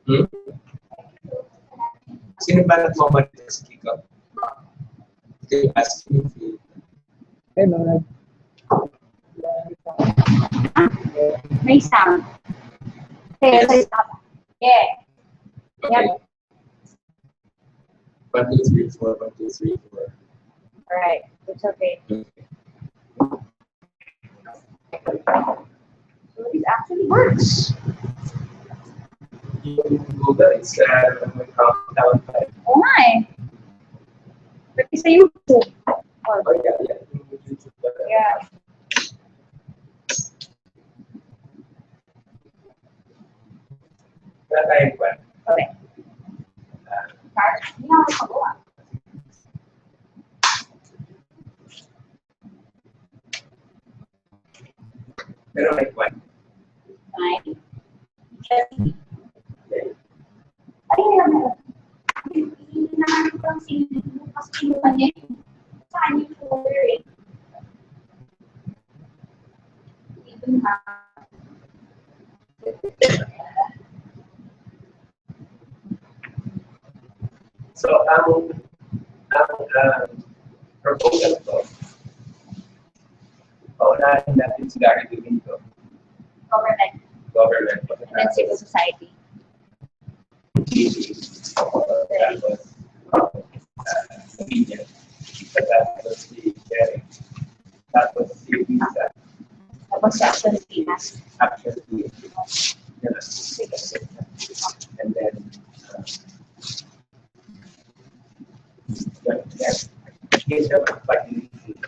Hmm? Sino ba nagmamanito sa kickoff? Okay, ask me if you... Hello. May sound. Okay, Yes. yeah. Okay. Yep. 1, 2, 3, 4, 1, 2, 3, 4. Alright, it's okay. Okay. So it actually works. You can Google it's countdown time. Oo nga eh. Pati sa YouTube. Oh yeah, yeah. YouTube. Yeah. Wala tayong kwan. Okay. Hindi na ako magawa. Pero may kwan. Fine. Okay. Ay, alam mo. Hindi naman ko lang sinubukan kasi kinuha niya yung saan yung folder eh. Dito na. So, ang proposal ko, paunahin natin si Gary Domingo, Government government, and civil society. tapos, Lidy, tapos si Gerry, tapos si Riza, Tapos sa Philippines. actually, and then, here's the 5 minutes each.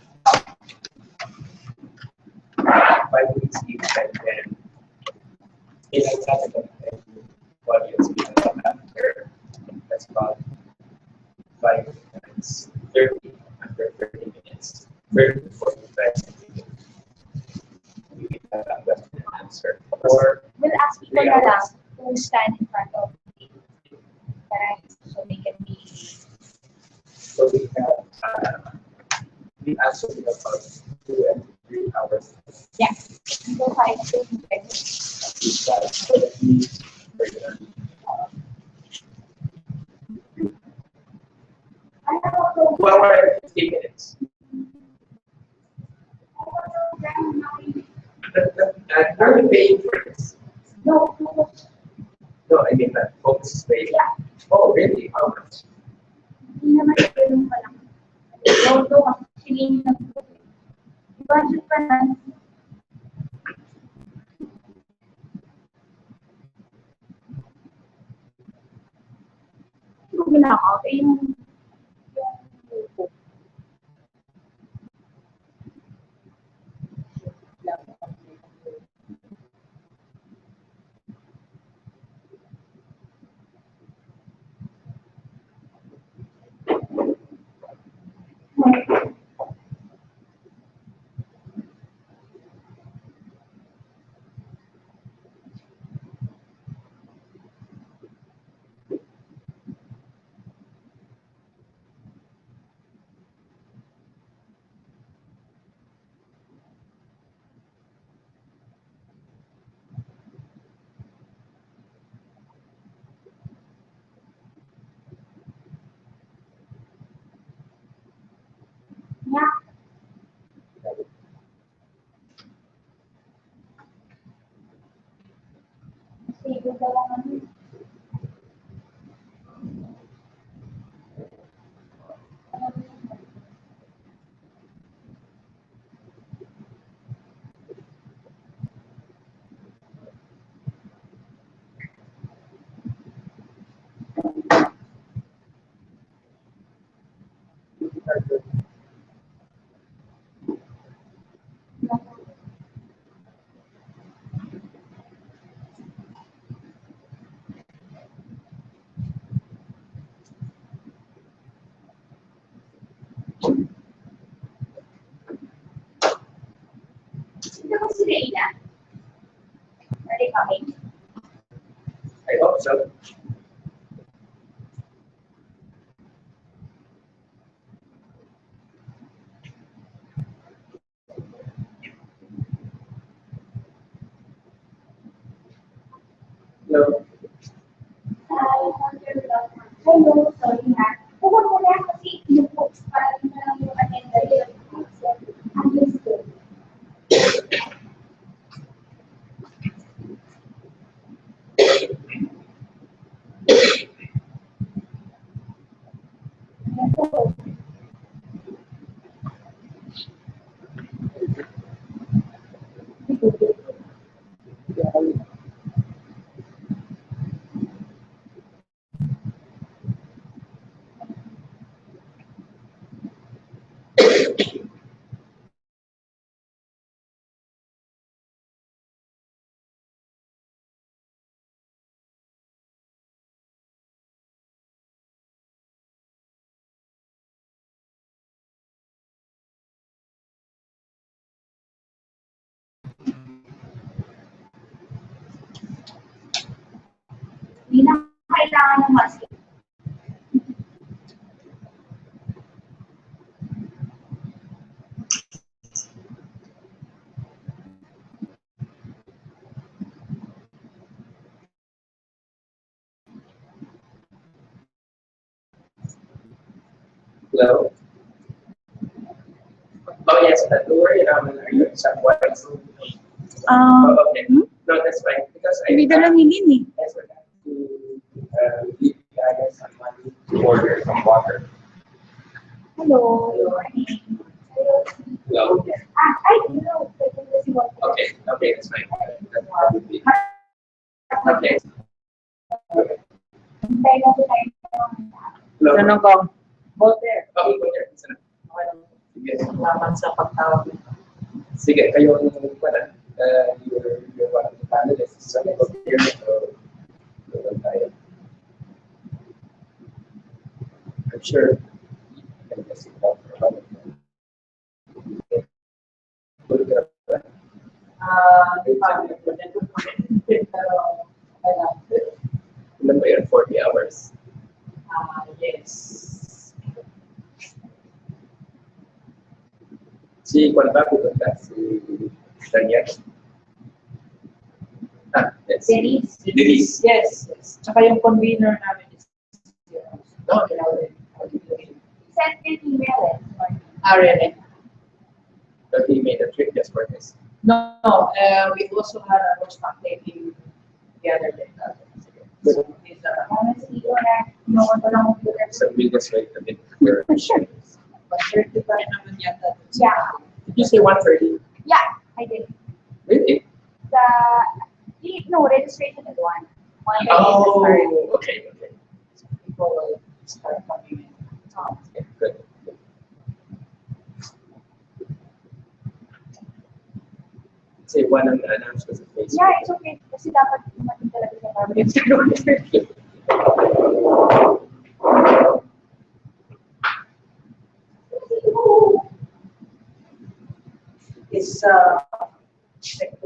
5 minutes each, and then, ilang sasagot and audience will come after. That's about 5 minutes, 30, after 30 minutes, 30 to 45 minutes. We can have a question and answer. Or, We'll ask people na lang who stand in front of the parents so they can be. so we have, we actually have about 2 and 3 hours. Yeah. So 5 to 5. Well, we're at 15 minutes. Are we paying for this? No, No, I mean that folks is paying. Yeah. Oh, really? How much? hindi naman yung pa lang. Although, actually, budget pa na. Yung ginakaw, yung grupo. Yeah. Sige, dalawang ano. Ito ba si Reina? Are they coming? I hope so. No. Hindi na kailangan ng mask. Hello? Oh, yes, don't worry, are you somewhat? Oh, okay. No, that's fine. Because I Dala ni Lin eh. forgot to give the other someone to order some water. Hello. Hello? Hello. Okay, okay, that's fine. That's probably. Okay. Hello? Tanong ko, Walter, Oh, go there. Sige. laban sa pagtawag nito. Sige, kayo ang pala. You're one of the panelists. So, here, so, tayo. I'm sure you can just sit down for a moment. Ilan ba yun? 40 hours? Yes. Si Juan Bago ba? Si Daniel? Yes. Denise. Yes. Tsaka yung convener namin is No, Send an email. Really? but he made a trip just for this. No, we also had a roast taking the other day. So, these are Honestly, no one lang mag-do So we'll just wait a bit for Sure. but 30 pa rin naman yata. Yeah. Did you say 1:30? Yeah, I did. Really? Registration is one. One Oh, day is okay. So people will start coming in. Okay, good. Say one ang na-announce ko sa Facebook. Yeah, it's okay. Kasi dapat dumating talaga sa cabinet sa 1:30. Is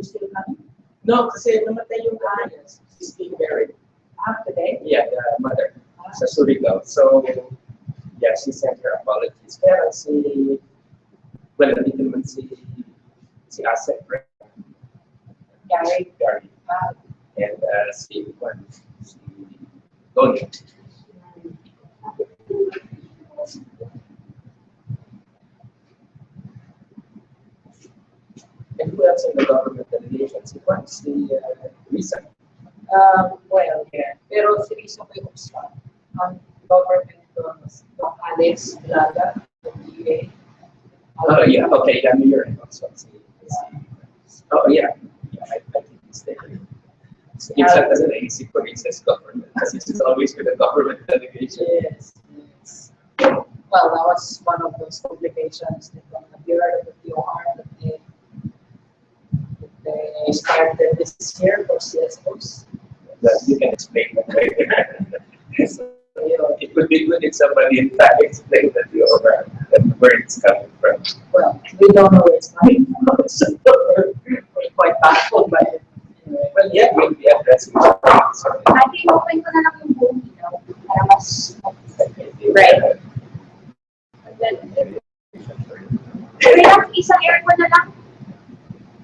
still coming? No, kasi namatay yung alias. She's being buried. Today? Yeah, the mother. Sa Surigao. So, yeah, she sent her apologies. Pero well, nandito naman si Asec, right? Gary. And si Tony. And who else in the government delegation? Si Riza. Well, yeah. Pero si Riza ko yung sa government ng Alex, Laga, DFA. Oh, yeah, okay, yeah, you're right. Also, oh, yeah. I think he's there. So, it's not as an AC for Riza's government, because it's always with the government delegation. Yes. Well, that was one of those complications from the Bureau of the POR that they started this year for CSOs. That you can explain that way. So, it would be good if somebody in fact explained that where it's coming from. Well, we don't know where it's coming from, so we're quite baffled by it. Anyway, Well, yeah, we'll be addressing it. Ate, open ko na lang yung buong ilaw para mas Right. And then, kaya isang aircon na lang.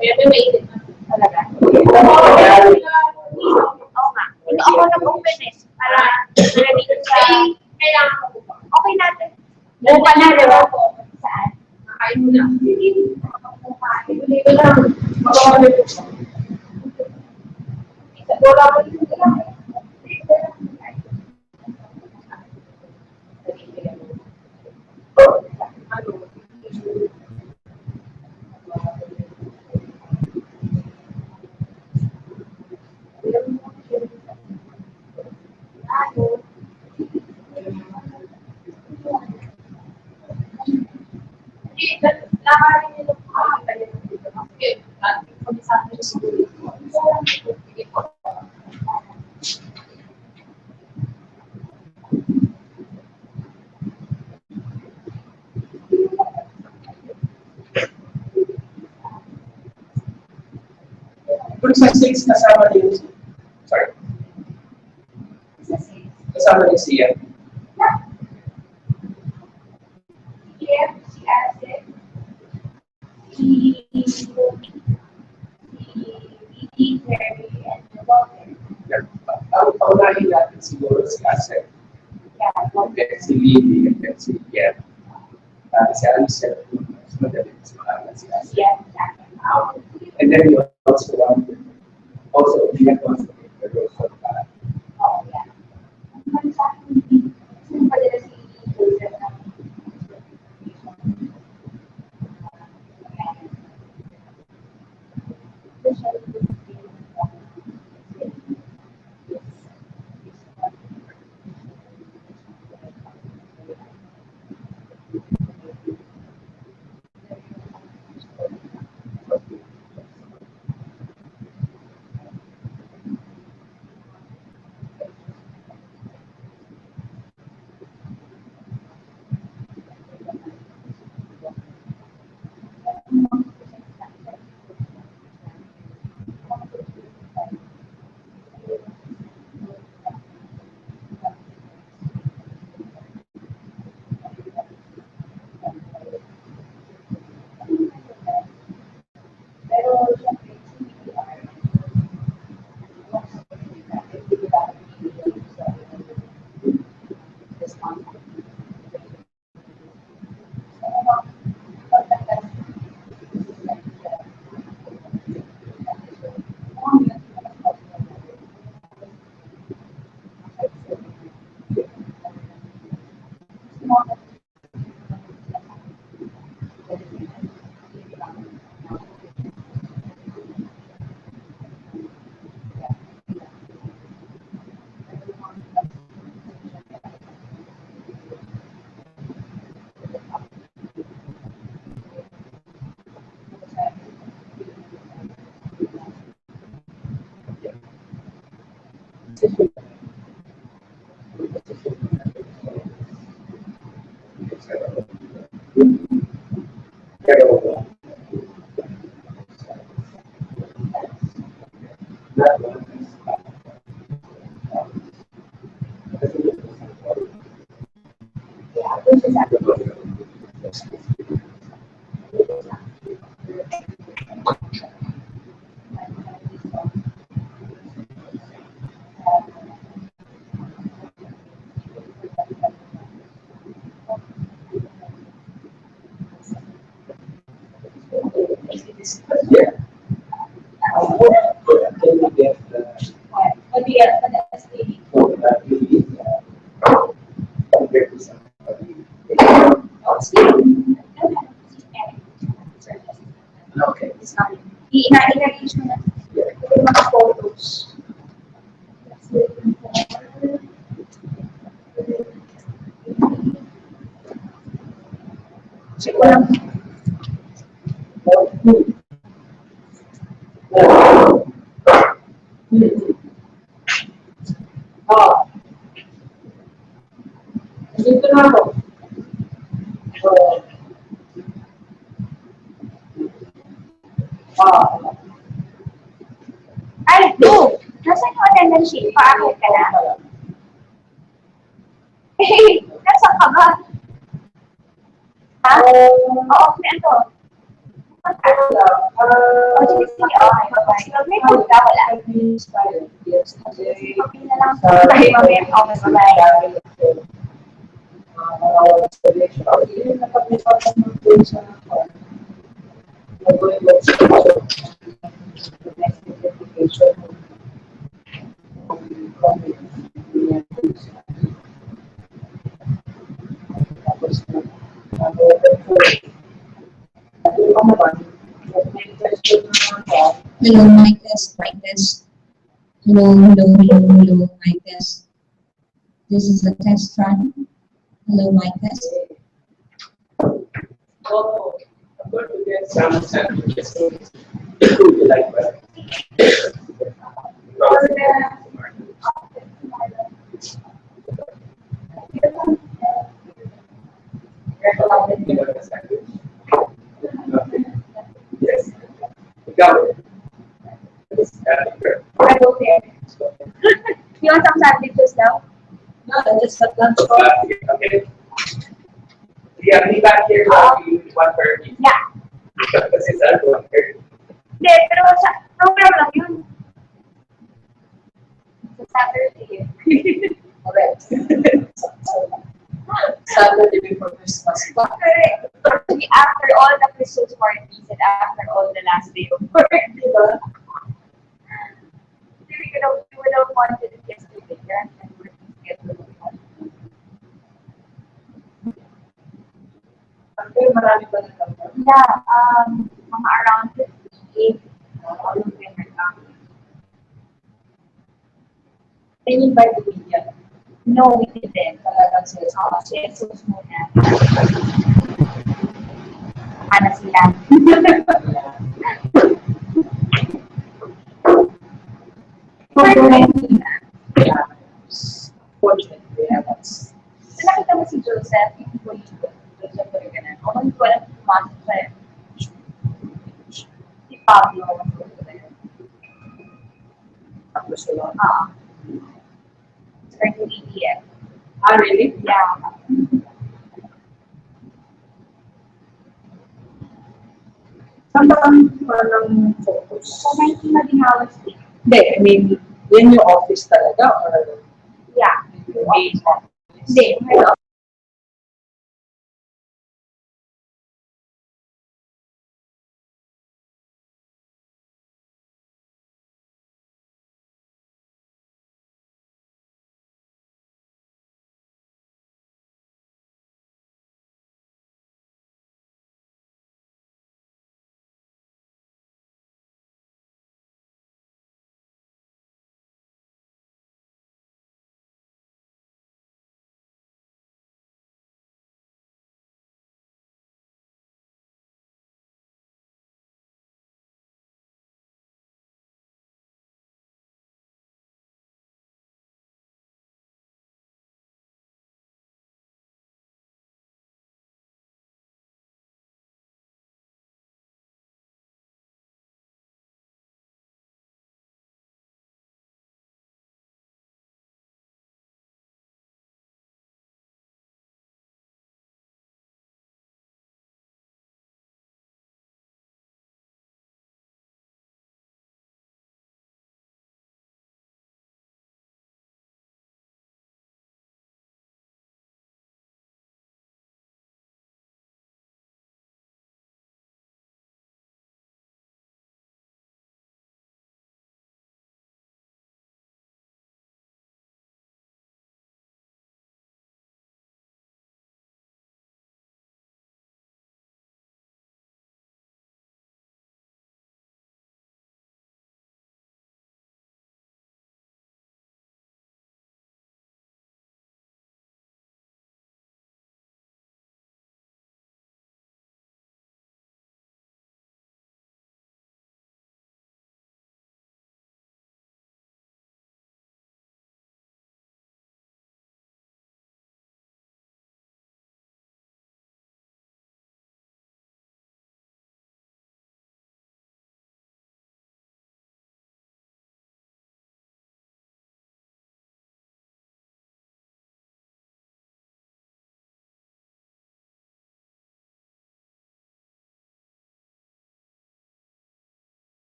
Kaya may mainit na talaga. Oo nga. Ito ako nag-open eh. Para ready ko sa... Kailangan ko. Okay natin. Buka na, di ba? Saan? Nakain mo na. Hindi ko lang. Mag-order ko siya. Wala ko dito lang. lakarin nila po kami dito. Kasi, komisado siya siguro. Kung sa 6, kasama din si... Sorry. Kasama din si Yeb. Yeb, si Asec, si Lidy, Gerry, and Walden. Paunahin natin siguro si Asec. And then si Lidy, and then si Yeb. Si Alicia, mas madali mas makangan si Asec. And then you also want to be a consultant for that. Oh, yeah. Okay. I-engage mo na yung mga photos. Check ko lang. Dito na ako. Ay, no! Nasaan yung attendance sheet? Paakit ka na? Eh, nasaan ka ba? Ha? Oo, may ano? Sige, sige, okay, bye-bye. May food ka, wala. Okay na lang. Bye, mamaya. Okay, bye-bye. Hello, mic test, mic test. Hello, mic test. This is the test run. Hello, mic test. Oh, I'm going to get some sandwiches. Would you like one? You want a sandwich? Yes. Ikaw. Yes, I go there. You want some sandwiches now? No, I just got lunch. Okay. Yeah, be back here about 1:30. Yeah. Kasi sa 1:30. Hindi, pero sa program lang yun. Sa Saturday. Correct. Saturday before Christmas. Correct. Actually, after all the Christmas parties and after all the last day of work, di ba? We would have wanted it yesterday. Yeah? And we're scheduled. Pero marami pa na lang. Yeah, mga around 58. Can you invite the media? No, we didn't. Talagang sales. Jesus muna. Ano sila? Yeah. Fortunately, yeah, that's... So nakita mo si Joseph, yung police ko. Joseph ko rin ganun. Ako hindi ko alam kung pumasok sa si Pablo. Tapos sila. Start to EDF. Ah, really? Yeah. Saan ba ang parang focus? So, 19 Madingawan Street. Hindi, I mean, yan yung office talaga or Yeah. yung main office? Hindi, may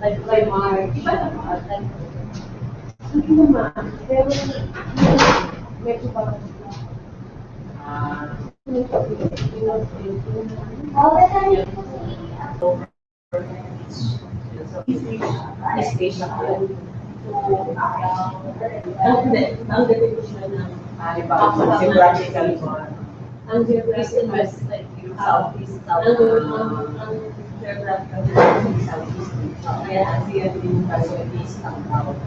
Like Mark, iba naman. Hindi naman. Pero, medyo parang ang definition ng geographical one. Ang geographical west, like southeast, ang geographical southeast. Kaya ang din tayo east ang south.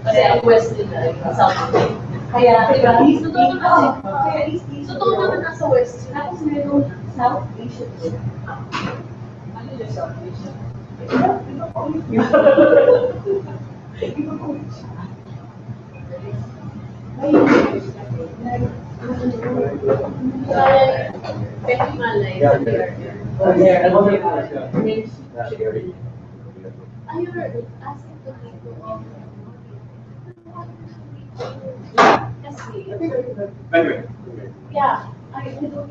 Kasi ang west nila, southeast. Kaya, diba, totoo naman. Kaya totoo naman nasa west. Tapos merong South Asian. Ano yung South Asian? Iba po. Iba po siya. Pwede malay sa PRRM. Ayun, asking to people of kasi, yeah, I don't.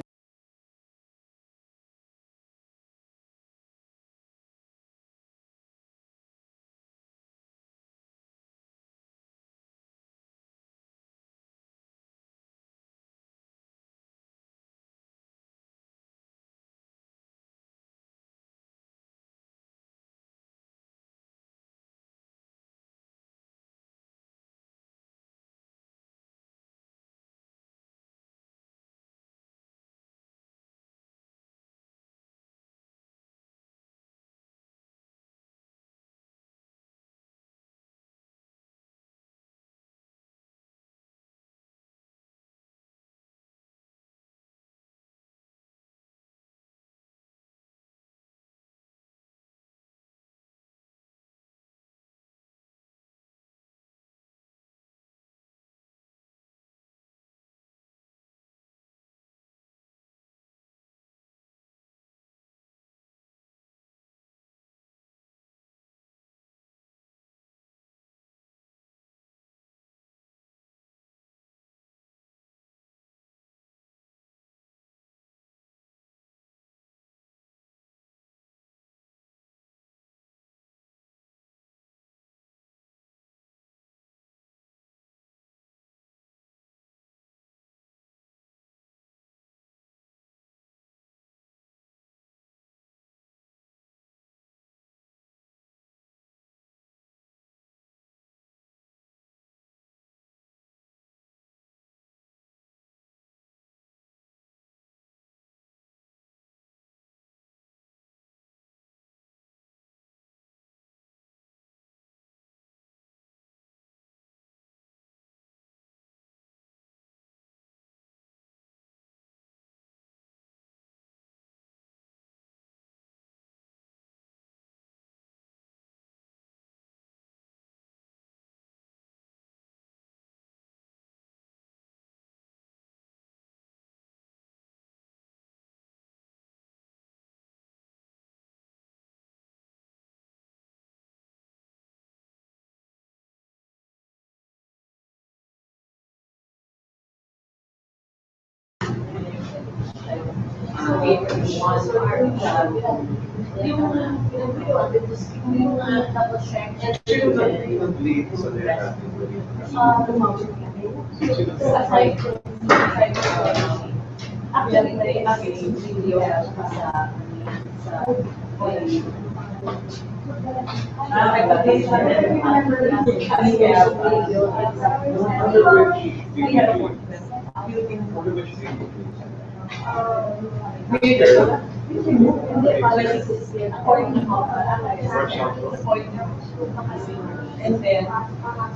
And then,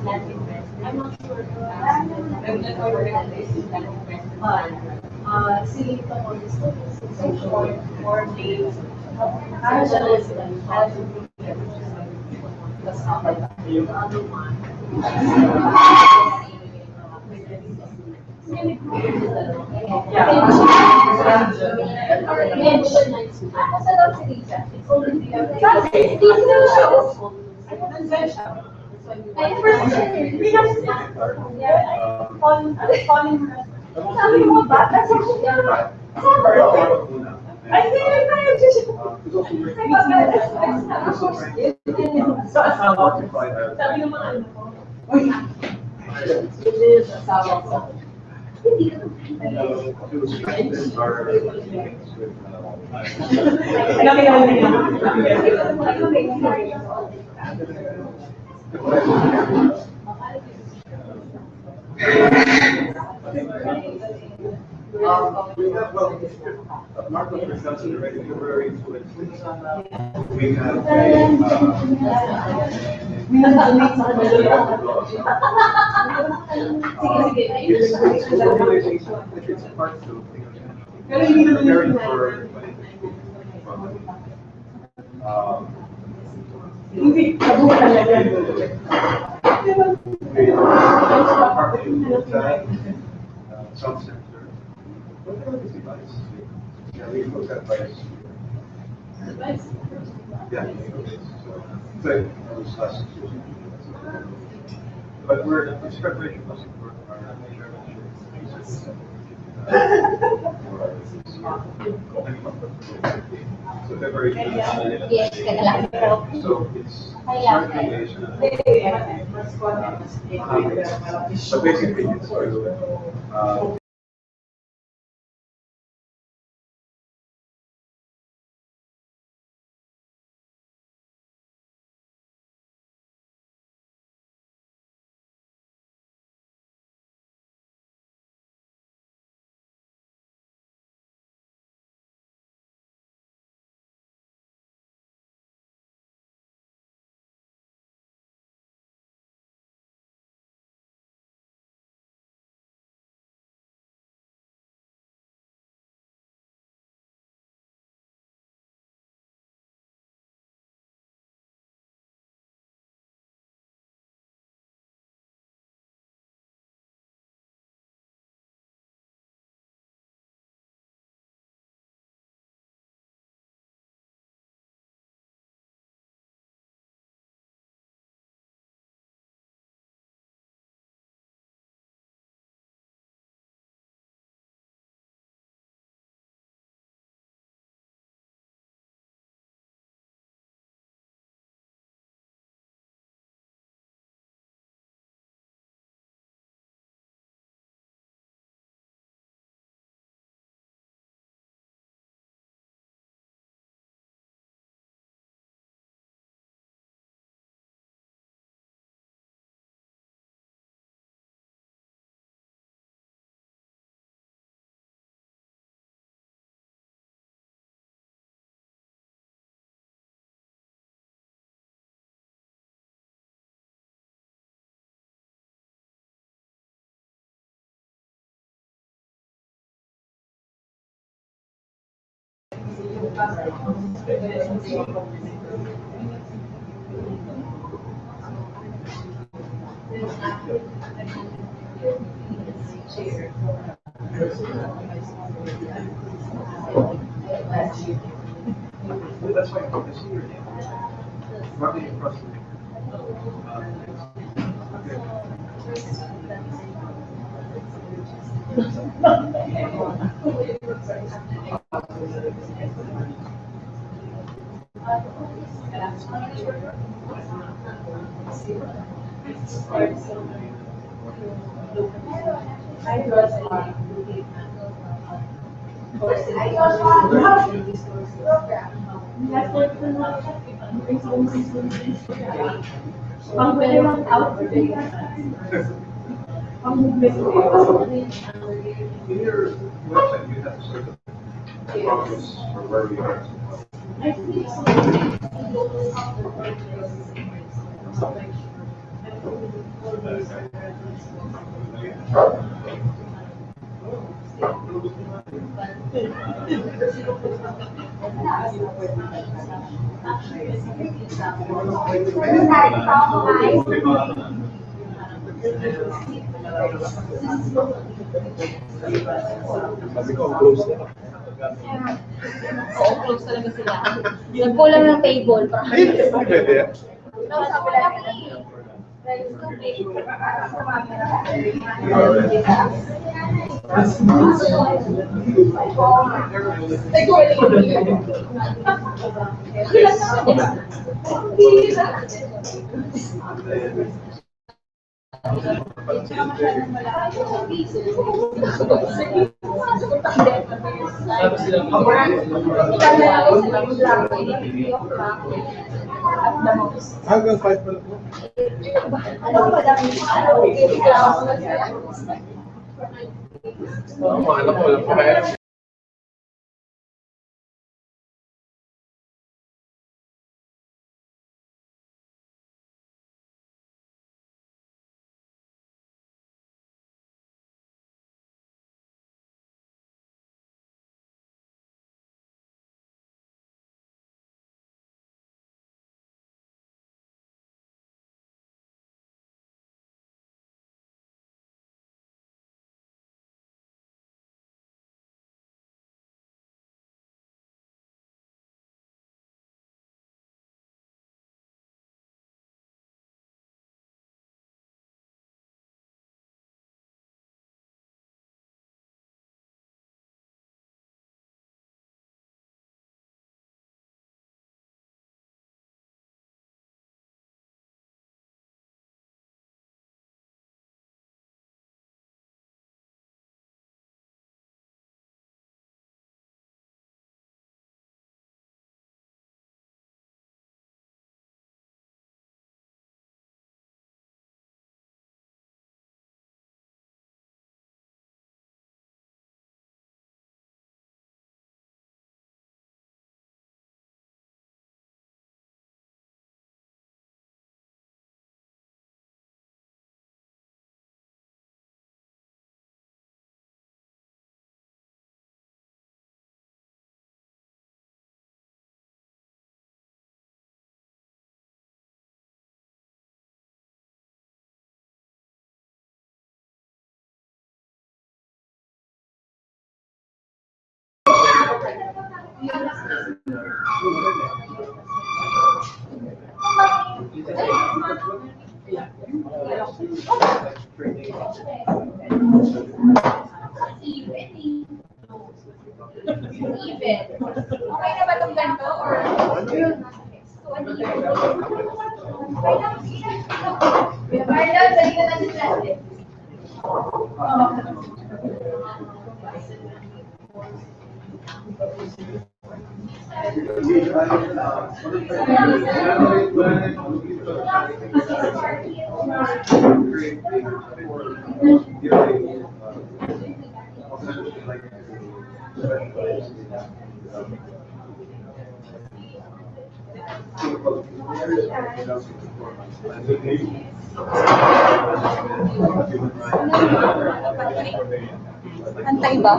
land investment. I'm not sure if regulatory regulations land investment, but see the more so short or days. The other one. I think I just. Sabi naman ano ko. It is asawa ko. Mark was discussing already February 20. We have it's part two. Preparing for some center. What is device? Yeah, we look at device. Yeah, so it was last year. But we're this preparation was for our so February. Yes, teka lang. So it's certification. So basically it's to that's why I see your name. Marking across the in your website, you have sort of progress for where we are. Sabi ko, close na. Oo, close talaga sila. Nagkulang ng table. Pwede. Sabi lang Hanggang 5 pala po. Alam ko kaya. Okay na ba itong ganito? Or Marlon, dali na natin natin. Antay ba?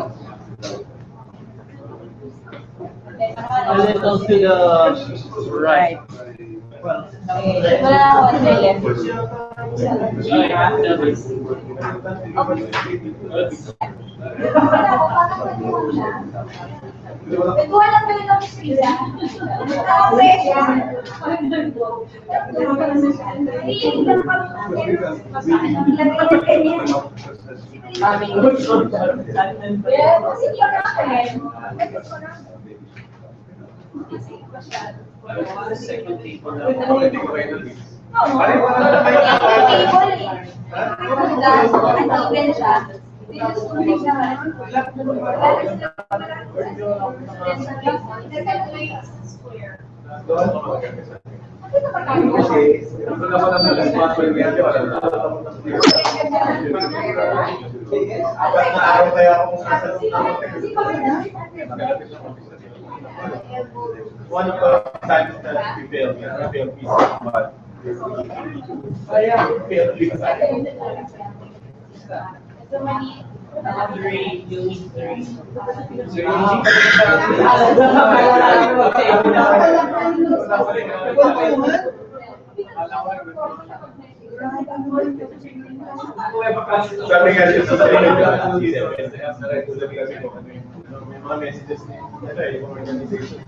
A little to the right. Well, Wala na ako sa left. Nagkuha lang kami ng pizza. One of the times that we failed pieces, but failed pieces. three, you need three. Sabi nga siya sa sarili kasi may mga messages nila yung organization.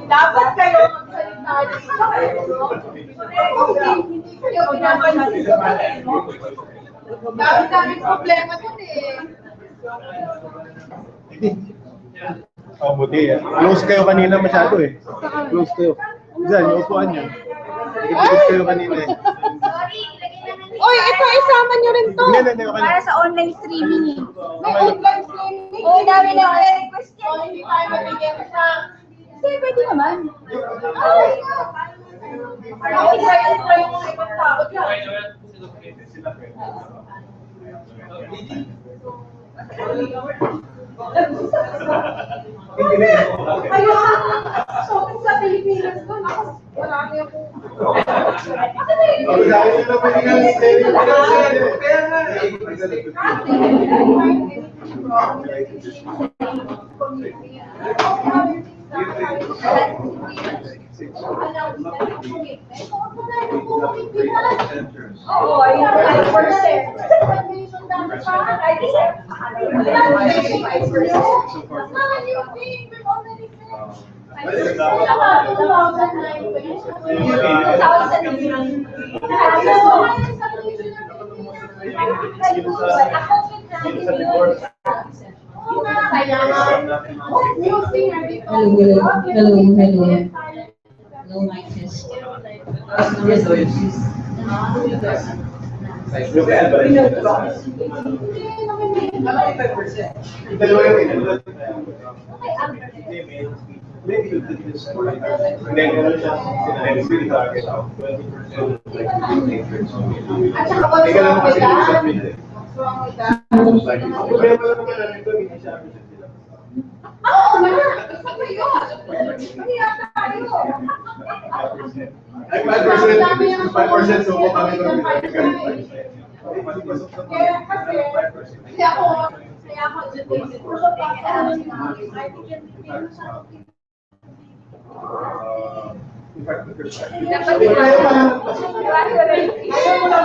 Dapat kayo magsalita dito. Hindi kayo pinapansin. Dami-daming problema dun eh. Oh, buti. Close kayo kanina masyado eh. Close kayo. Diyan, yung upuan niyo. Dikit-dikit kayo kanina eh. Oy, ito, isama nyo rin to. Hindi, okay. Para sa online streaming eh. May online streaming. Oo, dami na request yan. So, hindi tayo mabigyan sa... Kasi pwede naman. Ay, parang try yung mga ibang tao dyan. Ayun, shopping sa Pilipinas doon. Marami akong... Oo, ayun, 5%. No mic test. Maybe you did this for like, then it's really hard to get out. 20% At saka what's wrong with that? What's wrong with that? Oo nga! Isa pa yun! Mahiya tayo! 5% so po kami doon. Kaya kasi, kaya ako educated. Pero pag I think yan din sa dapat din ayaw mo lang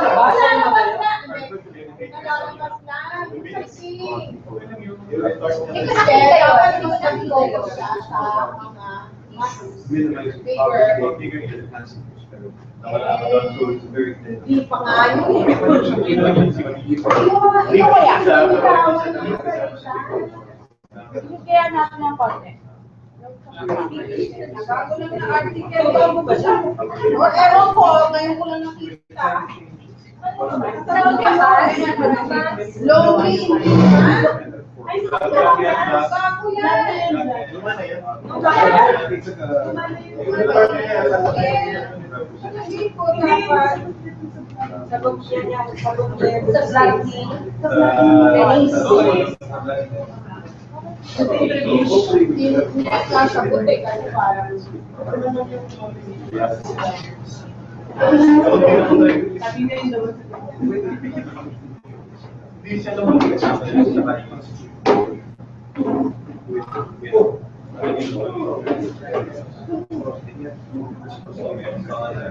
kasi dapat yung nag-focus siya sa mga mas bigger. Di pa nga yun. Ikaw kaya? Kaya natin ng konti. Nagago lang na article. Bago ba siya? O, ewan ko, ngayon ko lang nakita. Lonely in Lima? Ay, bago yan. Hindi ko dapat. Sa Vladdy. Nasa puti ka parang.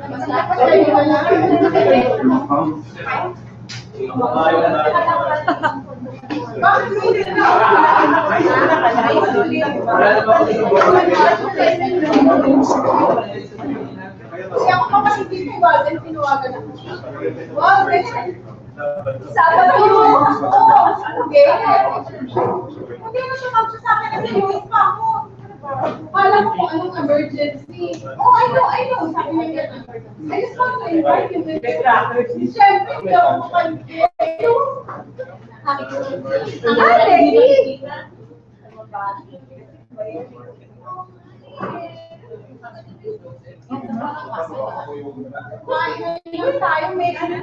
Mas dapat kayo wala. Kasi ako pa kasi dito, Walden, tinawagan ako. Walden! Sabi ko yun! Hindi! Hindi na siya magsasabi kasi US pa ako. Kala ko kung anong emergency. Oh, I know. Sabi niya ganun. I just want to invite you to the crackers. Siyempre, hindi ako makalimutan. Tayo may ano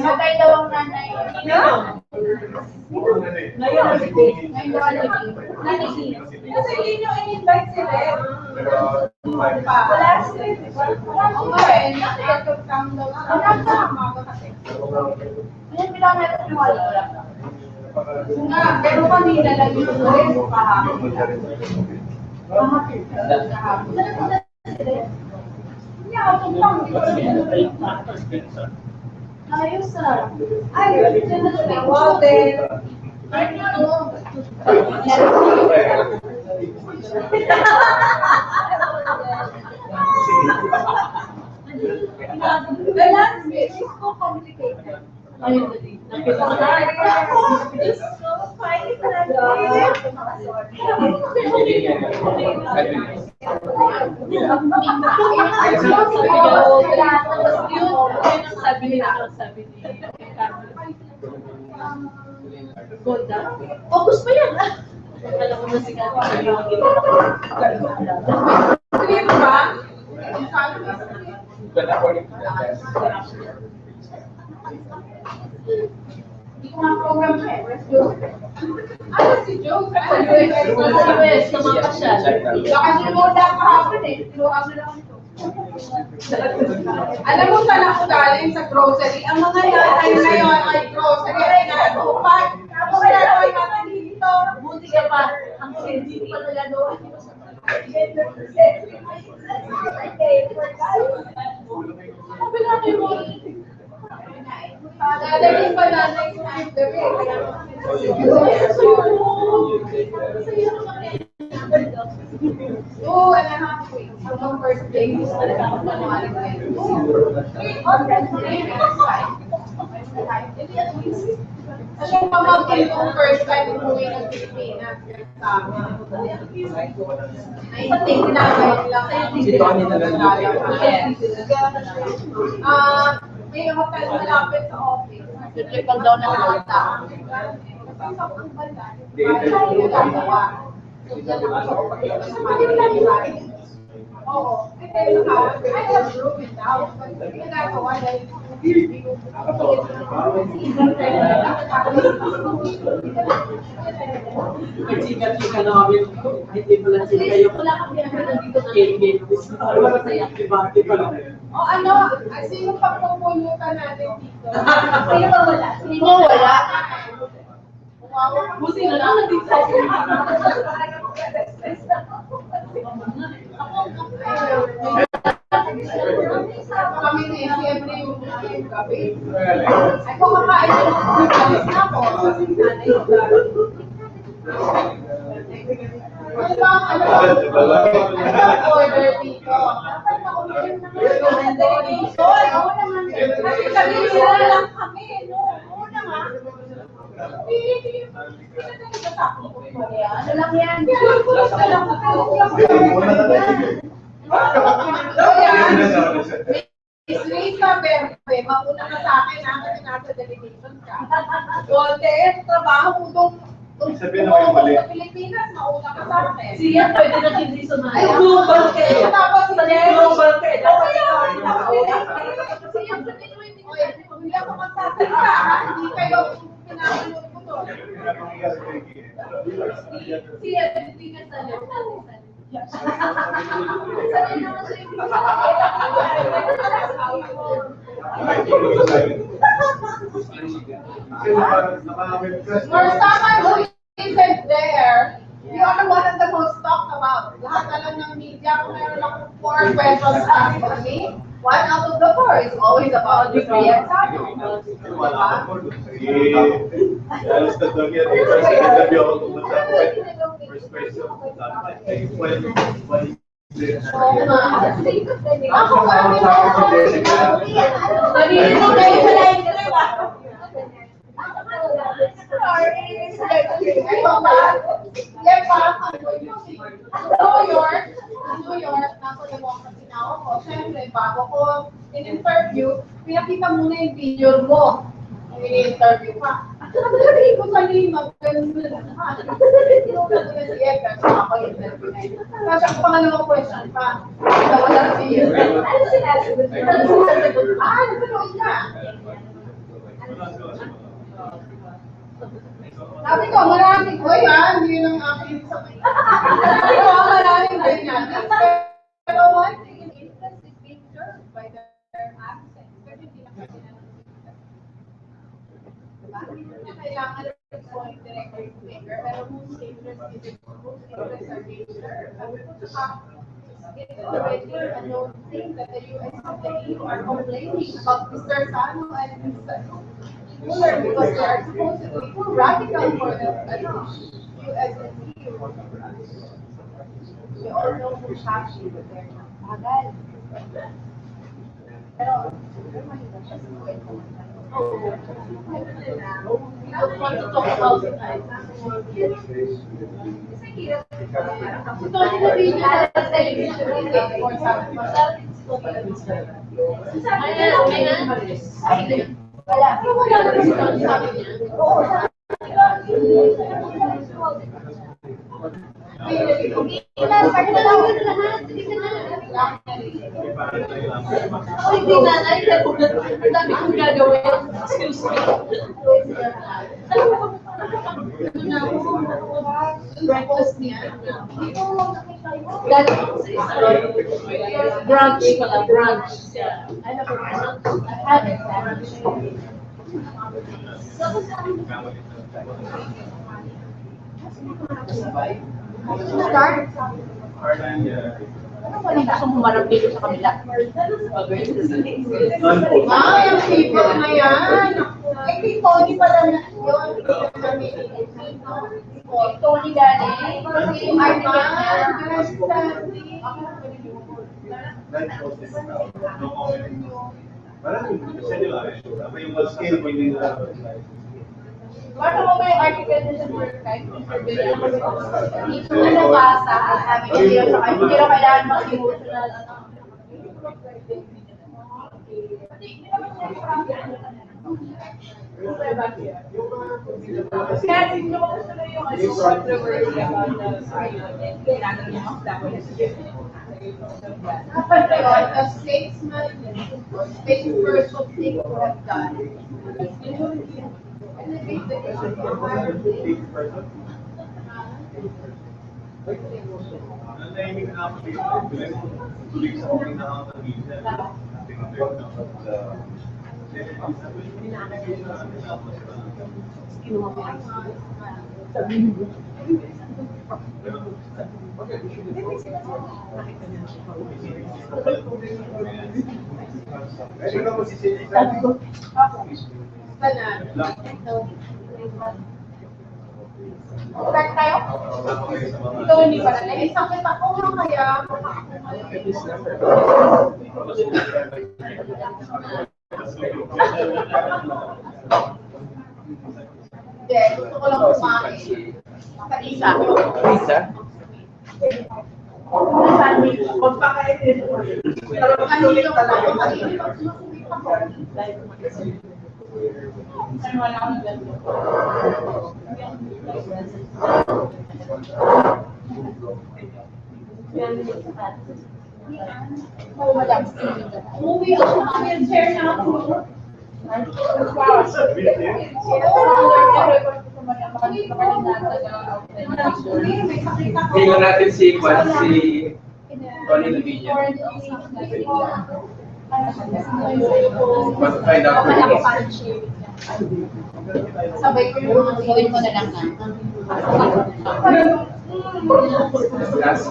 Matay daw ang Kasi hindi nyo in-invite sila. Wala sila. Oo nga eh. Pero kanina lang yung kahapon. Ayos ah. Ay, Walden. The landscape is so complicated. It's so funny Focus pa yan. Alam mo na si Clear ba? Hindi ko nga program siya eh. Where's Joe? Ano si Joe? Sa US, sa mga kasyal. Baka sinuda kahapon eh. Tinuha mo lang ito. Alam mo saan ako galing sa grocery? Ang mga yatay ngayon ay grocery ay natupan. Tapos kaya naman natin dito. Buti ka pa. Ang hindi pa nila doon. Sabi natin mo. Lalagyan pa natin yung gabi. Oo, and a half week. Hanggang first day, gusto talaga ako manuali ngayon. Kasi pamagin yung first time umuwi ng Pilipinas. Ay, hindi namin lang. Si Tony La Vina. May hotel malapit sa office. Triple down na lang. Oo. I have room in the house. Ginagawa dahil Chika-chika namin. Hindi pala chika yung Wala kang ginagawa dito na game. Wala masaya. Diba lang. o ano, sino pagpupulutan natin dito? Sino ba wala? Sino wala? Buti na lang nandito sa Kami ni siyempre yung gabi. Ay, kung makain yung alis na ako. Ano ba order dito? Kasi kami sila lang kami. Una nga. Ano lang yan? Miss Riza Bernabe, mauna ka sa akin ha, kasi nasa delegation ka. Walden, trabaho mo doon sa Pilipinas, mauna ka sa akin. Siya pwede na hindi sumaya. Ay, global kayo. Tapos si Gerry. Global kayo. Siya sa hindi ako magsasalita ha, hindi kayo pinapanood ko doon. Siya hindi ka sa For someone who isn't there, you are one of the most talked about. Lahat na lang ng media, kung meron akong 4 questions actually, 1 out of the 4 is always about Gerry Arances. Ako ba? Narinig kayo sa line ko ba? Yan parang New York, nasa democracy na ako. Siyempre, bago ko in-interview, pinakita muna yung video mo. In-interview ka. At sabi ko sa Lima, ganun na. Tinutag ko na si Yeb, pero ako in-interview na yun. Tapos ang pangalawang question pa, wala si Yeb. Ano sinasagot? Nagpanood ka. Sabi ko, maraming, hindi yun ang aking sakit. Pero maraming ganyan. Pero one thing in interest is being served by their accent. Pero hindi na kasi na hindi na kailangan point directly to maker, pero whose interest is it, whose interests are being served. Sabi ko, it's already a known thing that the US and the EU are complaining about Mr. Sano and Mr. Mueller because they are supposedly too radical for the US and EU. We all know who's happy with their bagal. Pero, mahirap siya sa buhay ko. I don't want to talk about it. Si Tony La Vina sa television for some wala. Pero wala na si Tony sabi niya. Hindi nanay, ang dami kong gagawin. Excuse me. Breakfast niya. Brunch pala, brunch. I love brunch. I had it. Ano ba nang gusto mong marap dito sa kanila? Ay, ang favorite na yan. Ay, kay Tony pala na yun. Tony galing. Kasi yung Paano mo ba yung article na sa archive? Hindi ko na nabasa. Hindi na kailangan mag-emotional. Kaya hindi ko gusto na yung controversy about the ginagawa niya ang A statesman or statesperson thing to have done. Elevate the issue to a higher place. Start tayo? Ito hindi pa na. May sakit ako kaya hindi, gusto ko lang kumain. Isa. Riza? Pagpakainin mo. Pero kanino ka lang. Ano wala akong ganito. Umuwi ako kami ang chair na ako. Tingnan natin si Tony La Vina. Find out for you. Sabay ko yung mga gawin mo na lang na. Last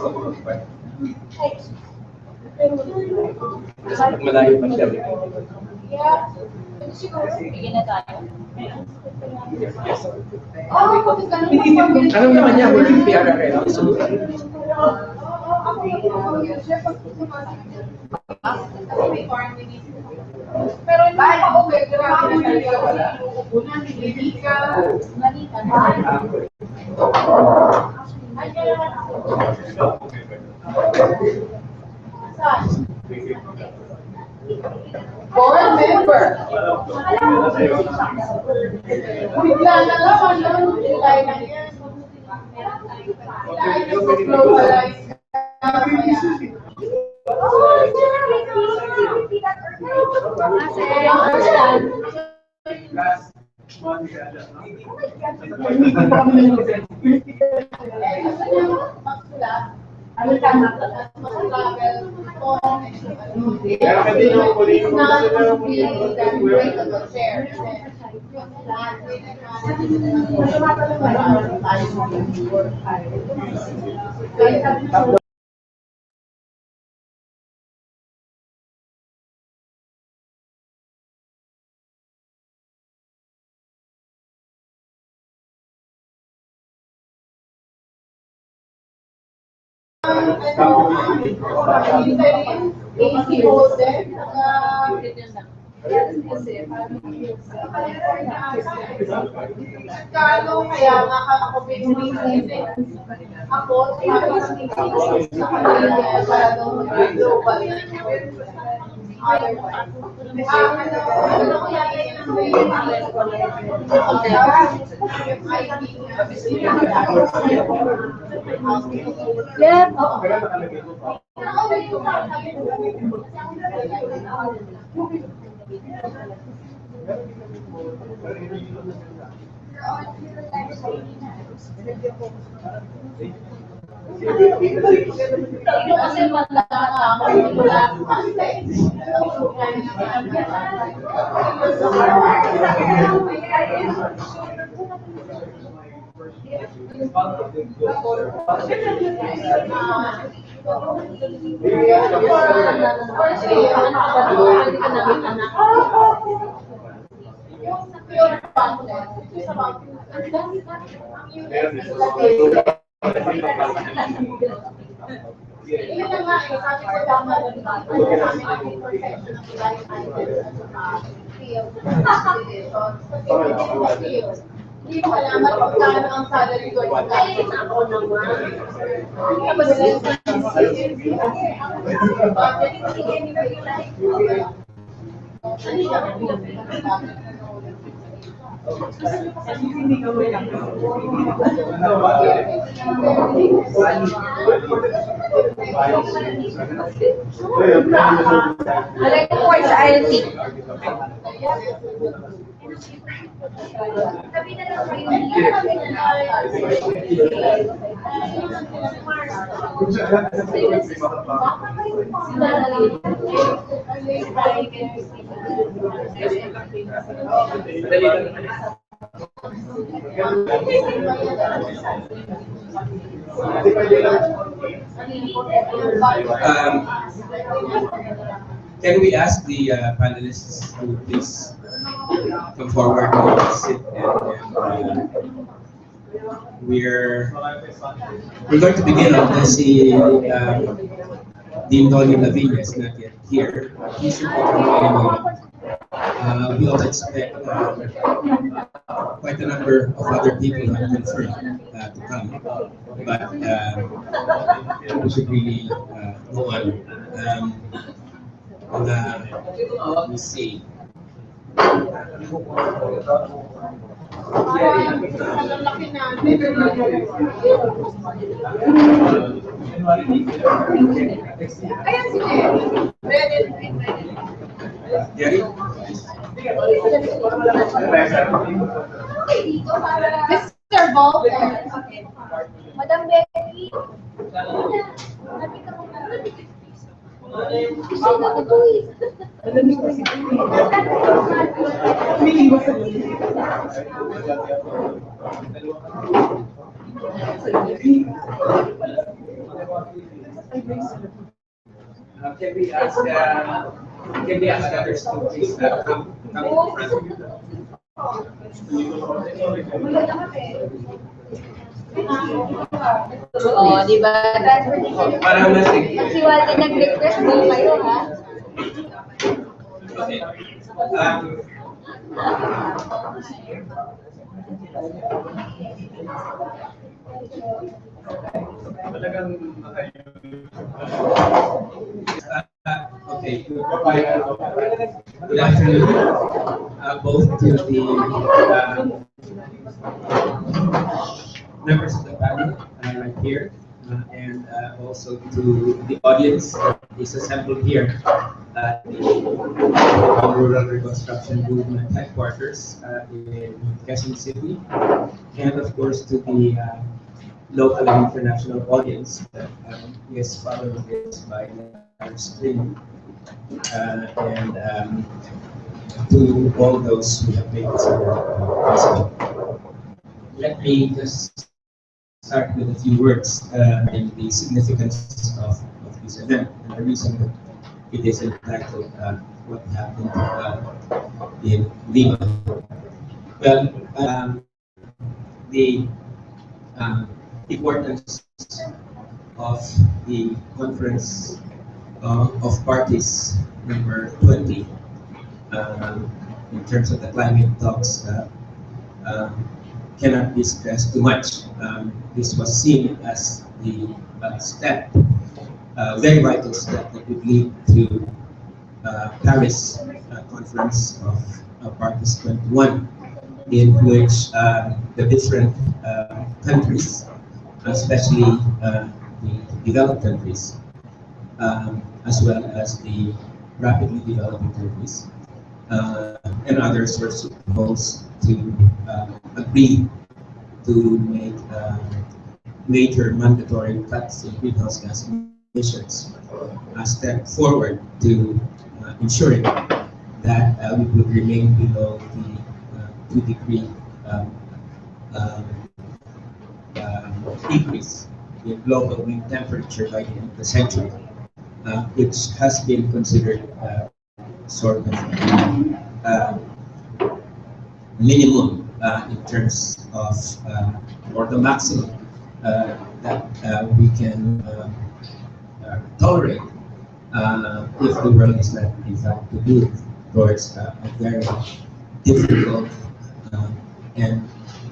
malayo pa siya. Yeah. Siguro, Bigyan na tayo. Alam naman niya, we're in PRRM. pero hindi pa uwi, pero ako hindi uupunan, hindi ka. Board member. Bigla na lang, July na yan. July na globalize. Ano tama? Kaya pwede yung kunin mo Kano kaya nga ako pinili ako sa kanila para daw global kasi yun na nga eh, sabi ko tama na hindi mo alaman kung kano ang salary ko. Ay, ako naman. Alay ko po sa ILT. Sabi na lang kayo. Can we ask the panelists to please come forward and sit and we're going to begin on this. Dean Tony La Vina is not yet here. He should be coming. We also expect quite a number of other people have confirmed to come, but we should really go on. Let me see. Ayan si Gerry? Mr. Walden. Madam Becky. Can we ask others to please come in front? Oo, di ba? Parang nasig. Si Walden nag-request mo kayo, ha? Okay. Okay. Good afternoon, both to the members of the panel right here, and also to the audience that is assembled here at the Rural Reconstruction Movement headquarters in Quezon City, and of course to the local and international audience that is following this by live stream, and to all those who have made this possible. Let me just start with a few words in the significance of this event and the reason that it is entitled What Happened in Lima. Well, the importance of the Conference of Parties number 20 in terms of the climate talks cannot be stressed too much. This was seen as the step, very vital step that would lead to Paris Conference of Parties 21, in which the different countries, especially the developed countries, as well as the rapidly developing countries, and others were supposed to agree to make major mandatory cuts in greenhouse gas emissions, a step forward to ensuring that we would remain below the 2-degree decrease in global mean temperature by the end of the century, which has been considered sort of minimum in terms of, or the maximum that we can tolerate if the world is not in fact to move towards a very difficult and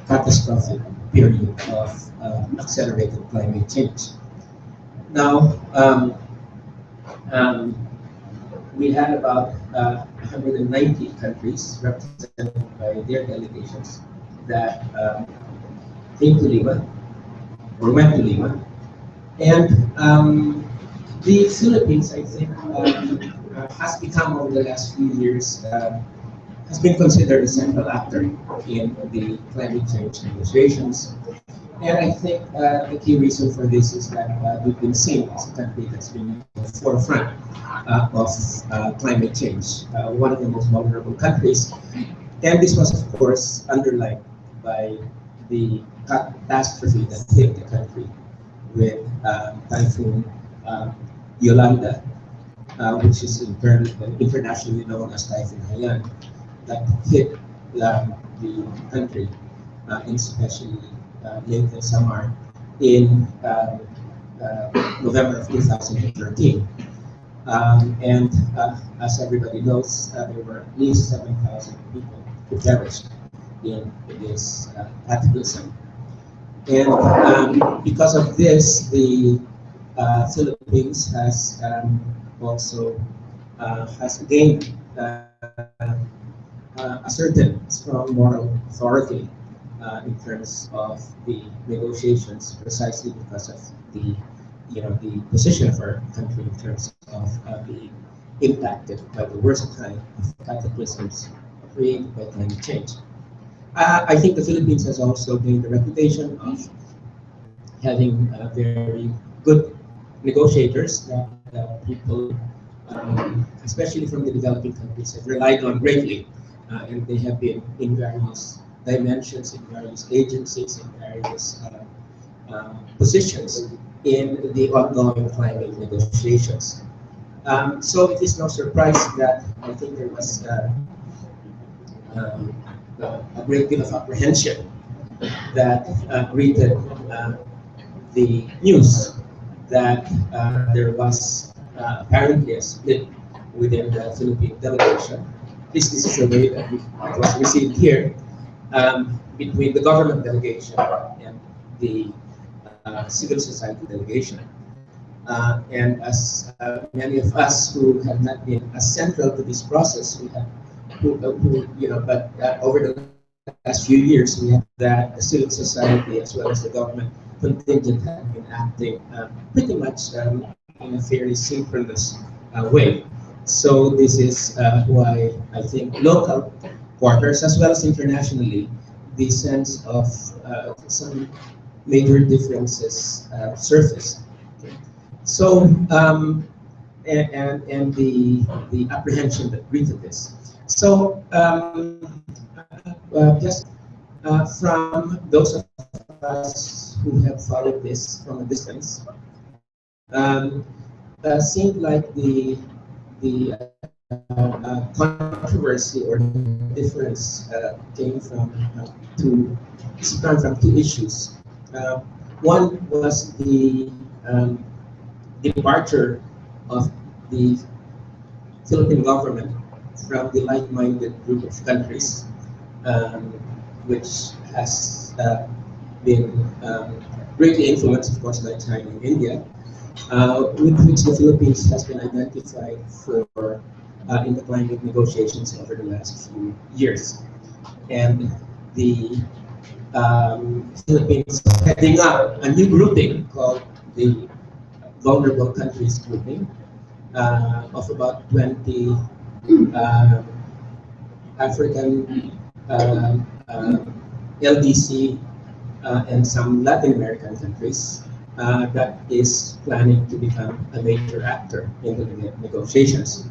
catastrophic period of accelerated climate change. Now, we had about 190 countries represented by their delegations that came to Lima, or went to Lima. And the Philippines, I think, has become over the last few years, has been considered a central actor in the climate change negotiations. And I think the key reason for this is that we've been seen as a country that's been at the forefront of climate change, one of the most vulnerable countries. And this was, of course, underlined by the catastrophe that hit the country with Typhoon Yolanda, which is internationally known as Typhoon Haiyan, that hit the country, especially late in summer in November of 2013. And as everybody knows, there were at least 7,000 people who perished in this cataclysm. And because of this, the Philippines has also has gained a certain strong moral authority in terms of the negotiations, precisely because of the the position of our country in terms of being impacted by the worst kind of cataclysms created by climate change. I think the Philippines has also gained the reputation of having very good negotiators that people, especially from the developing countries, have relied on greatly, and they have been in various dimensions, in various agencies, in various positions in the ongoing climate negotiations. So it is no surprise that I think there was a great deal of apprehension that greeted the news that there was apparently a split within the Philippine delegation. This is the way that it was received here, between the government delegation and the civil society delegation. And as many of us who have not been as central to this process, we have, but over the last few years, we have that the civil society as well as the government contingent have been acting pretty much in a fairly synchronous way. So this is why I think local quarters as well as internationally, the sense of some major differences surfaced. Okay. So and the apprehension that greeted this. So just from those of us who have followed this from a distance, seemed like the controversy or difference came from sprang from two issues. One was the departure of the Philippine government from the like-minded group of countries, which has been greatly influenced, of course, by China and India, with which the Philippines has been identified for in the climate negotiations over the last few years. And the Philippines heading up a new grouping called the Vulnerable Countries Grouping of about 20 African LDC and some Latin American countries that is planning to become a major actor in the negotiations.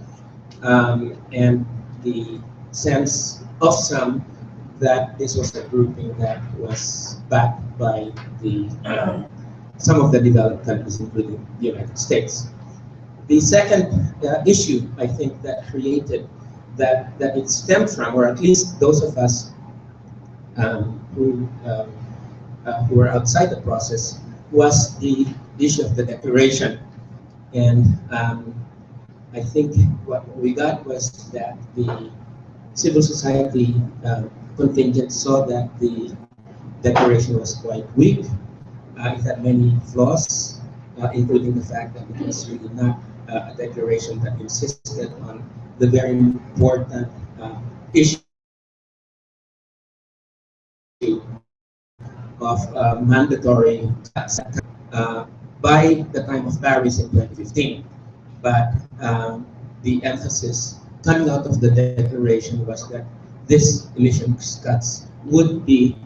And the sense of some that this was a grouping that was backed by the some of the developed countries, including the United States. The second issue, I think, that created that it stemmed from, or at least those of us who were outside the process, was the issue of the declaration. And I think what we got was that the civil society contingent saw that the declaration was quite weak. It had many flaws, including the fact that it was really not a declaration that insisted on the very important issue of mandatory tax by the time of Paris in 2015. But the emphasis coming out of the declaration was that this emissions cuts would be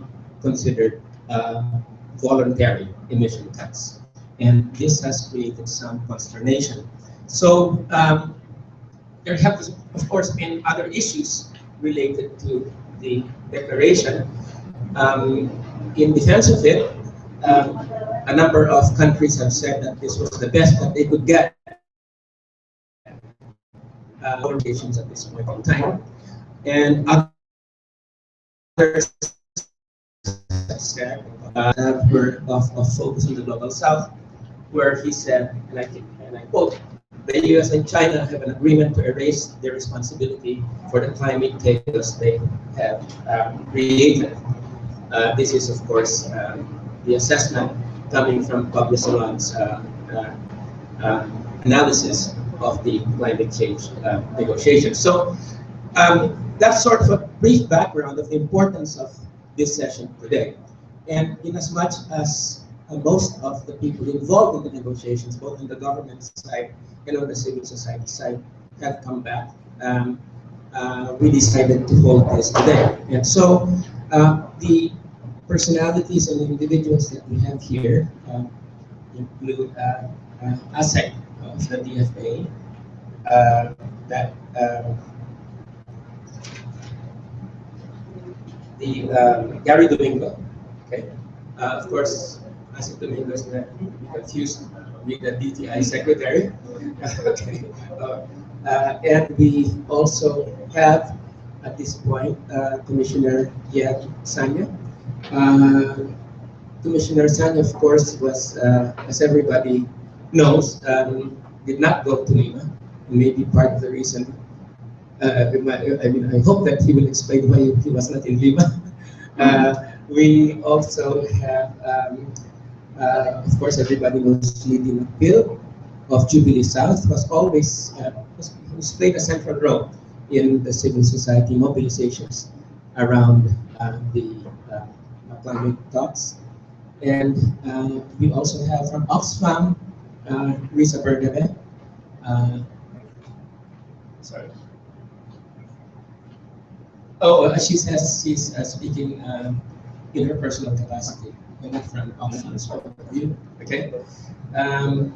considered voluntary emission cuts. And this has created some consternation. So there have, of course, been other issues related to the declaration. In defense of it, a number of countries have said that this was the best that they could get organizations at this point in time. And others have said of focus on the global south, where he said, and I quote, the US and China have an agreement to erase their responsibility for the climate chaos they have created. This is, of course, the assessment coming from Pablo Salon's analysis of the climate change negotiations. So that's sort of a brief background of the importance of this session today. And in as much as most of the people involved in the negotiations, both on the government side and on the civil society side, have come back, we decided to hold this today. And so the personalities and individuals that we have here include Asec of the DFA, Gary Domingo, okay. Of course, Asec Domingo is not confused with the DTI secretary. Okay. And we also have, at this point, Commissioner Yeb Sano. Commissioner Sano, of course, was, as everybody knows, did not go to Lima. Maybe part of the reason, I mean, I hope that he will explain why he was not in Lima. We also have, of course, everybody knows Lidy Nacpil of Jubilee South, was always who's played a central role in the civil society mobilizations around the climate talks. And we also have from Oxfam, Riza Bernabe, Oh, she says she's speaking in her personal capacity, not from office point of view. Okay. And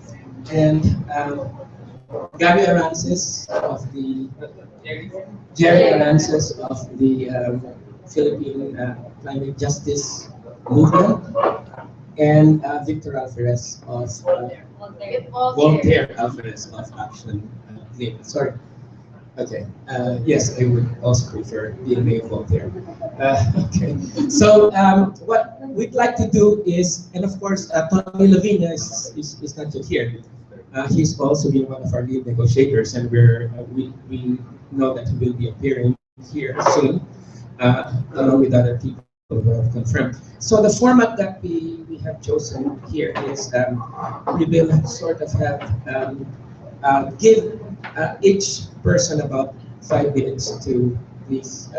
Gerry Arances of the Gerry Arances of the Philippine Climate Justice Movement, and Victor Alvarez of Voltaire Alvarez of Action Lima. Sorry. Okay. Yes, I would also prefer being a Voltaire. Okay. So what we'd like to do is, and of course, Tony La Vina is not yet here. He's also been one of our lead negotiators, and we know that he will be appearing here soon, along with other people who have confirmed. So the format that we have chosen here is we will sort of have give each person about 5 minutes to please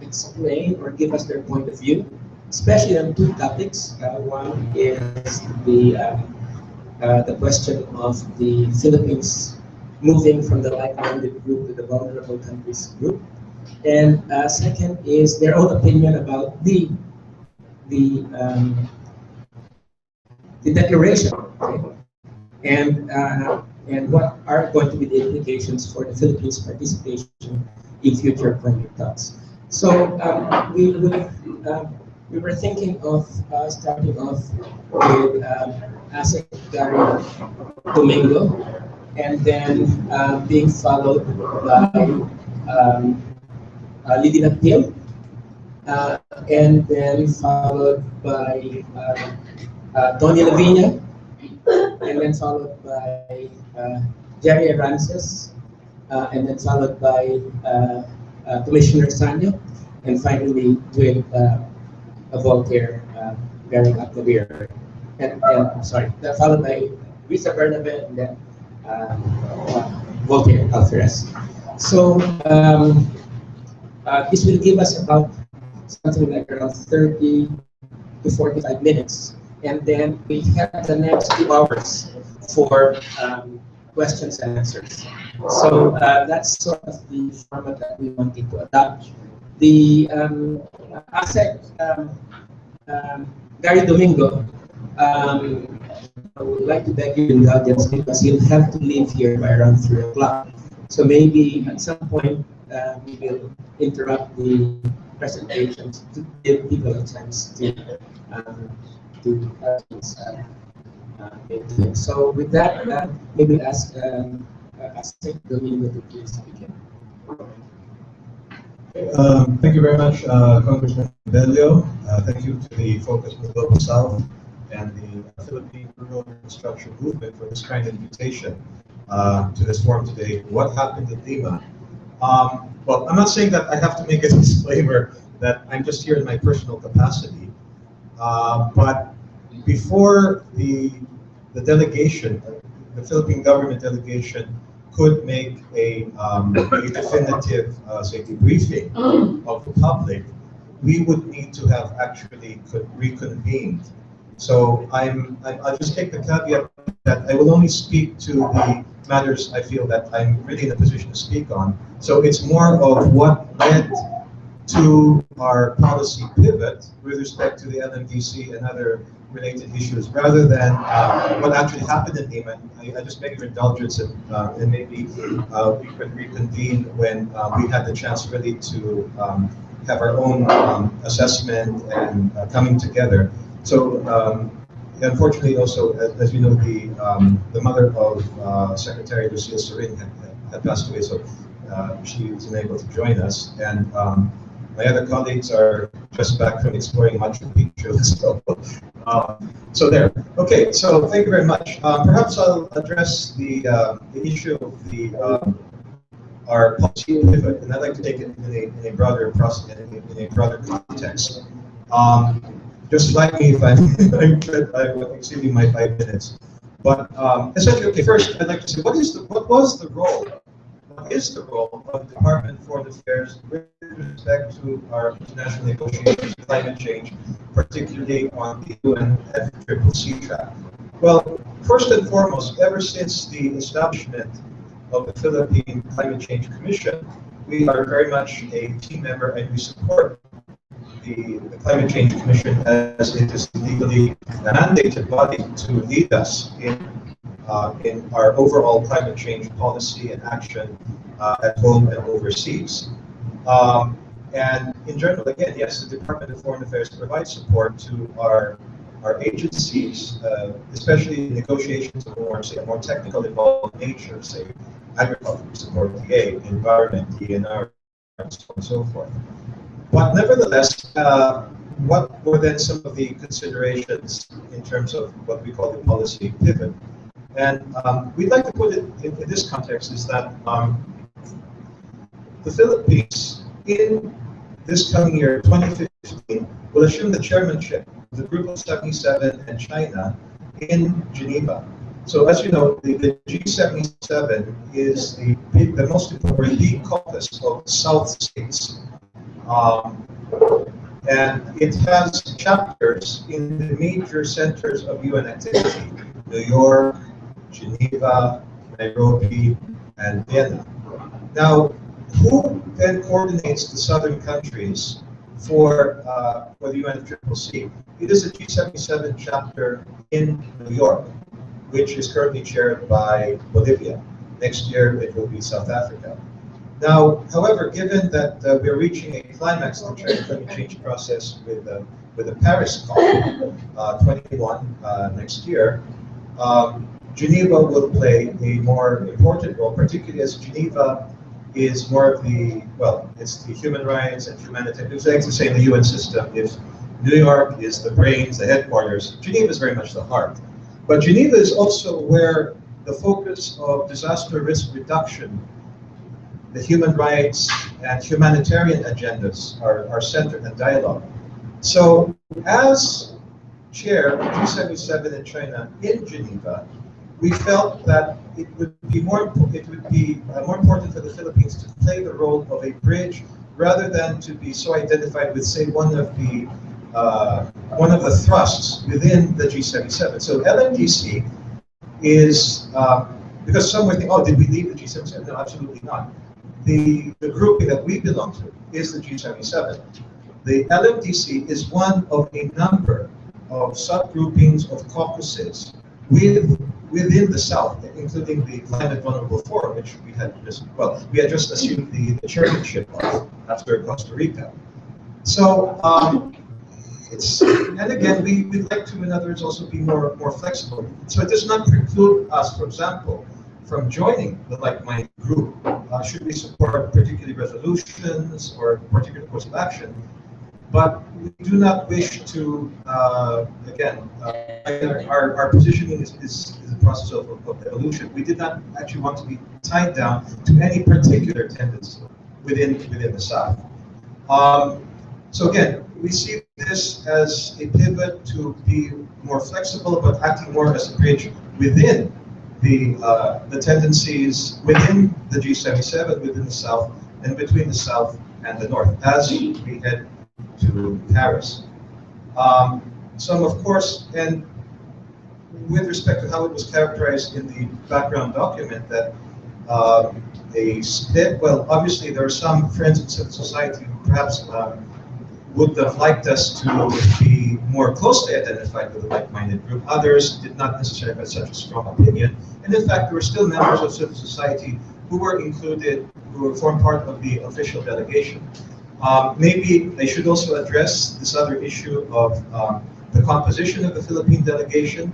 explain or give us their point of view, especially on 2 topics. One is the question of the Philippines moving from the like-minded group to the vulnerable countries group, and second is their own opinion about the declaration, okay? And what are going to be the implications for the Philippines' participation in future climate talks. So we were thinking of starting off with Asec Gary Domingo, and then being followed by Lidy Nacpil, and then followed by Tony La Vina, and then followed by Gerry Arances, and then followed by Commissioner Sano, and finally with Voltaire, Gerry Arances, and sorry, followed by Riza Bernabe, and then Voltaire Alvarez. So this will give us about something like around 30 to 45 minutes, and then we have the next 2 hours for questions and answers. So that's sort of the format that we wanted to adopt. The Asec Gary Domingo, I would like to beg your indulgence because he'll have to leave here by around 3 o'clock. So maybe at some point we will interrupt the presentations to give people a chance to so with that, maybe ask Asec Domingo to please begin. Thank you very much, Congressman Bello. Thank you to the Focus on the Global South and the Philippine Rural Reconstruction Movement for this kind of invitation to this forum today. What happened in Lima? Well, I'm not saying that I have to make a disclaimer that I'm just here in my personal capacity, but before the delegation, the Philippine government delegation could make a definitive, say, debriefing of the public, we would need to have actually reconvened. So I'll just take the caveat that I will only speak to the matters I feel that I'm really in a position to speak on. So it's more of what led to our policy pivot with respect to the LMDC and other related issues, rather than what actually happened in Lima. I just beg your indulgence, and maybe we could reconvene when we had the chance really to have our own assessment and coming together. So unfortunately, also, as you know, the mother of Secretary Lucia Sorin had passed away, so she was unable to join us, and my other colleagues are just back from exploring Machu Picchu. So there. Okay, so thank you very much. Perhaps I'll address the issue of our policy pivot, and I'd like to take it in a broader process, in a broader context. Just flag me if I'm exceeding my 5 minutes. But essentially, okay, first I'd like to say, what is the role of the Department of Foreign Affairs with respect to our international negotiations on climate change, particularly on the UN FCCC track? Well, first and foremost, ever since the establishment of the Philippine Climate Change Commission, we are very much a team member and we support the Climate Change Commission as it is legally mandated body to lead us in our overall climate change policy and action at home and overseas. And in general, again, yes, the Department of Foreign Affairs provides support to our agencies, especially in negotiations of more technical involved nature, say agriculture, support DA, environment, DNR, and so on and so forth. But nevertheless, what were then some of the considerations in terms of what we call the policy pivot? And we'd like to put it in this context is that the Philippines in this coming year, 2015, will assume the chairmanship of the Group of 77 and China in Geneva. So as you know, the G77 is the most important big caucus of South states. And it has chapters in the major centers of UN activity, New York, Geneva, Nairobi, and Vienna. Now, who then coordinates the southern countries for the UNFCCC? It is the G77 chapter in New York, which is currently chaired by Bolivia. Next year, it will be South Africa. Now, however, given that we're reaching a climax in the climate change process with the Paris COP21 next year, Geneva will play a more important role, particularly as Geneva is more of the, well, it's the human rights and humanitarian. It's like to say in the UN system, if New York is the brains, the headquarters, Geneva is very much the heart. But Geneva is also where the focus of disaster risk reduction, the human rights and humanitarian agendas are centered in dialogue. So as chair of G77 in China in Geneva, we felt that it would be more important for the Philippines to play the role of a bridge rather than to be so identified with, say, one of the thrusts within the G77. So LMDC is because some would think, oh, did we leave the G77? No, absolutely not. The grouping that we belong to is the G77. The LMDC is one of a number of subgroupings of caucuses within the South, including the Climate Vulnerable Forum, which we had just assumed the chairmanship of after Costa Rica. So and again, we'd like to, in other words, also be more flexible. So it does not preclude us, for example, from joining the like-minded group. Should we support particular resolutions or particular course of action? But we do not wish to, our positioning is a process of evolution. We did not actually want to be tied down to any particular tendency within the South. So again, we see this as a pivot to be more flexible, but acting more as a bridge within the tendencies within the G77, within the South, and between the South and the North, as we head to Paris. Some, of course, and with respect to how it was characterized in the background document, that a split, well, obviously there are some friends in civil society who perhaps would have liked us to be more closely identified with a like-minded group. Others did not necessarily have such a strong opinion. And in fact, there were still members of civil society who were included, who formed part of the official delegation. Maybe they should also address this other issue of the composition of the Philippine delegation.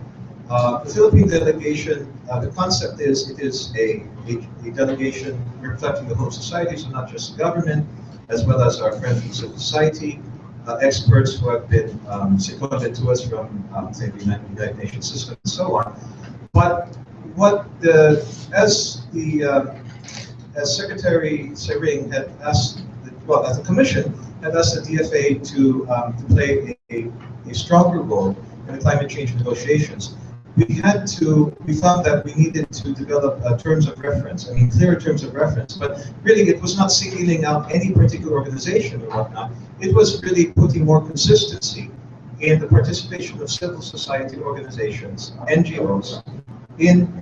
The Philippine delegation, the concept is it is a delegation reflecting the whole society, so not just the government, as well as our friends from civil society, experts who have been seconded to us from, say, the United Nations system and so on. But as Secretary Sering had asked, as the Commission had asked the DFA to play a stronger role in the climate change negotiations, we found that we needed to develop terms of reference, clearer terms of reference, but really it was not singling out any particular organization or whatnot. It was really putting more consistency in the participation of civil society organizations, NGOs, in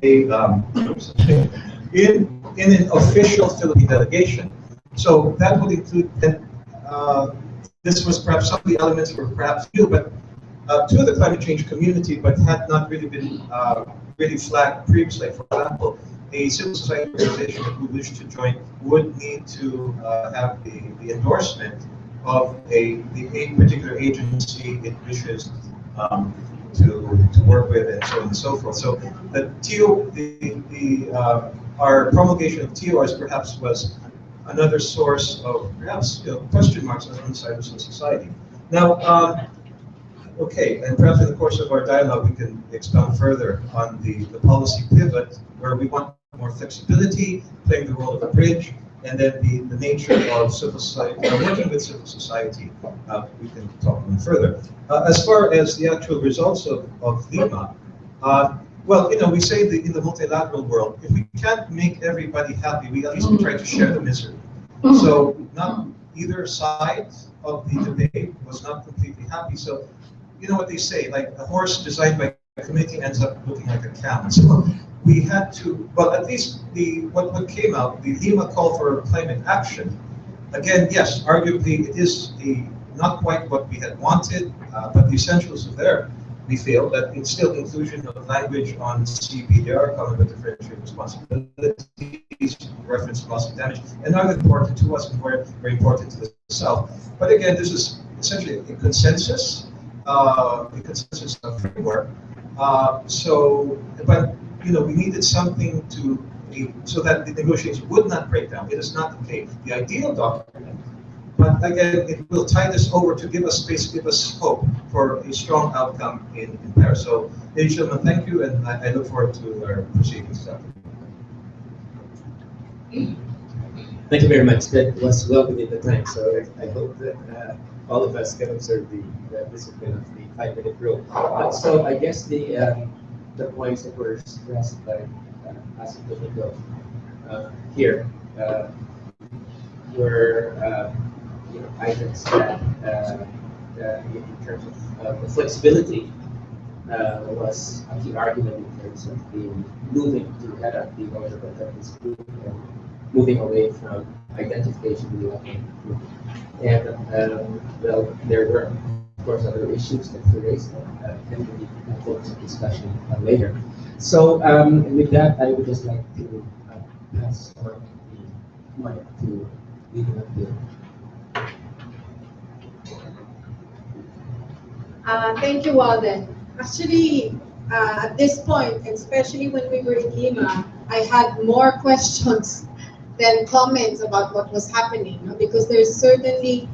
an official Philippine delegation. So that would include, this was perhaps some of the elements were perhaps few, but to the climate change community, but had not really been really flagged previously. For example, a civil society organization who wished to join would need to have the endorsement of the particular agency it wishes to work with, and so on and so forth. So the our promulgation of TORs perhaps was another source of perhaps question marks on the side of civil society. Now, okay, and perhaps in the course of our dialogue we can expound further on the policy pivot, where we want more flexibility, playing the role of a bridge, and then the nature of civil society, working with civil society. We can talk a little further. As far as the actual results of Lima, well, we say in the multilateral world, if we can't make everybody happy, we at least try to share the misery. So not either side of the debate was not completely happy. So you know what they say, like a horse designed by a committee ends up looking like a cow. So we had to, well, at least what came out, the Lima call for climate action. Again, yes, arguably it is not quite what we had wanted, but the essentials are there. We feel that it's still inclusion of language on CBDR, common but differentiated responsibilities, reference to loss of damage, and are important to us and very important to the South. But again, this is essentially a consensus framework. But we needed something so that the negotiations would not break down. It is not the ideal document, but again, it will tie this over to give us space, give us hope for a strong outcome in Paris. So, ladies and gentlemen, thank you, and I look forward to our proceedings. Thank you very much. That was well within the time, so I hope that all of us can observe the discipline of the 5-minute rule. So I guess the points that were stressed by Asec Domingo here were items that in terms of the flexibility was a key argument in terms of the moving to head up the order of attendance group and moving away from identification with the working group. And well, there were of course other issues that were raised and we can focus on discussion later. So with that, I would just like to pass on the mic to Lidy Nacpil. Thank you, Walden. Actually, at this point, especially when we were in Lima, I had more questions than comments about what was happening, because there's certainly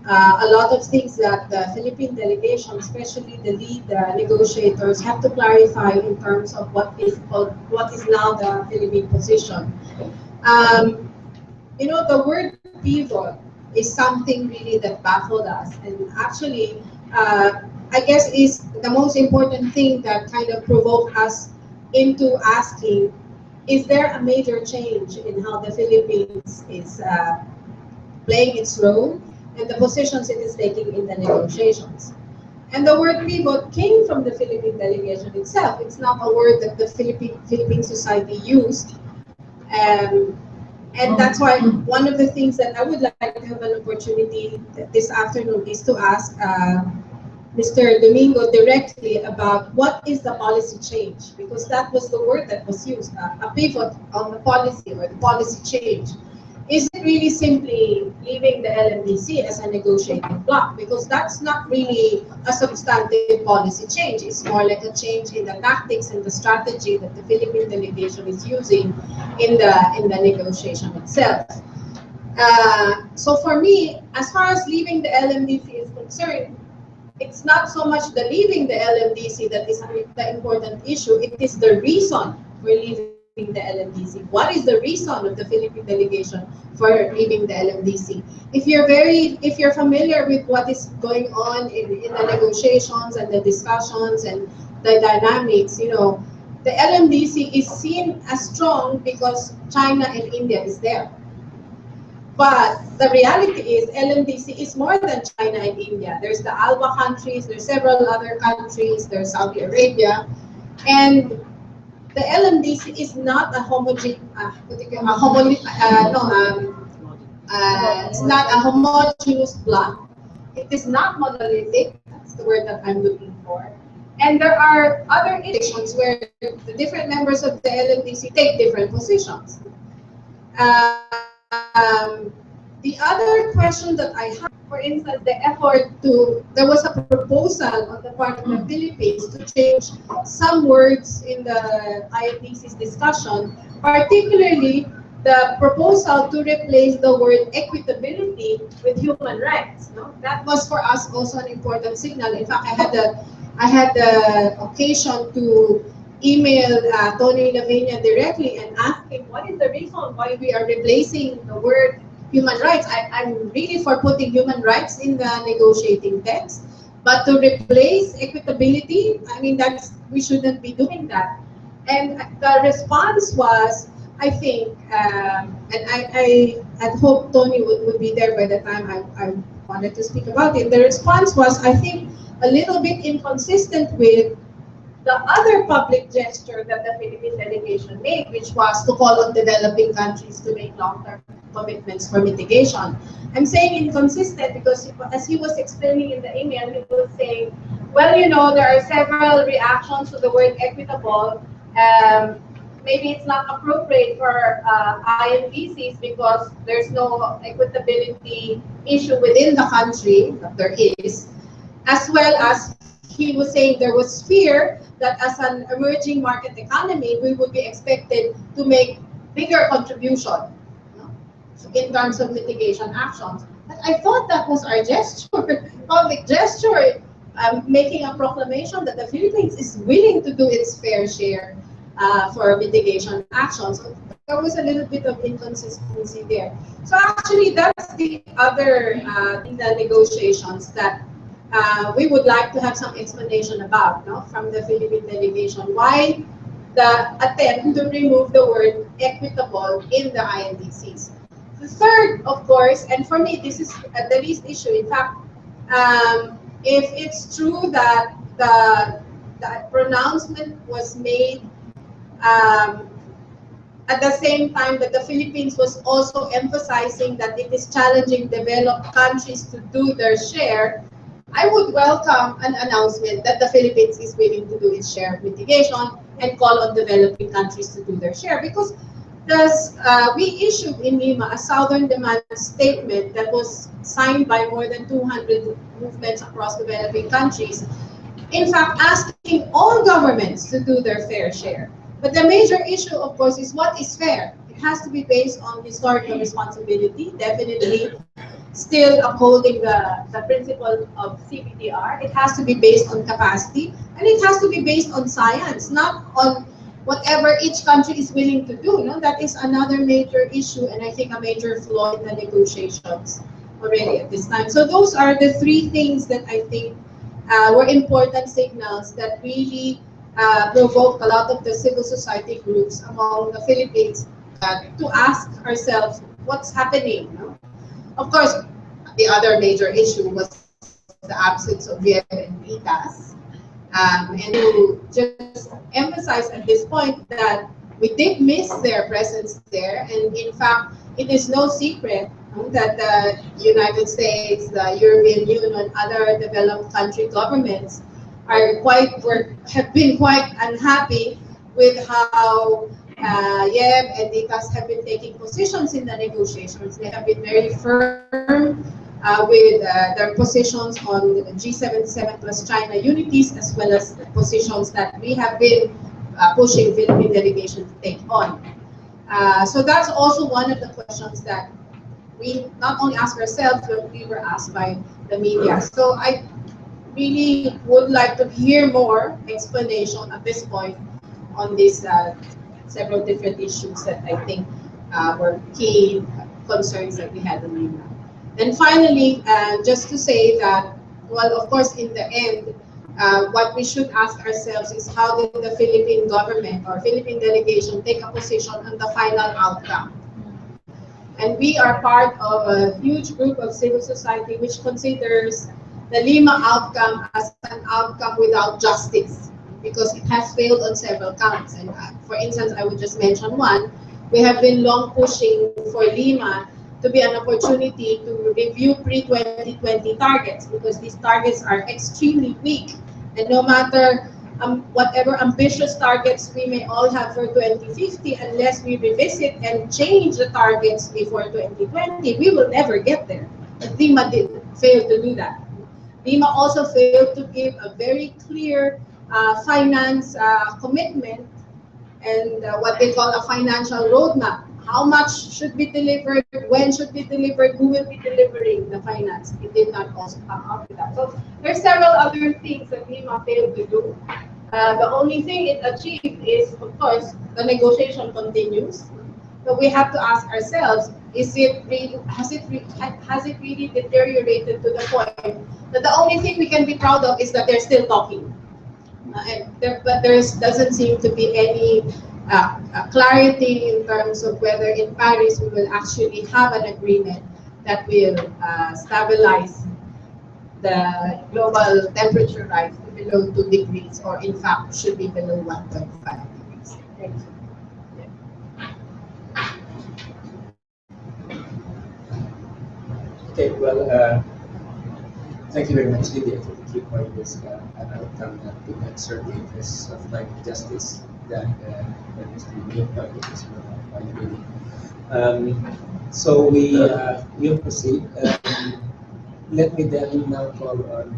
a lot of things that the Philippine delegation, especially the lead negotiators, have to clarify in terms of what is now the Philippine position. The word pivot is something really that baffled us, and actually, I guess is the most important thing that kind of provoked us into asking, is there a major change in how the Philippines is playing its role and the positions it is taking in the negotiations? And the word pivot came from the Philippine delegation itself. It's not a word that the Philippine society used. And that's why one of the things that I would like to have an opportunity this afternoon is to ask Mr. Domingo directly about what is the policy change, because that was the word that was used, a pivot on the policy or the policy change. Is it really simply leaving the LMDC as a negotiating bloc? Because that's not really a substantive policy change. It's more like a change in the tactics and the strategy that the Philippine delegation is using in the negotiation itself. So for me, as far as leaving the LMDC is concerned, it's not so much the leaving the LMDC that is the important issue. It is the reason for leaving the LMDC. What is the reason of the Philippine delegation for leaving the LMDC? If you're familiar with what is going on in the negotiations and the discussions and the dynamics, the LMDC is seen as strong because China and India is there. But the reality is LMDC is more than China and India. There's the ALBA countries, there's several other countries, there's Saudi Arabia, and the LMDC is not a It's not a homogeneous block. It is not monolithic. That's the word that I'm looking for. And there are other issues where the different members of the LMDC take different positions. The other question that I have, for instance, the effort there was a proposal on the part of the Philippines to change some words in the INDC's discussion, particularly the proposal to replace the word equitability with human rights. No? That was for us also an important signal. In fact, I had the occasion to email Tony La Vina directly and ask him what is the reason why we are replacing the word human rights. I'm really for putting human rights in the negotiating text, but to replace equitability, I mean, we shouldn't be doing that. And the response was, I think, and I had hoped Tony would be there by the time I wanted to speak about it. The response was, I think, a little bit inconsistent with the other public gesture that the Philippine delegation made, which was to call on developing countries to make long-term commitments for mitigation. I'm saying inconsistent because as he was explaining in the email, he was saying, well, you know, there are several reactions to the word equitable. Maybe it's not appropriate for INDCs because there's no equitability issue within the country, but there is, as well as he was saying there was fear that as an emerging market economy, we would be expected to make bigger contribution, you know, in terms of mitigation actions. But I thought that was our gesture, public gesture, making a proclamation that the Philippines is willing to do its fair share for mitigation actions. So there was a little bit of inconsistency there. So actually, that's the other in the negotiations that we would like to have some explanation about, no, from the Philippine delegation. Why the attempt to remove the word equitable in the INDCs? The third, of course, and for me this is the least issue. In fact, if it's true that the pronouncement was made at the same time that the Philippines was also emphasizing that it is challenging developed countries to do their share, I would welcome an announcement that the Philippines is willing to do its share of mitigation and call on developing countries to do their share. Because we issued in Lima a Southern Demand Statement that was signed by more than 200 movements across developing countries, in fact asking all governments to do their fair share. But the major issue, of course, is what is fair. It has to be based on historical responsibility, definitely still upholding the principle of CBTR. It has to be based on capacity, and it has to be based on science, not on whatever each country is willing to do. No? That is another major issue, and I think a major flaw in the negotiations already at this time. So those are the three things that I think were important signals that really provoked a lot of the civil society groups among the Philippines to ask ourselves what's happening. No? Of course, the other major issue was the absence of Yeb and Vitas. And to just emphasize at this point that we did miss their presence there, and in fact, it is no secret that the United States, the European Union, other developed country governments have been quite unhappy with how Yeb and Vitas have been taking positions in the negotiations. They have been very firm with their positions on G77 plus China unities, as well as the positions that we have been pushing Philippine delegation to take on. So that's also one of the questions that we not only ask ourselves, but we were asked by the media. So I really would like to hear more explanation at this point on these several different issues that I think were key concerns that we had in Lima. And finally, just to say that, well, of course, in the end, what we should ask ourselves is how did the Philippine government or Philippine delegation take a position on the final outcome? And we are part of a huge group of civil society which considers the Lima outcome as an outcome without justice, because it has failed on several counts. And for instance, I would just mention one. We have been long pushing for Lima to be an opportunity to review pre-2020 targets, because these targets are extremely weak. And no matter whatever ambitious targets we may all have for 2050, unless we revisit and change the targets before 2020, we will never get there. And Lima did fail to do that. Lima also failed to give a very clear finance commitment and what they call a financial roadmap. How much should be delivered, when should be delivered, who will be delivering the finance. It did not also come up with that. So there's several other things that Lima failed to do. The only thing it achieved is, of course, the negotiation continues. But we have to ask ourselves, has it really deteriorated to the point that the only thing we can be proud of is that they're still talking? But there doesn't seem to be any clarity in terms of whether in Paris we will actually have an agreement that will stabilize the global temperature rise to below 2 degrees, or in fact should be below 1.5 degrees. Thank you. Okay, well, thank you very much, Lydia. I think the key point is an outcome that would not serve the interests of climate justice that is the main target as well by Lydia. So we'll proceed. Let me then now call on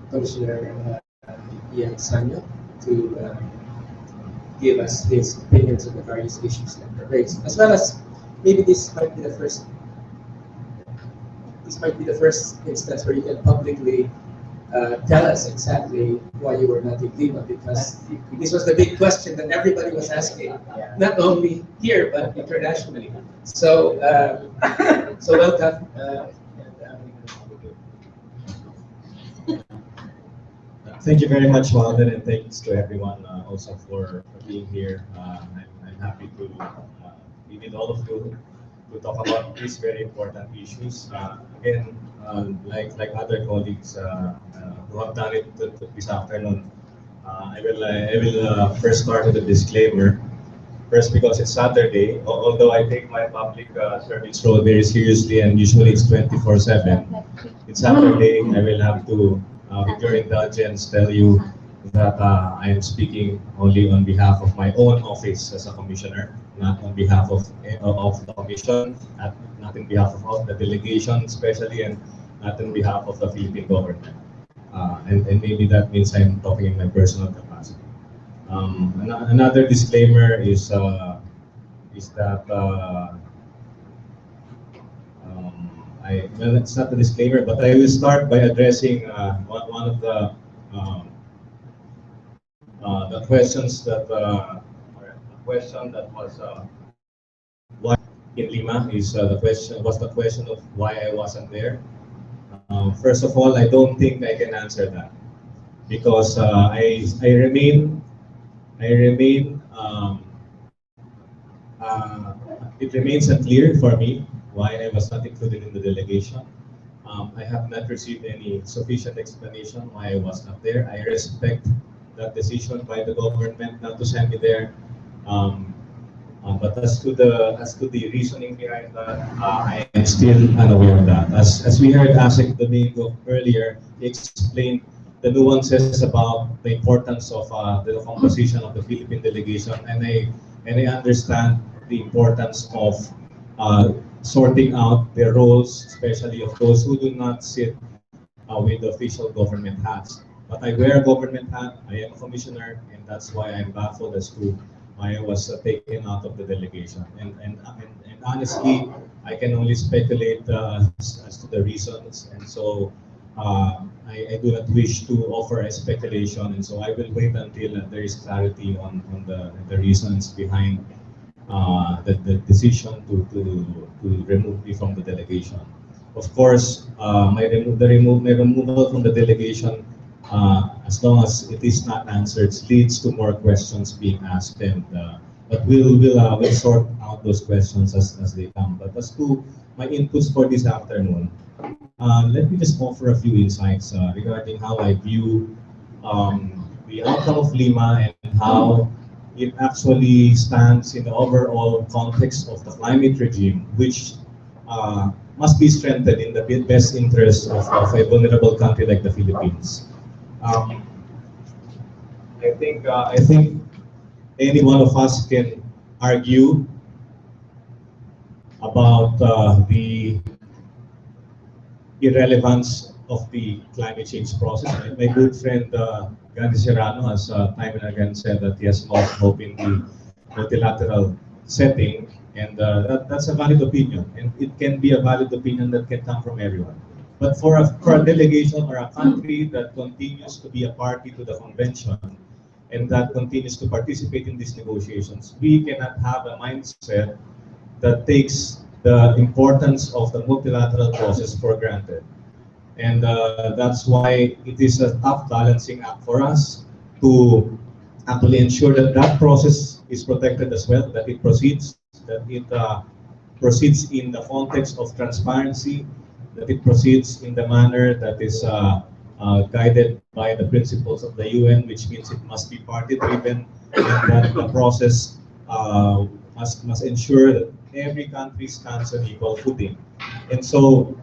Commissioner Yeb Sano to give us his opinions on the various issues that were raised, as well as maybe this might be the first instance where you can publicly tell us exactly why you were not in Lima, because this was the big question that everybody was asking, not only here but internationally. So, so welcome. Thank you very much, Walden, and thanks to everyone also for being here. I'm happy to be with all of you to talk about these very important issues. Again, like other colleagues who have done it this afternoon, I will first start with a disclaimer. First, because it's Saturday, although I take my public service role very seriously and usually it's 24/7, it's Saturday. I will have to, with your indulgence, tell you that I am speaking only on behalf of my own office as a commissioner, not on behalf of the commission, not on behalf of the delegation especially, and not on behalf of the Philippine government. And maybe that means I'm talking in my personal capacity. Another disclaimer is that well, it's not a disclaimer, but I will start by addressing one of the questions that the question that was why in Lima is the question of why I wasn't there. First of all, I don't think I can answer that because I remain it remains unclear for me why I was not included in the delegation. I have not received any sufficient explanation why I was not there. I respect that decision by the government not to send me there. But as to the reasoning behind that, I am still unaware of that. As we heard Asec Domingo earlier, he explained the nuances about the importance of the composition of the Philippine delegation, and I understand the importance of sorting out their roles, especially of those who do not sit with official government hats. But I wear a government hat, I am a commissioner, and that's why I'm baffled as to why I was taken out of the delegation. And honestly, I can only speculate as to the reasons, and so I do not wish to offer a speculation, and so I will wait until there is clarity on the reasons behind the decision to remove me from the delegation. Of course, my removal from the delegation, as long as it is not answered, leads to more questions being asked, and but we'll sort out those questions as they come. But as to my inputs for this afternoon, let me just offer a few insights regarding how I view the outcome of Lima and how it actually stands in the overall context of the climate regime, which must be strengthened in the best interest of a vulnerable country like the Philippines. I think any one of us can argue about the irrelevance of the climate change process. My good friend Gerry Serrano has time and again said that he has lost hope in the multilateral setting, and that's a valid opinion, and it can be a valid opinion that can come from everyone. But for a delegation or a country that continues to be a party to the convention and that continues to participate in these negotiations, we cannot have a mindset that takes the importance of the multilateral process for granted. And that's why it is a tough balancing act for us to actually ensure that that process is protected as well, that it proceeds in the context of transparency, that it proceeds in the manner that is guided by the principles of the UN, which means it must be party-driven, and that the process must ensure that every country stands on equal footing. And so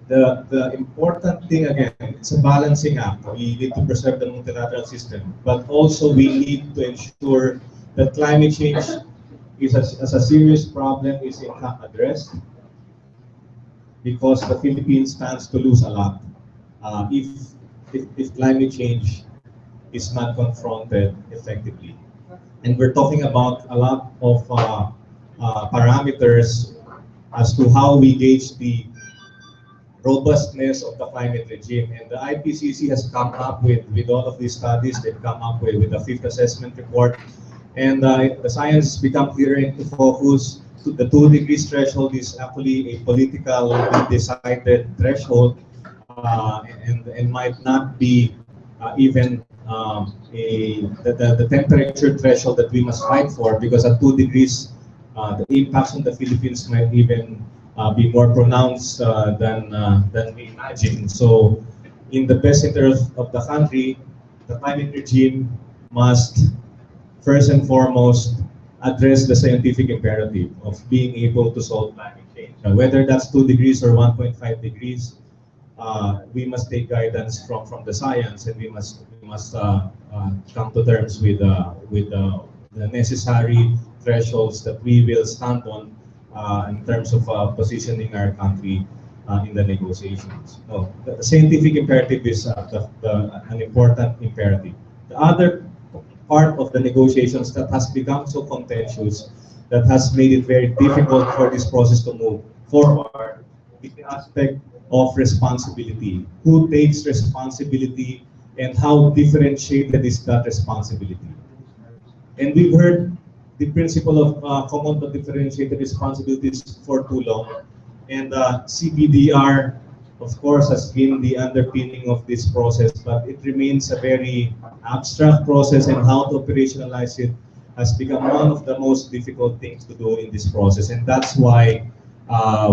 the important thing, again, it's a balancing act. We need to preserve the multilateral system, but also we need to ensure that climate change is as a serious problem is in fact addressed, because the Philippines stands to lose a lot if climate change is not confronted effectively. And we're talking about a lot of parameters as to how we gauge the robustness of the climate regime. And the IPCC has come up with all of these studies. They've come up with the fifth assessment report. And the science has become clearer into focus. The 2 degrees threshold is actually a politically decided threshold, and might not be even the temperature threshold that we must fight for, because at 2 degrees, the impacts on the Philippines might even be more pronounced than we imagine. So, in the best interest of the country, the climate regime must first and foremost address the scientific imperative of being able to solve climate change. Whether that's 2 degrees or 1.5 degrees, we must take guidance from the science, and we must come to terms with the necessary thresholds that we will stand on in terms of positioning our country in the negotiations. No, the scientific imperative is an important imperative. The other part of the negotiations that has become so contentious, that has made it very difficult for this process to move forward, is the aspect of responsibility. Who takes responsibility, and how differentiated is that responsibility? And we've heard the principle of common but differentiated responsibilities for too long. And CBDR, of course, has been the underpinning of this process, but it remains a very abstract process, and how to operationalize it has become one of the most difficult things to do in this process. And that's why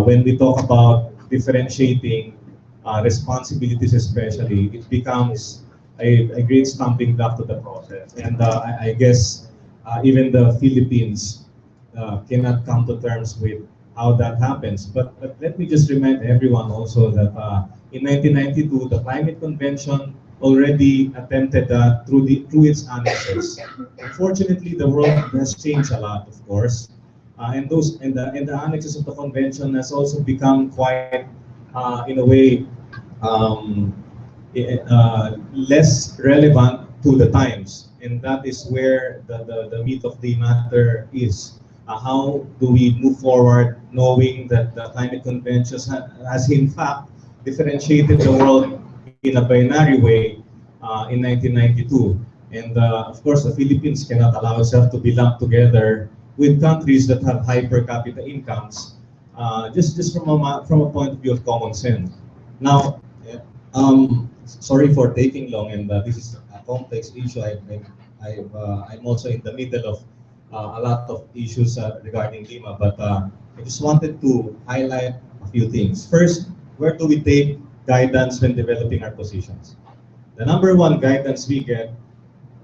when we talk about differentiating responsibilities especially, it becomes a great stumbling block to the process. And I guess even the Philippines cannot come to terms with how that happens. But let me just remind everyone also that in 1992, the Climate Convention already attempted that through its annexes. Unfortunately, the world has changed a lot, of course, and the annexes of the convention has also become quite, in a way, less relevant to the times, and that is where the meat of the matter is. How do we move forward, knowing that the Climate Convention has in fact differentiated the world in a binary way in 1992, and of course the Philippines cannot allow itself to be lumped together with countries that have high per capita incomes, just from a point of view of common sense. Now, sorry for taking long, and this is a complex issue. I'm also in the middle of a lot of issues regarding Lima, but I just wanted to highlight a few things. First, where do we take guidance when developing our positions? The number one guidance we get,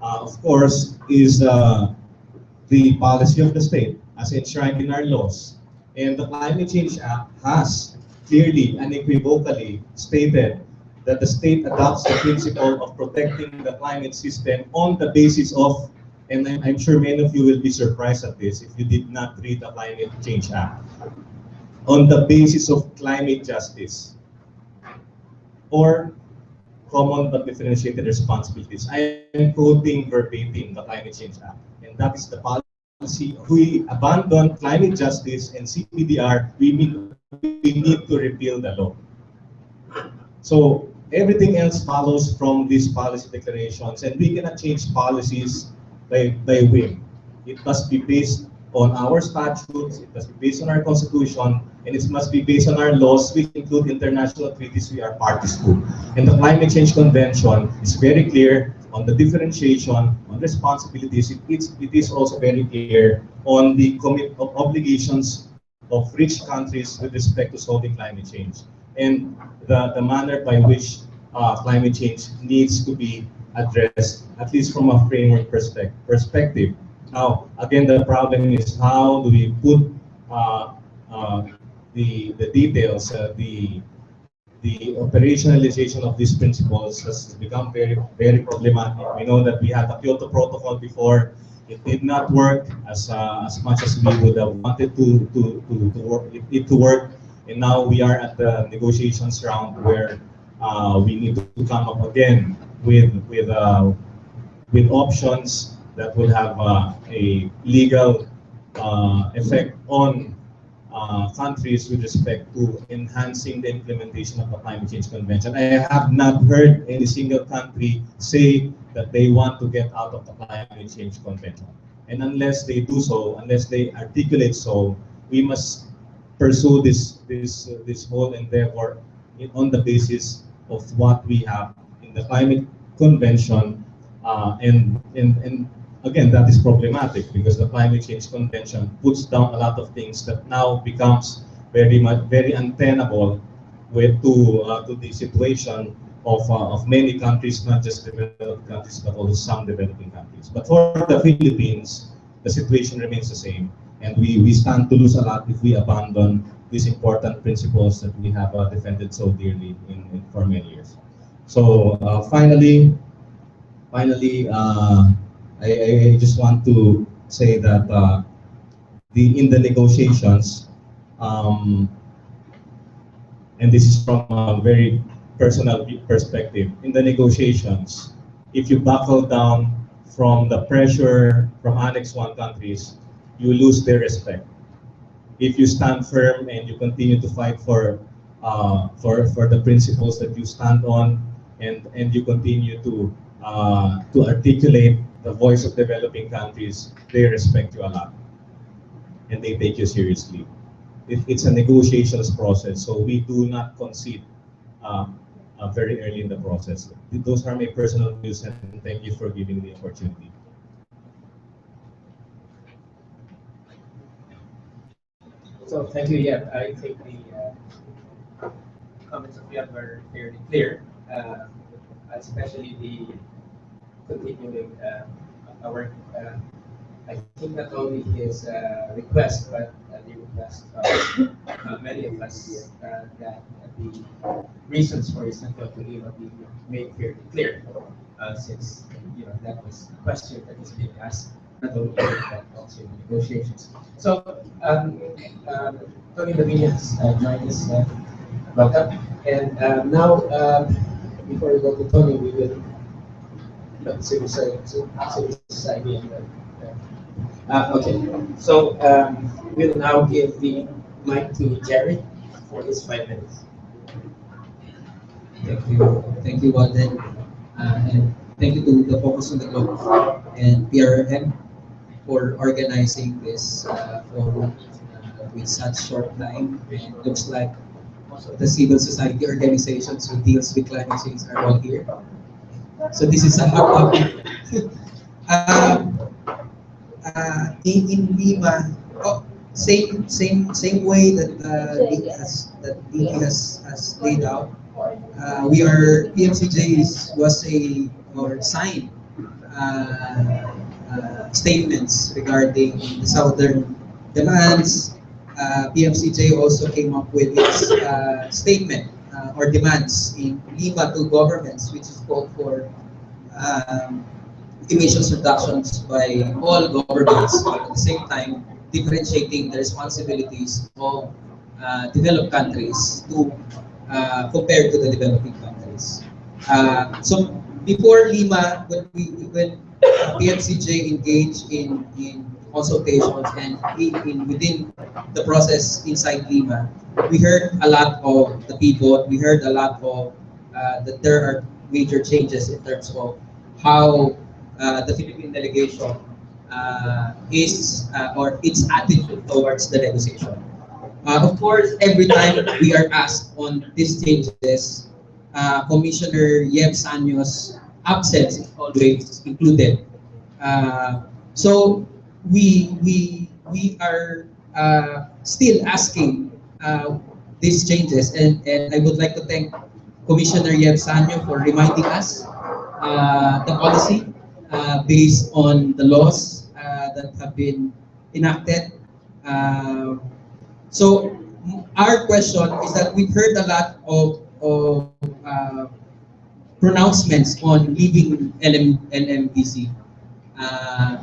of course, is the policy of the state as enshrined in our laws. And the Climate Change Act has clearly, unequivocally stated that the state adopts the principle of protecting the climate system on the basis of, and I'm sure many of you will be surprised at this if you did not read the Climate Change Act, on the basis of climate justice or common but differentiated responsibilities. I am quoting verbatim the Climate Change Act, and that is the policy. We abandon climate justice and CPDR, we need to repeal the law. So everything else follows from these policy declarations, and we cannot change policies by whim. It must be based on our statutes, it must be based on our constitution, and it must be based on our laws, which include international treaties we are parties to. And the Climate Change Convention is very clear on the differentiation, on responsibilities. It is also very clear on the obligations of rich countries with respect to solving climate change, and the manner by which climate change needs to be addressed, at least from a framework perspective. Now, again, the problem is how do we put the details, the operationalization of these principles has become very, very problematic. We know that we had the Kyoto Protocol before. It did not work as much as we would have wanted it to work. And now we are at the negotiations round where we need to come up again with options that will have a legal effect on countries with respect to enhancing the implementation of the Climate Change Convention. I have not heard any single country say that they want to get out of the Climate Change Convention. And unless they do so, unless they articulate so, we must pursue this whole endeavor on the basis of what we have in the Climate Convention, and again, that is problematic because the Climate Change Convention puts down a lot of things that now becomes very untenable to the situation of many countries, not just developed countries, but also some developing countries. But for the Philippines, the situation remains the same, and we stand to lose a lot if we abandon these important principles that we have defended so dearly for many years. So finally, I just want to say that in the negotiations, and this is from a very personal perspective, in the negotiations, if you buckle down from the pressure from Annex 1 countries, you lose their respect. If you stand firm and you continue to fight for the principles that you stand on, and you continue to articulate the voice of developing countries, they respect you a lot, and they take you seriously. It's a negotiations process, so we do not concede very early in the process. Those are my personal views, and thank you for giving me the opportunity. So thank you, Yeb. I think the comments of Yeb were fairly clear, especially the continuing our. I think not only his request, but the request of many of us that the reasons for his not to Lima be made fairly clear, since that was a question that is being asked not only here but also in negotiations. So Tony La Vina has joined us. Welcome. And now, before we go to Tony, we will civil society and okay. So we'll now give the mic to Gerry for his 5 minutes. Thank you, Walden, and thank you to the Focus on the Globe and PRRM for organizing this forum with such short time. And it looks like the civil society organizations who deals with climate change are all here. So this is a hot topic. In Lima, same way that Lidy has laid out. We are PMCJ was signed statements regarding the southern demands, PMCJ also came up with its statement or demands in Lima to governments, which is called for um, emissions reductions by all governments, but at the same time differentiating the responsibilities of developed countries to compared to the developing countries. So before Lima, when PMCJ engaged in consultations and within the process inside Lima, we heard a lot of the people. We heard a lot of that there are major changes in terms of how the Philippine delegation is or its attitude towards the negotiation. Of course, every time we are asked on these changes, Commissioner Yeb Sano's absence is always included. So we are still asking these changes, and I would like to thank Commissioner Yeb Sano for reminding us the policy based on the laws that have been enacted. So our question is that we've heard a lot of pronouncements on leaving LMDC. Uh,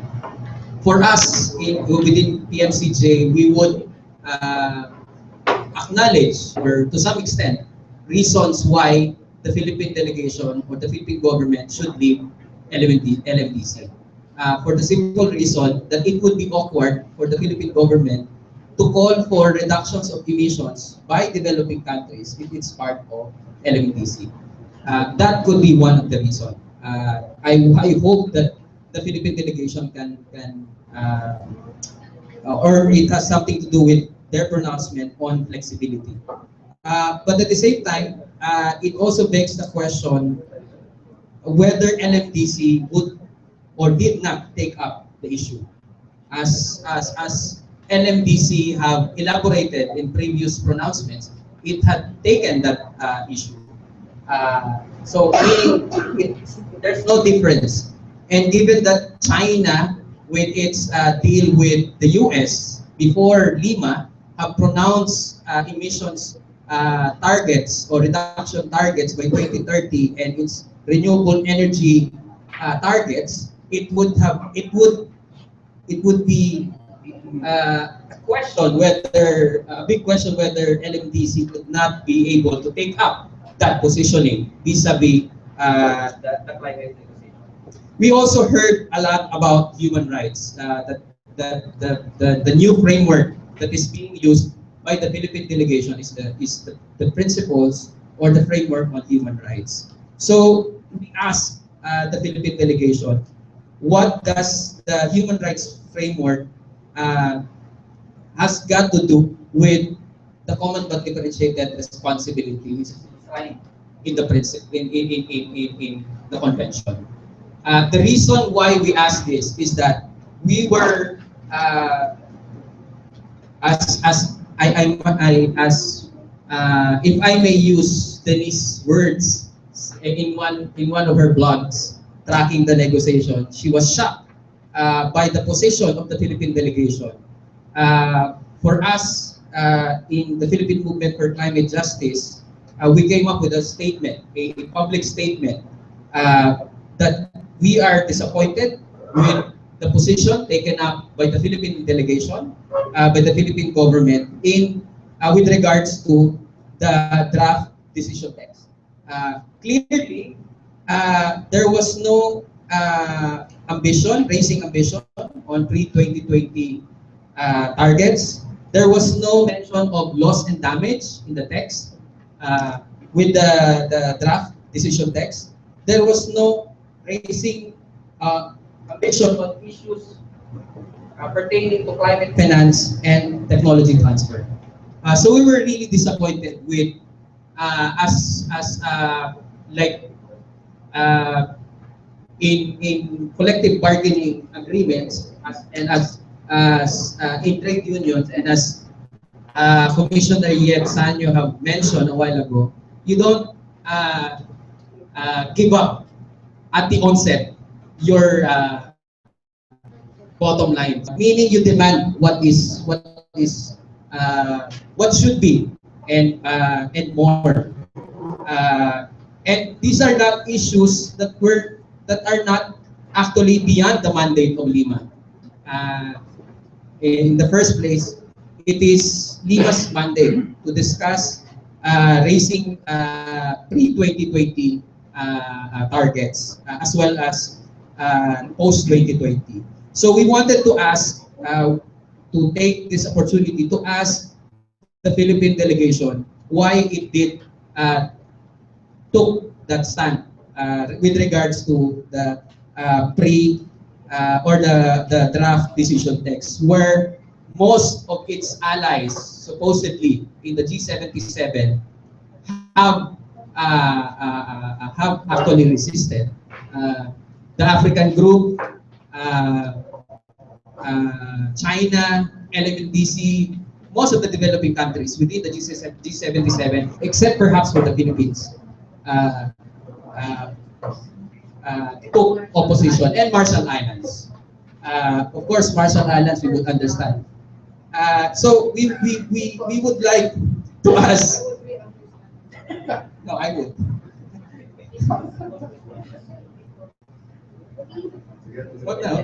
for us within PMCJ, we would acknowledge, or to some extent, reasons why the Philippine delegation or the Philippine government should leave LMDC. For the simple reason that it would be awkward for the Philippine government to call for reductions of emissions by developing countries if it's part of LMDC. That could be one of the reasons. I hope that the Philippine delegation can or it has something to do with their pronouncement on flexibility. But at the same time, it also begs the question whether LMDC would or did not take up the issue. As LMDC have elaborated in previous pronouncements, it had taken that issue. So there's no difference. And given that China, with its deal with the US before Lima, have pronounced emissions targets or reduction targets by 2030 and its renewable energy targets, it would be a big question whether LMDC could not be able to take up that positioning vis-a-vis the climate negotiation. We also heard a lot about human rights, that the new framework that is being used by the Philippine delegation is the principles or the framework on human rights. So we asked the Philippine delegation, what does the human rights framework has got to do with the common but differentiated responsibility, which is defined in the principle in the convention. The reason why we asked this is that we were if I may use Denise's words in one of her blogs tracking the negotiation, she was shocked by the position of the Philippine delegation. For us in the Philippine Movement for Climate Justice, we came up with a statement, a public statement, that we are disappointed with the position taken up by the Philippine delegation, by the Philippine government with regards to the draft decision text. Clearly, there was no raising ambition on pre-2020 targets. There was no mention of loss and damage in the text with the draft decision text. There was no raising ambition on issues pertaining to climate finance and technology transfer. So we were really disappointed with in collective bargaining agreements as in trade unions, and as Commissioner Yeb Sano have mentioned a while ago, you don't give up at the onset your bottom line, meaning you demand what is what should be, and more. And these are not issues that are not actually beyond the mandate of Lima. In the first place, it is Lima's mandate to discuss raising pre-2020 targets as well as post-2020. So we wanted to ask, to take this opportunity to ask the Philippine delegation why it did took that stand with regards to the or the draft decision text, where most of its allies, supposedly in the G77, have actually resisted. The African group, China, LMNDC, most of the developing countries within the G77, except perhaps for the Philippines, took opposition, and Marshall Islands. Of course, Marshall Islands, we would understand. So we would like to ask. No, I would. What now?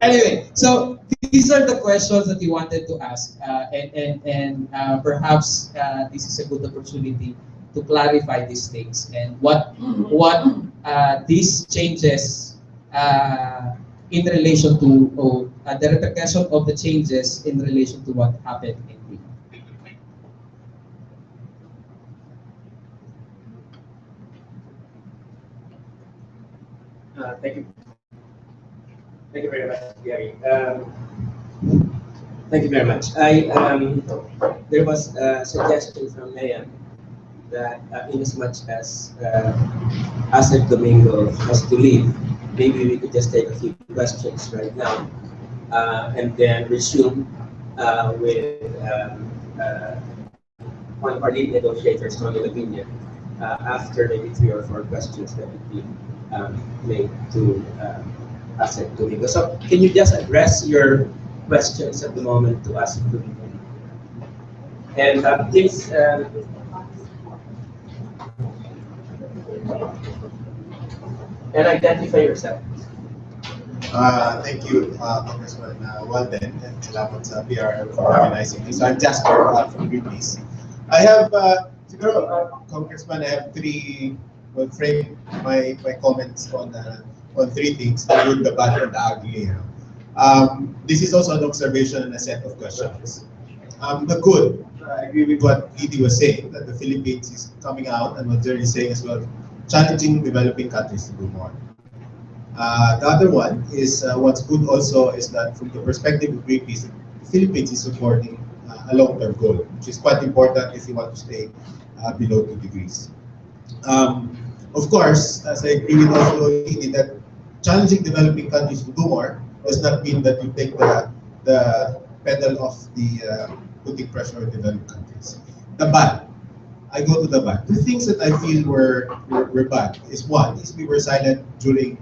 Anyway, so these are the questions that we wanted to ask, and perhaps this is a good opportunity to clarify these things and what these changes in relation to the repercussion of the changes in relation to what happened in Lima. Thank you very much, Gary. Thank you very much. There was a suggestion from Mayan that in as much as Asec Domingo has to leave, maybe we could just take a few questions right now and then resume with one of our lead negotiators, Tony La Vina, after maybe 3 or 4 questions that would be made to Asec Domingo. So can you just address your questions at the moment to Asec Domingo? And please and identify yourself. Thank you, Congressman Walden, and salamat sa PRRM for organizing this. I'm Jasper from Greenpeace. I have, Congressman, I have 3, well, frame my comments on 3 things: the good, the bad, and the ugly. This is also an observation and a set of questions. The good, I agree with what Lidy was saying, that the Philippines is coming out, and what Gerry is saying as well, challenging developing countries to do more. The other one is, what's good also is that from the perspective of Greenpeace, the Philippines is supporting a long-term goal, which is quite important if you want to stay below 2 degrees. Of course, as I agree with also Lidy, that challenging developing countries to do more does not mean that you take the pedal off the putting pressure on developing countries. The bad. I go to the bad. 2 things that I feel were bad is, one is we were silent during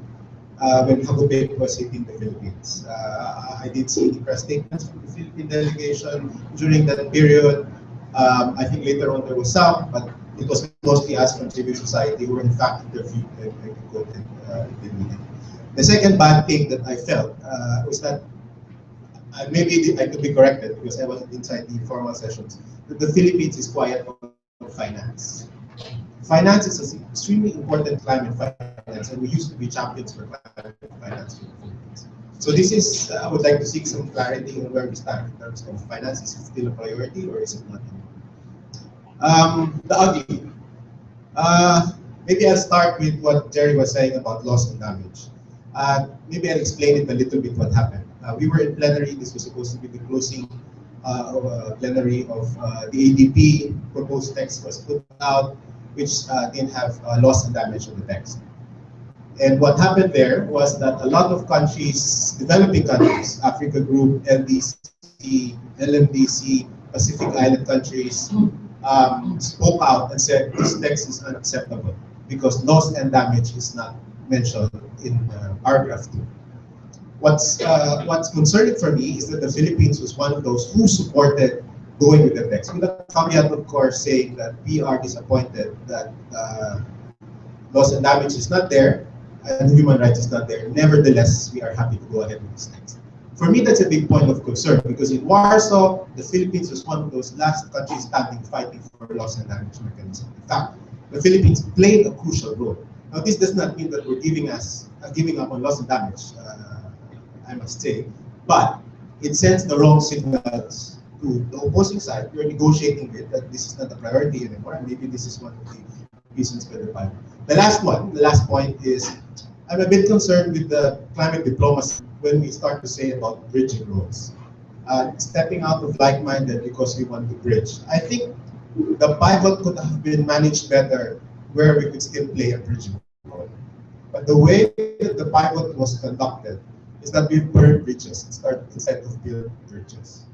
when Hagupit was hitting the Philippines. I did see the press statements from the Philippine delegation during that period. I think later on there was some, but it was mostly us from civil society who were in fact interviewed and quoted in the meeting. The second bad thing that I felt was that, maybe I could be corrected because I wasn't inside the informal sessions, that the Philippines is quiet on finance. Finance is an extremely important climate finance, and we used to be champions for climate finance in the Philippines. So this is, I would like to seek some clarity on where we stand in terms of finance. Is it still a priority or is it not anymore? The ugly. Maybe I'll start with what Gerry was saying about loss and damage. Maybe I'll explain it a little bit what happened. We were in plenary. This was supposed to be the closing plenary of the ADP. Proposed text was put out, which didn't have loss and damage on the text. And what happened there was that a lot of countries, developing countries, Africa Group, LDC, LMDC, Pacific Island countries, spoke out and said this text is unacceptable because loss and damage is not mentioned in paragraph 2. What's concerning for me is that the Philippines was one of those who supported going with the text. With the caveat, of course, saying that we are disappointed that loss and damage is not there and human rights is not there. Nevertheless, we are happy to go ahead with this text. For me, that's a big point of concern because in Warsaw, the Philippines was one of those last countries standing fighting for loss and damage mechanism. In fact, the Philippines played a crucial role. Now, this does not mean that we're giving up on loss and damage, I must say, but it sends the wrong signals to the opposing side. We're negotiating with that this is not a priority anymore, and maybe this is one of the reasons for the fight. The last point is, I'm a bit concerned with the climate diplomacy when we start to say about bridging roads. Stepping out of like-minded because we want to bridge. I think the pivot could have been managed better where we could still play a bridging role. But the way that the pivot was conducted is that we burned bridges instead of build bridges.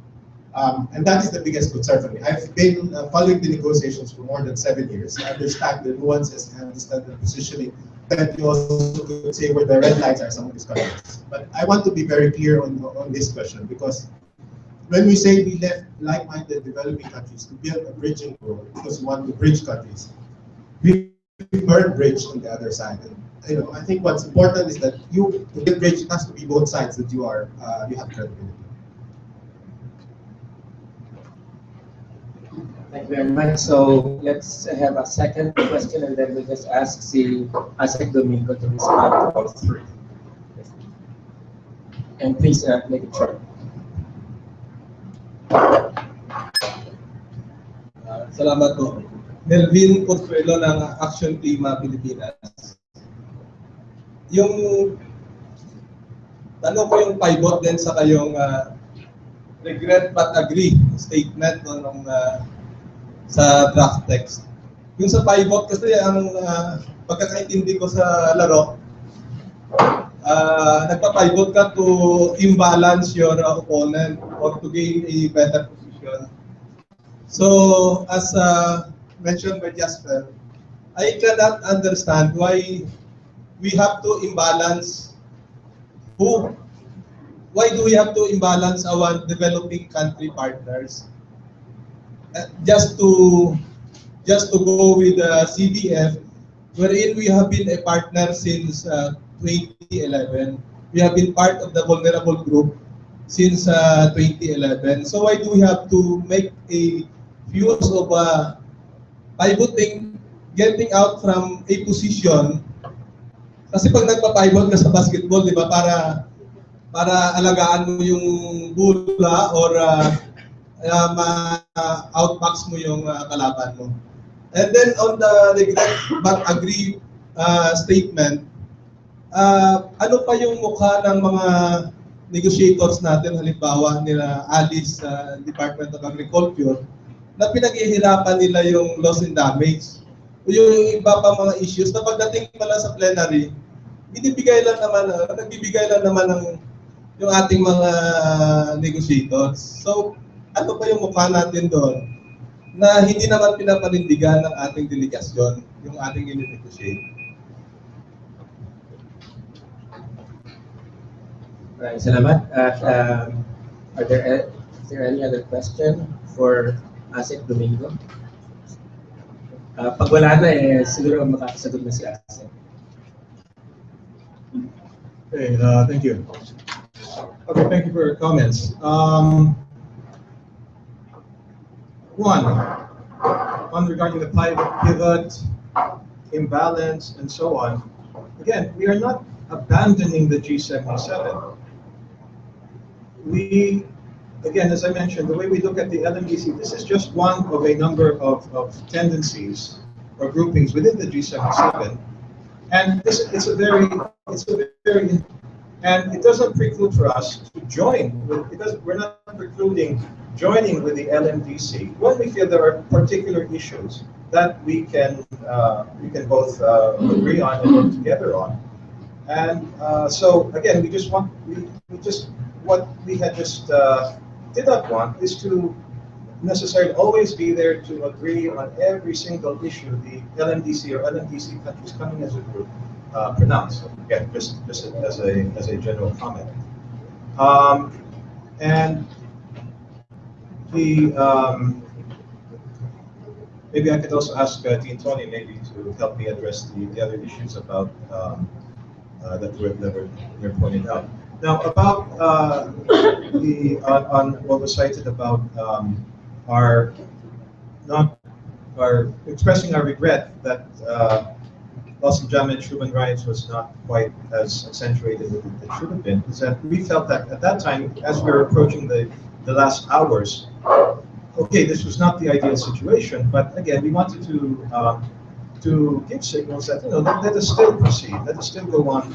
And that is the biggest concern for me. I've been following the negotiations for more than 7 years. I understand the nuances, I understand the positioning, that you also could say where the red lines are some of these countries. But I want to be very clear on this question, because when we say we left like-minded developing countries to build a bridging role because we want to bridge countries, we burn bridge on the other side. And I think what's important is that to build bridge, it has to be both sides that you have credibility. Thank you very much. So let's have a second question, and then we just ask the Asec Domingo to respond to all three. And please make it short. Salamat po. Melvin Portuelo ng Action Lima, Pilipinas. Yung tanong ko yung pivot din sa kayong regret but agree statement nung sa draft text. Yung sa pivot kasi ang pagkakaintindi ko sa laro, nagpa-pivot ka to imbalance your opponent or to gain a better position. So, as mentioned by Jasper, I cannot understand why we have to imbalance why do we have to imbalance our developing country partners just to go with the CBF, wherein we have been a partner since 2011. We have been part of the vulnerable group since 2011. So why do we have to make a use of pivoting, getting out from a position? Kasi pag nagpa-pivot ka sa basketball, di ba, para alagaan mo yung bola or outbox mo yung kalaban mo. And then on the regret but agree statement, ano pa yung mukha ng mga negotiators natin, halimbawa nila Alice sa Department of Agriculture, na pinaghihirapan nila yung loss and damage o yung iba pa mga issues na pagdating pala sa plenary, nagbibigay lang naman ng yung ating mga negotiators. So, ano pa yung mukha natin doon na hindi naman pinapanindigan ng ating delegasyon, yung ating i-negotiate? Maraming salamat. Is there any other question for Asec Domingo? Pag wala na, siguro makakasagot na si Asec. Okay, thank you. Okay, thank you for your comments. One regarding the pivot, imbalance, and so on. Again, we are not abandoning the G77. We, again, as I mentioned, the way we look at the LMDC, this is just one of a number of tendencies or groupings within the G77, and it's a very, and it doesn't preclude for us to join with, because we're not precluding joining with the LMDC when we feel there are particular issues that we can both agree on and work together on. And so again, what we had just did not want is to necessarily always be there to agree on every single issue the LMDC or LMDC countries coming as a group pronounce. Again, just as a general comment. And the maybe I could also ask Dean Tony maybe to help me address the other issues about that were pointed out. Now about on what was cited about our expressing our regret that loss of damage human rights was not quite as accentuated as it should have been, is that we felt that at that time, as we were approaching the last hours, okay, this was not the ideal situation, but again, we wanted to give signals that, you know, let us still proceed, let us still go on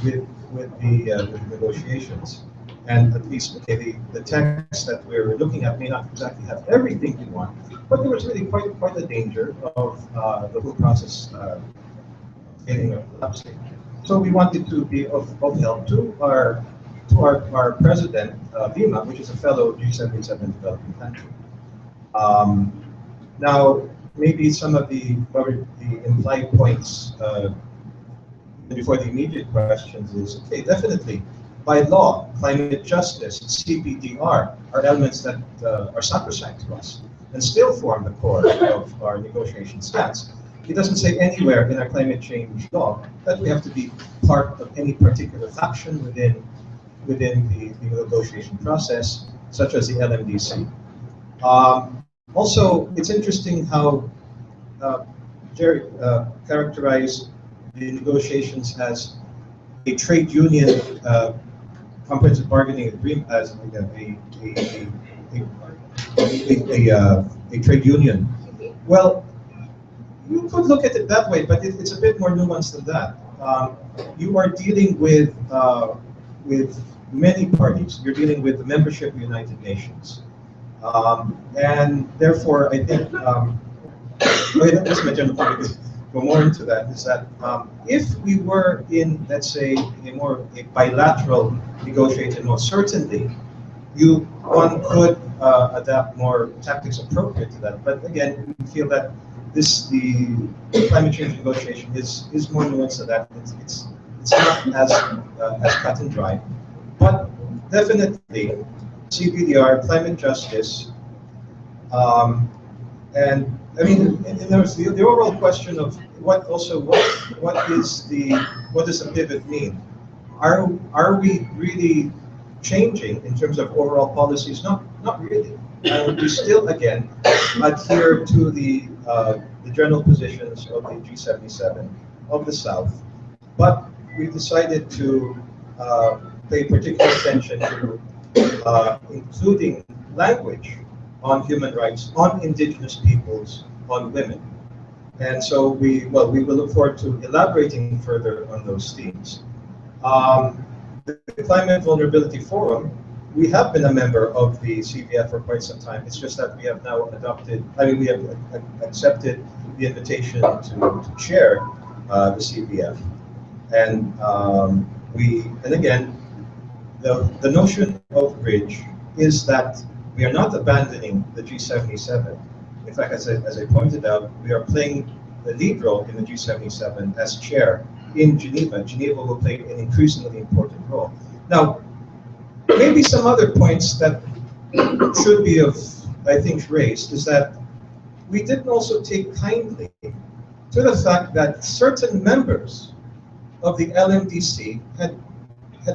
with the negotiations. And at least, okay, the text that we're looking at may not exactly have everything we want, but there was really quite a danger of the whole process getting collapsing. So we wanted to be of help to our president, Lima, which is a fellow G77 developing country. Now, maybe some of the implied points before the immediate questions is, okay, definitely, by law, climate justice, CBDR are elements that are sacrosanct to us and still form the core of our negotiation stance. It doesn't say anywhere in our climate change law that we have to be part of any particular faction within the negotiation process, such as the LMDC. Also, it's interesting how Gerry characterized the negotiations as a trade union comprehensive bargaining agreement, as a trade union. Well, you could look at it that way, but it's a bit more nuanced than that. You are dealing with many parties. You're dealing with the membership of the United Nations. And therefore, I think, this is my general point, go more into that, is that if we were in, let's say, a bilateral negotiation mode, certainly one could adapt more tactics appropriate to that. But again, we feel that the climate change negotiation is more nuanced than that. It's not as cut and dry, but definitely CBDR, climate justice, and I mean, there's the overall question of what does the pivot mean? Are we really changing in terms of overall policies? Not really. We still again adhere to the general positions of the G77 of the South, but we've decided to pay particular attention to including language on human rights, on indigenous peoples, on women. And so we will look forward to elaborating further on those themes. The Climate Vulnerability Forum, we have been a member of the CVF for quite some time. It's just that we have now we have accepted the invitation to chair the CVF. And again, the notion of bridge is that we are not abandoning the G77. In fact, as I pointed out, we are playing the lead role in the G77 as chair in Geneva. Geneva will play an increasingly important role. Now, maybe some other points that should be I think, raised is that we didn't also take kindly to the fact that certain members of the LMDC had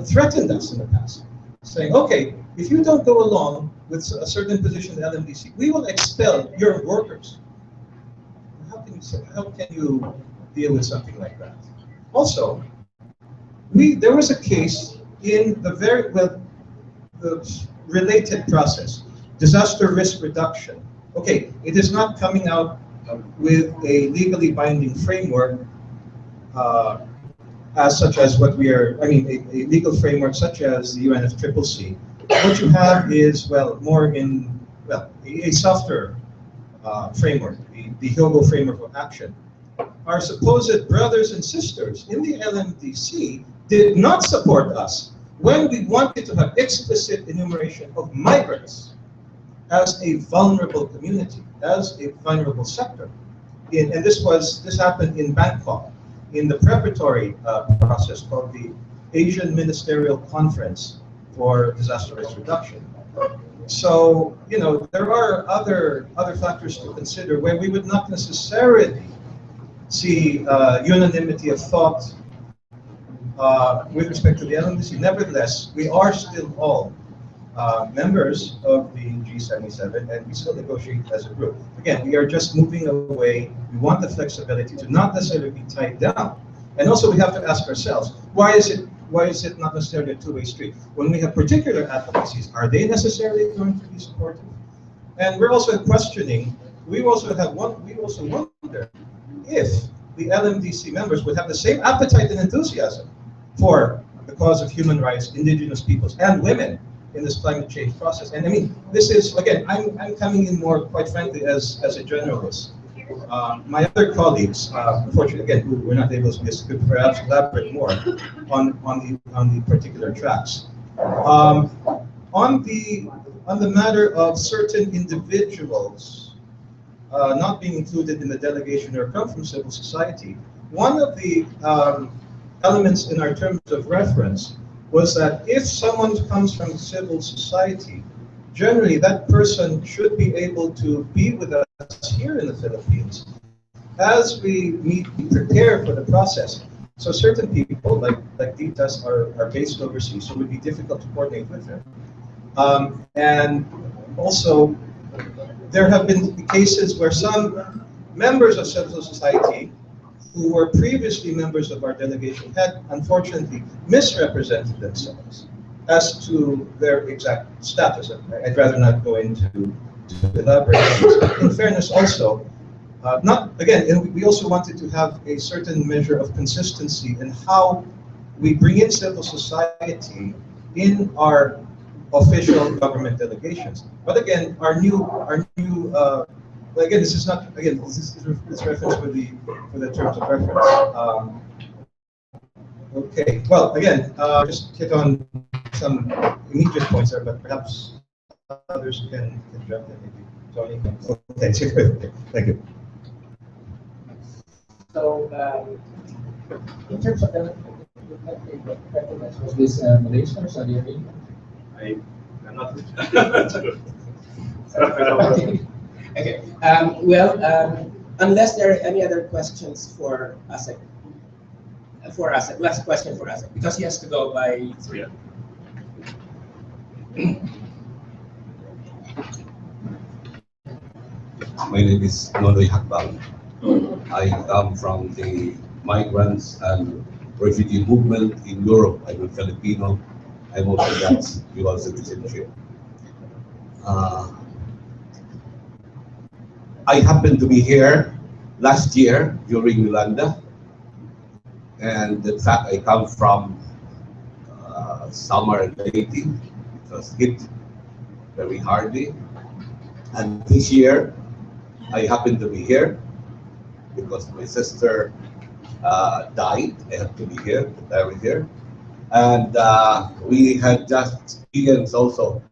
threatened us in the past, saying, okay, if you don't go along with a certain position in the LMDC, we will expel your workers. How can you deal with something like that? Also, there was a case in the the related process, disaster risk reduction. Okay, it is not coming out with a legally binding framework such as what we are, a legal framework such as the UNFCCC. What you have is, a softer framework, the Hyogo framework of action. Our supposed brothers and sisters in the LMDC did not support us when we wanted to have explicit enumeration of migrants as a vulnerable community, as a vulnerable sector. And this happened in Bangkok, in the preparatory process called the Asian Ministerial Conference for disaster risk reduction. So, you know, there are other factors to consider where we would not necessarily see unanimity of thought with respect to the LMDC. Nevertheless, we are still all members of the G77, and we still negotiate as a group. Again, we are just moving away. We want the flexibility to not necessarily be tied down. And also, we have to ask ourselves, why is it not necessarily a two-way street? When we have particular advocacies, are they necessarily going to be supportive? And we're also questioning. We also wonder if the LMDC members would have the same appetite and enthusiasm for the cause of human rights, indigenous peoples, and women in this climate change process. And I mean, this is, again, I'm coming in more, quite frankly, as a generalist. My other colleagues, unfortunately, again, who were not able to be, could perhaps elaborate more on the particular tracks. On the matter of certain individuals not being included in the delegation or come from civil society, one of the elements in our terms of reference was that if someone comes from civil society, generally that person should be able to be with us here in the Philippines as we prepare for the process. So certain people, like Ditas, are based overseas, so it would be difficult to coordinate with them. And also, there have been cases where some members of civil society who were previously members of our delegation had unfortunately misrepresented themselves as to their exact status. I'd rather not go into elaborate. In fairness also, we also wanted to have a certain measure of consistency in how we bring in civil society in our official government delegations. But again, again, this is not, again, this is reference for the terms of reference. Okay, well, again, just hit on some immediate points there, but perhaps others can jump in, maybe Tony can. Okay, thank you. So, in terms of the was this Malaysia or Saudi Arabia? I'm not. Okay. Unless there are any other questions for Asec. Last question for Asec, because he has to go by 3. My name is Nonoy Hakbang. I come from the migrants and refugee movement in Europe. I'm a Filipino. I'm also got dual citizenship. I happened to be here last year during Yolanda, and in fact I come from summer in Haiti. It was hit very hardly, and this year I happened to be here because my sister died. I had to be here, buried here, and we had just experienced also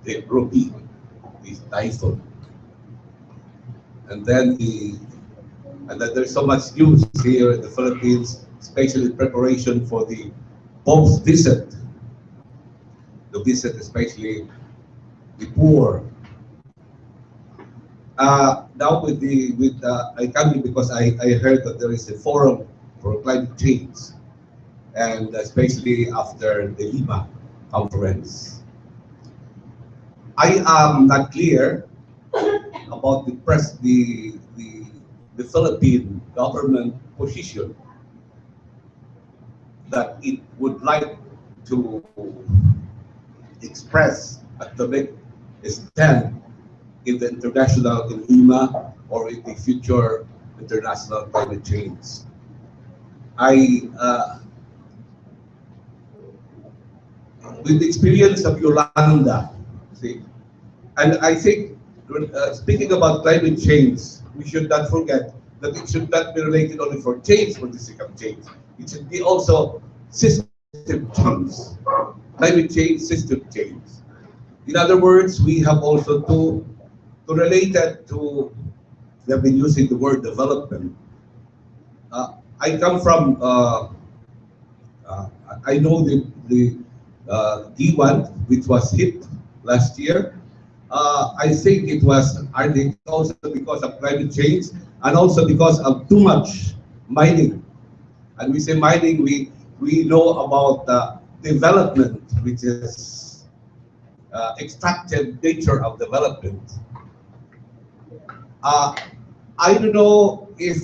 the Ruby, this typhoon. And then there's so much news here in the Philippines, especially in preparation for the Pope's visit. The visit, especially the poor. Now I come in because I heard that there is a forum for climate change, and especially after the Lima conference. I am not clear about the Philippine government position that it would like to express to make a stand in the international, in Lima, or in the future international climate change. With the experience of Yolanda, see, and I think speaking about climate change, we should not forget that it should not be related only for change, for the sake of change. It should be also system change, climate change, system change. In other words, we have also to relate that to, we have been using the word development. I come from, I know the D1, which was hit last year. I think it was also because of climate change and also because of too much mining. And we say mining, we know about development, which is extractive nature of development. I don't know if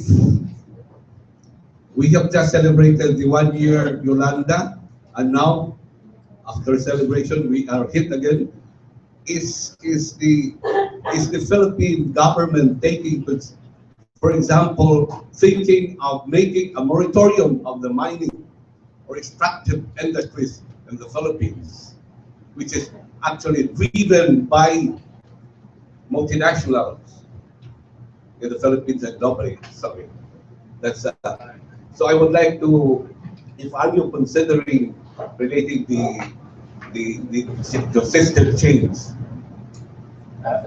we have just celebrated the 1 year Yolanda, and now after celebration we are hit again. Is the Philippine government taking, for example, thinking of making a moratorium of the mining or extractive industries in the Philippines, which is actually driven by multinationals in the Philippines and globally? Sorry, that's so. I would like to, if are you considering relating the system change?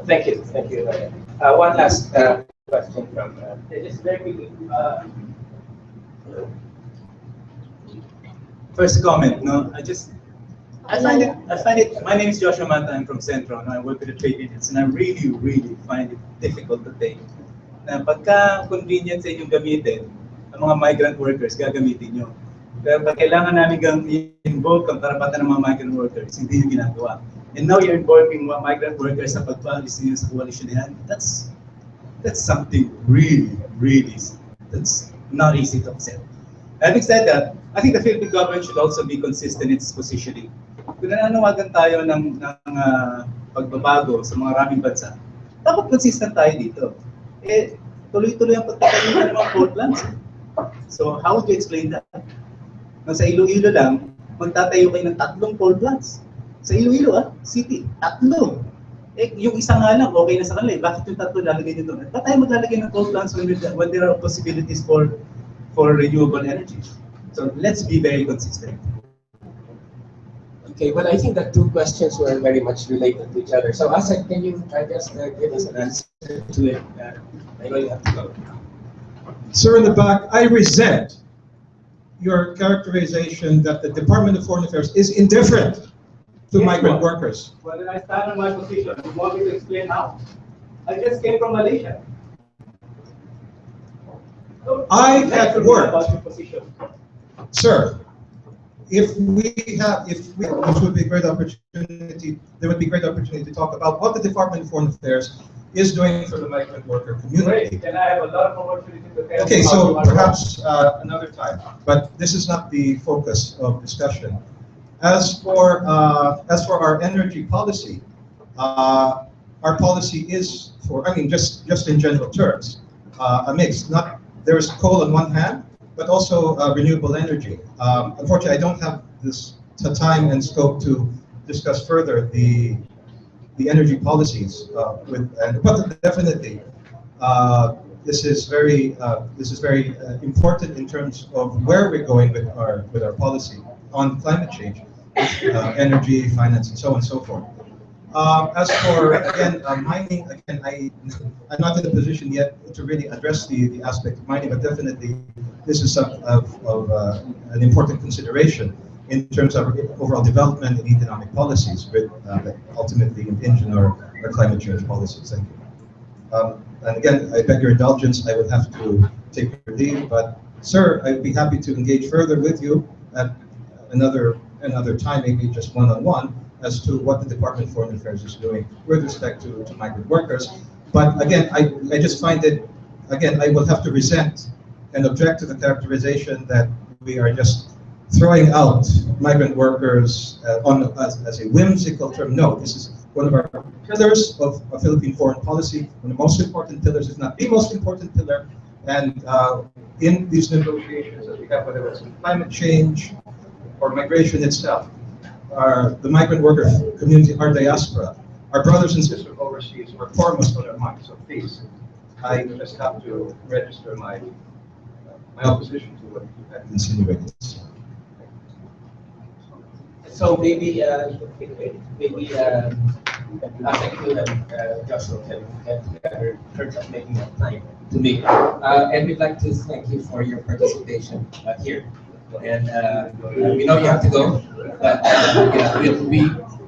Thank you. One last question from just very quickly. First comment, no, I find it, my name is Joshua Mata, I'm from Centro, no, I work with the trade unions, and I really find it difficult to take na pagka convenient sa inyong gamitin, ang mga migrant workers, gagamitin nyo. Pero pag kailangan namin involve ang karapatan ng mga migrant workers, hindi nyo ginagawa. And now you're involving mga migrant workers sa pag-policy nyo sa coalition yan. That's something really, that's not easy to accept. Having said that, I think the Philippine government should also be consistent in its positioning. Kung nananawagan tayo ng pagbabago sa mga maraming bansa, dapat consistent tayo dito. Eh, tuloy-tuloy ang pagtatayo ng mga coal plants. So, how would you explain that? Sa Iloilo lang, magtatayo kayo ng 3 coal plants. Sa Iloilo, city, 3. Eh, yung isa nga lang, okay na sa kanila. Bakit yung 3 lalagay nyo doon? Ba't tayo maglalagay ng coal plants when there are possibilities for renewable energy? So let's be very consistent. Okay, well, I think that 2 questions were very much related to each other. So, Asec, can you just give us an answer to it? I know you have to go. Sir in the back, I resent your characterization that the Department of Foreign Affairs is indifferent to migrant workers. Well, then I stand on my position. You want me to explain how? I just came from Malaysia. So, I have worked, about your position. Sir. Which would be a great opportunity. There would be great opportunity to talk about what the Department of Foreign Affairs is doing for the migrant worker community. Great. Then I have a lot of opportunity to tell Okay, you so how you perhaps another time. But this is not the focus of discussion. As for our energy policy, our policy is just in general terms, a mix. There is coal on one hand, but also renewable energy. Unfortunately, I don't have the time and scope to discuss further the energy policies but definitely this is very important in terms of where we're going with our policy on climate change, energy, finance, and so on and so forth. As for mining, I'm not in a position yet to really address the aspect of mining, but definitely this is an important consideration in terms of overall development and economic policies, that ultimately impinge on our climate change policies. Thank you. And again, I beg your indulgence. I would have to take your leave, but sir, I'd be happy to engage further with you at another time, maybe just one-on-one, as to what the Department of Foreign Affairs is doing with respect to migrant workers. But again, I just find it, I will have to resent and object to the characterization that we are just throwing out migrant workers as a whimsical term. No, this is one of our pillars of Philippine foreign policy, one of the most important pillars, if not the most important pillar. And in these negotiations that we have, whether it's climate change or migration itself, the migrant worker community, our diaspora, our brothers and sisters overseas are foremost on our minds. So please, I just have to register my opposition to what you have insinuated. So maybe Asec and Joshua can turn up making that time to me. And we'd like to thank you for your participation here. And we know you have to go. But yeah, we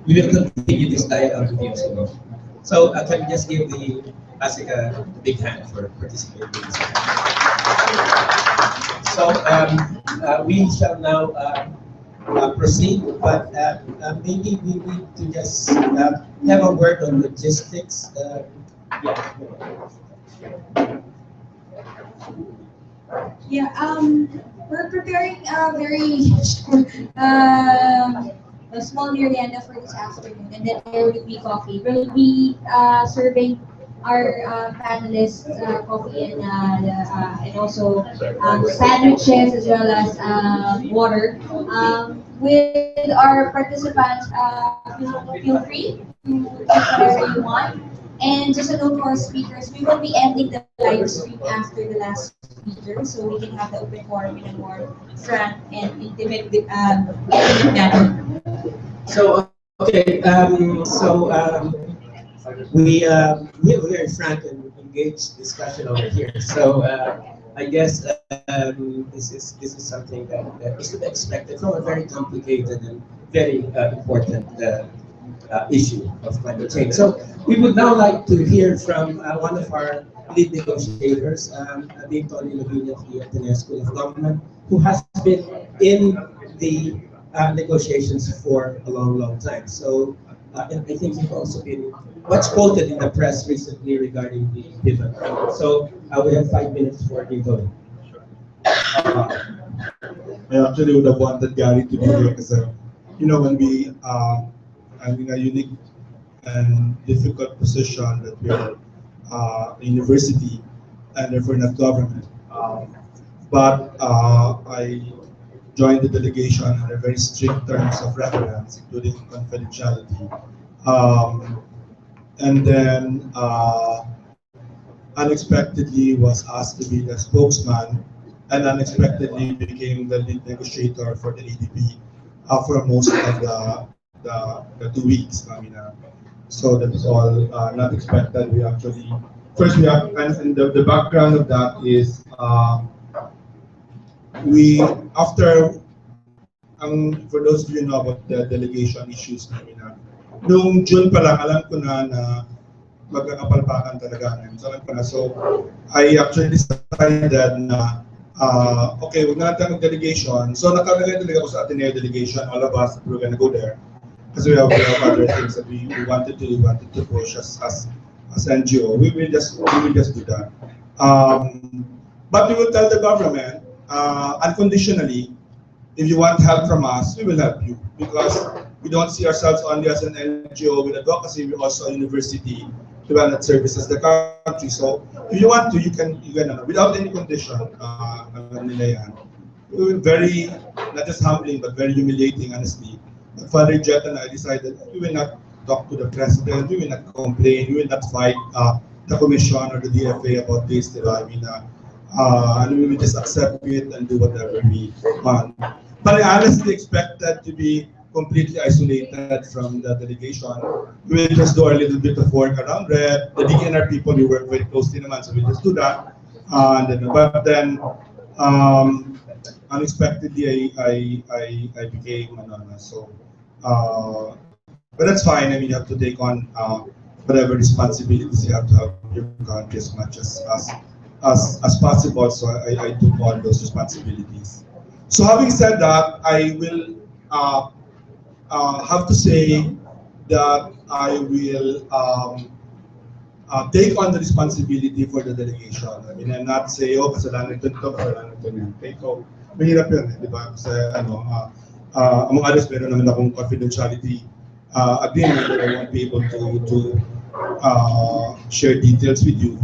will continue this dialogue with you as well. So can we just give the ASEC a big hand for participating in this? So we shall now proceed, but maybe we need to just have a word on logistics. Yeah. Yeah, we're preparing a very a small merienda for this afternoon, and then there will be coffee. We'll be serving our panelists coffee and also sandwiches as well as water. With our participants, feel free to take whatever you want. And just a note to our speakers, we will be ending the live stream after the last speaker, so we can have the open forum in a more frank and intimate manner. So okay, we have a very frank and engaged discussion over here. So I guess this is something that is to be expected from a very complicated and very important issue of climate change. So we would now like to hear from one of our lead negotiators, Tony La Vina of the Ateneo School of Government, who has been in the negotiations for a long time. So and I think you've also been much quoted in the press recently regarding the pivot. So we have 5 minutes for you, Tony. I actually would have wanted Gary to be here because, when we are in a unique and difficult position that we are a university and therefore not government. But I joined the delegation under very strict terms of reference, including confidentiality. And then unexpectedly was asked to be the spokesman and unexpectedly became the lead negotiator for the ADB for most of the 2 weeks. So that's all not expected. We actually, first we have, and the background of that is we, after, for those of you who know about the delegation issues namin, noong June pa lang, alam ko na magkakapalpakan talaga namin. So alam ko na, so I actually decided na okay, we're gonna have a delegation. So nakalagay talaga ako sa Ateneo delegation, all of us, we're gonna go there. Because we have other things that we wanted to push as NGO. We will just do that. But we will tell the government unconditionally, if you want help from us, we will help you, because we don't see ourselves only as an NGO with advocacy. We're also a university that services the country. So if you want to, you can without any condition. Very, not just humbling, but very humiliating, honestly. Father Jet and I decided we will not talk to the president, we will not complain, we will not fight the commission or the DFA about this. And we will just accept it and do whatever we want. But I honestly expect that to be completely isolated from the delegation. We will just do a little bit of work around RED. The DNR people we work very closely naman, so we'll just do that. But then unexpectedly I became so. But that's fine. You have to take on whatever responsibilities you have to have your country as much as possible. So I took on those responsibilities. So having said that, I will have to say that I will take on the responsibility for the delegation. And not say, oh, kasalanan ito, kasalanan ito niyan. Okay, so mahirap yun, di ba? Kasi among others, meron naman akong confidentiality agreement that I won't be able to share details with you.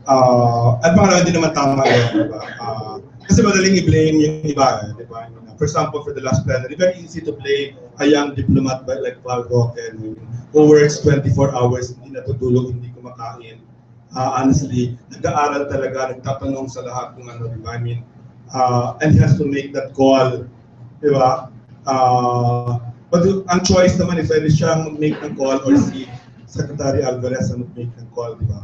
At baka hindi naman tama yun, di ba? Kasi madaling i-blame yung iba, di ba? For example, for the last plenary, very easy to blame a young diplomat like Bangkok and who works 24 hours, hindi natutulog, hindi kumakain. Honestly, nag-aaral talaga, nagtatanong sa lahat kung ano, di ba? And he has to make that call, di ba? But ang choice naman, if pwede siyang make ng call or si Secretary Alvarez ang make ng call, di ba?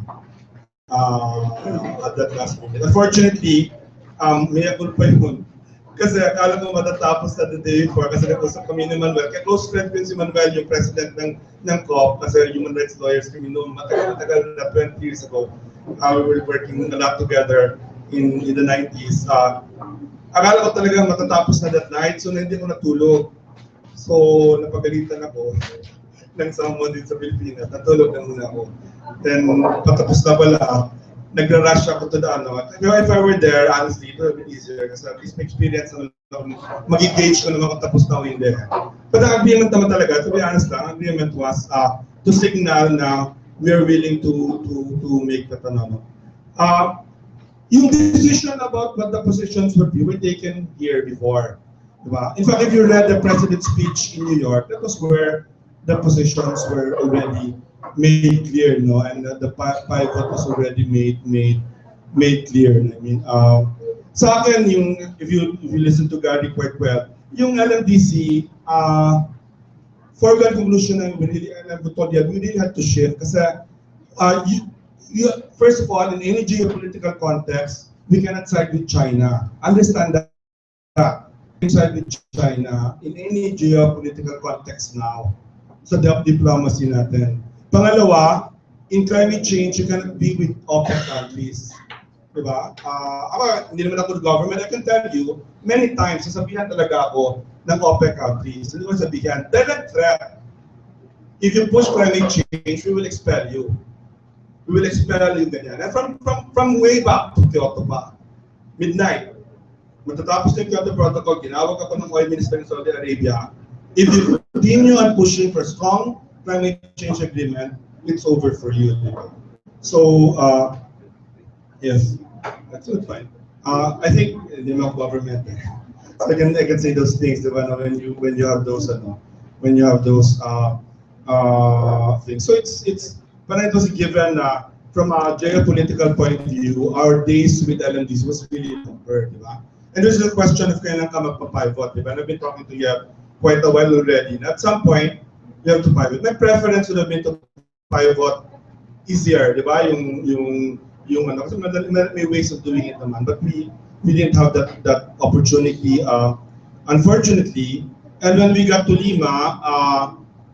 At that last minute. Unfortunately, may ako pa yun. Kasi akala ko matatapos na the day before kasi nag-usap kami ni Manuel. Kaya close friend ko si Manuel, yung president ng COP, kasi human rights lawyers kami noong matagal na 20 years ago. We were working a lot together in the 90s. Akala ko talaga matatapos na that night, so hindi ko natulog. So napagalitan ako ng someone din sa Pilipinas, natulog na muna ako. Then patapos na pala, nagra-rush ako to the ano. You know, if I were there, honestly, it would have been easier kasi at least may experience na mag-engage ko naman kung tapos na ako hindi. But ang agreement naman talaga, to be honest lang, ang agreement was to signal na we are willing to make that ano. Yung decision about what the positions would be were taken here before. Diba? In fact, if you read the president's speech in New York, that was where the positions were already made clear, no, and the pivot was already made clear. I mean, sa akin, yung if you listen to Gary quite well, yung LMDC, foregone conclusion na we really had to shift kasi first of all, in any geopolitical context, we cannot side with China. Understand that. Side with China in any geopolitical context now. So the diplomacy natin. Pangalawa, in climate change, you cannot be with OPEC countries. Diba? Ako, hindi naman ako the government. I can tell you, many times, sasabihan talaga ako ng OPEC countries. Hindi ko sabihan, direct threat. If you push climate change, we will expel you. We will expel you ganyan. And from way back to Kyoto pa, midnight, matatapos ng Kyoto Protocol, ginawag ako ng oil minister in Saudi Arabia. If you continue on pushing for strong climate change agreement, it's over for you. So, yes, that's fine. I think the government. So I can say those things when you have those things. So it's but it was given from a geopolitical point of view, our days with LMDs was really numbered, diba? And there's a question of kailan ka magpa-pivot, diba? And I've been talking to Yeb quite a while already. And at some point, you have to pivot. My preference would have been to pivot easier, di ba? Yung ano, kasi may ways of doing it naman. But we didn't have that opportunity, unfortunately. And when we got to Lima,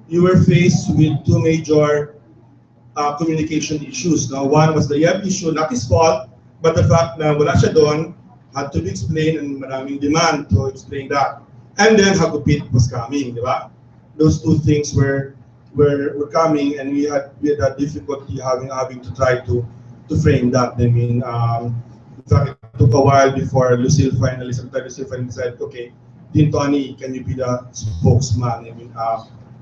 you were faced with two major communication issues. Now, one was the Yeb issue, not his fault, but the fact na wala siya doon had to be explained and maraming demand to explain that. And then Hagupit was coming, di ba? Those two things were coming, and we had that difficulty having to try to frame that. I mean, in fact, it took a while before Lucille finally said, okay, Dean Tony, can you be the spokesman? I mean,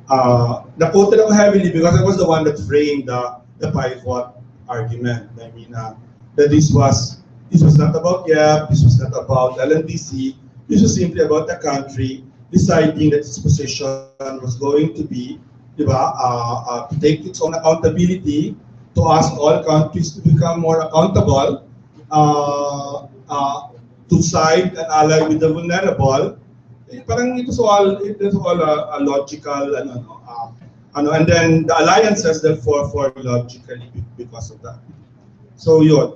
quoted ako heavily because I was the one that framed the pivot argument. I mean, that this was not about Yeb, this was not about LNDC, this was simply about the country deciding that its position was going to be, to take its own accountability, to ask all countries to become more accountable, to side and ally with the vulnerable. Parang it was all a logical, and then the alliances therefore form logically because of that. So yun,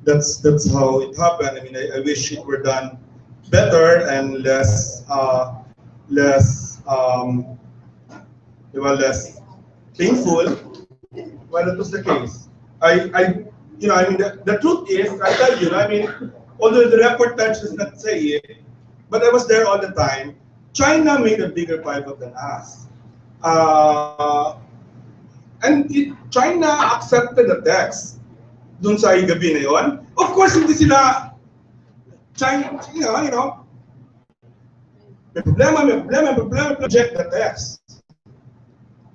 that's how it happened. I mean, I wish it were done better and less painful. Well, that was the case. The truth is, I tell you, I mean, although the reportage does not say it, but I was there all the time. China made a bigger pivot than us, China accepted the text. Dun sa gabi na yon. Of course, hindi sila China, may problema, reject the text.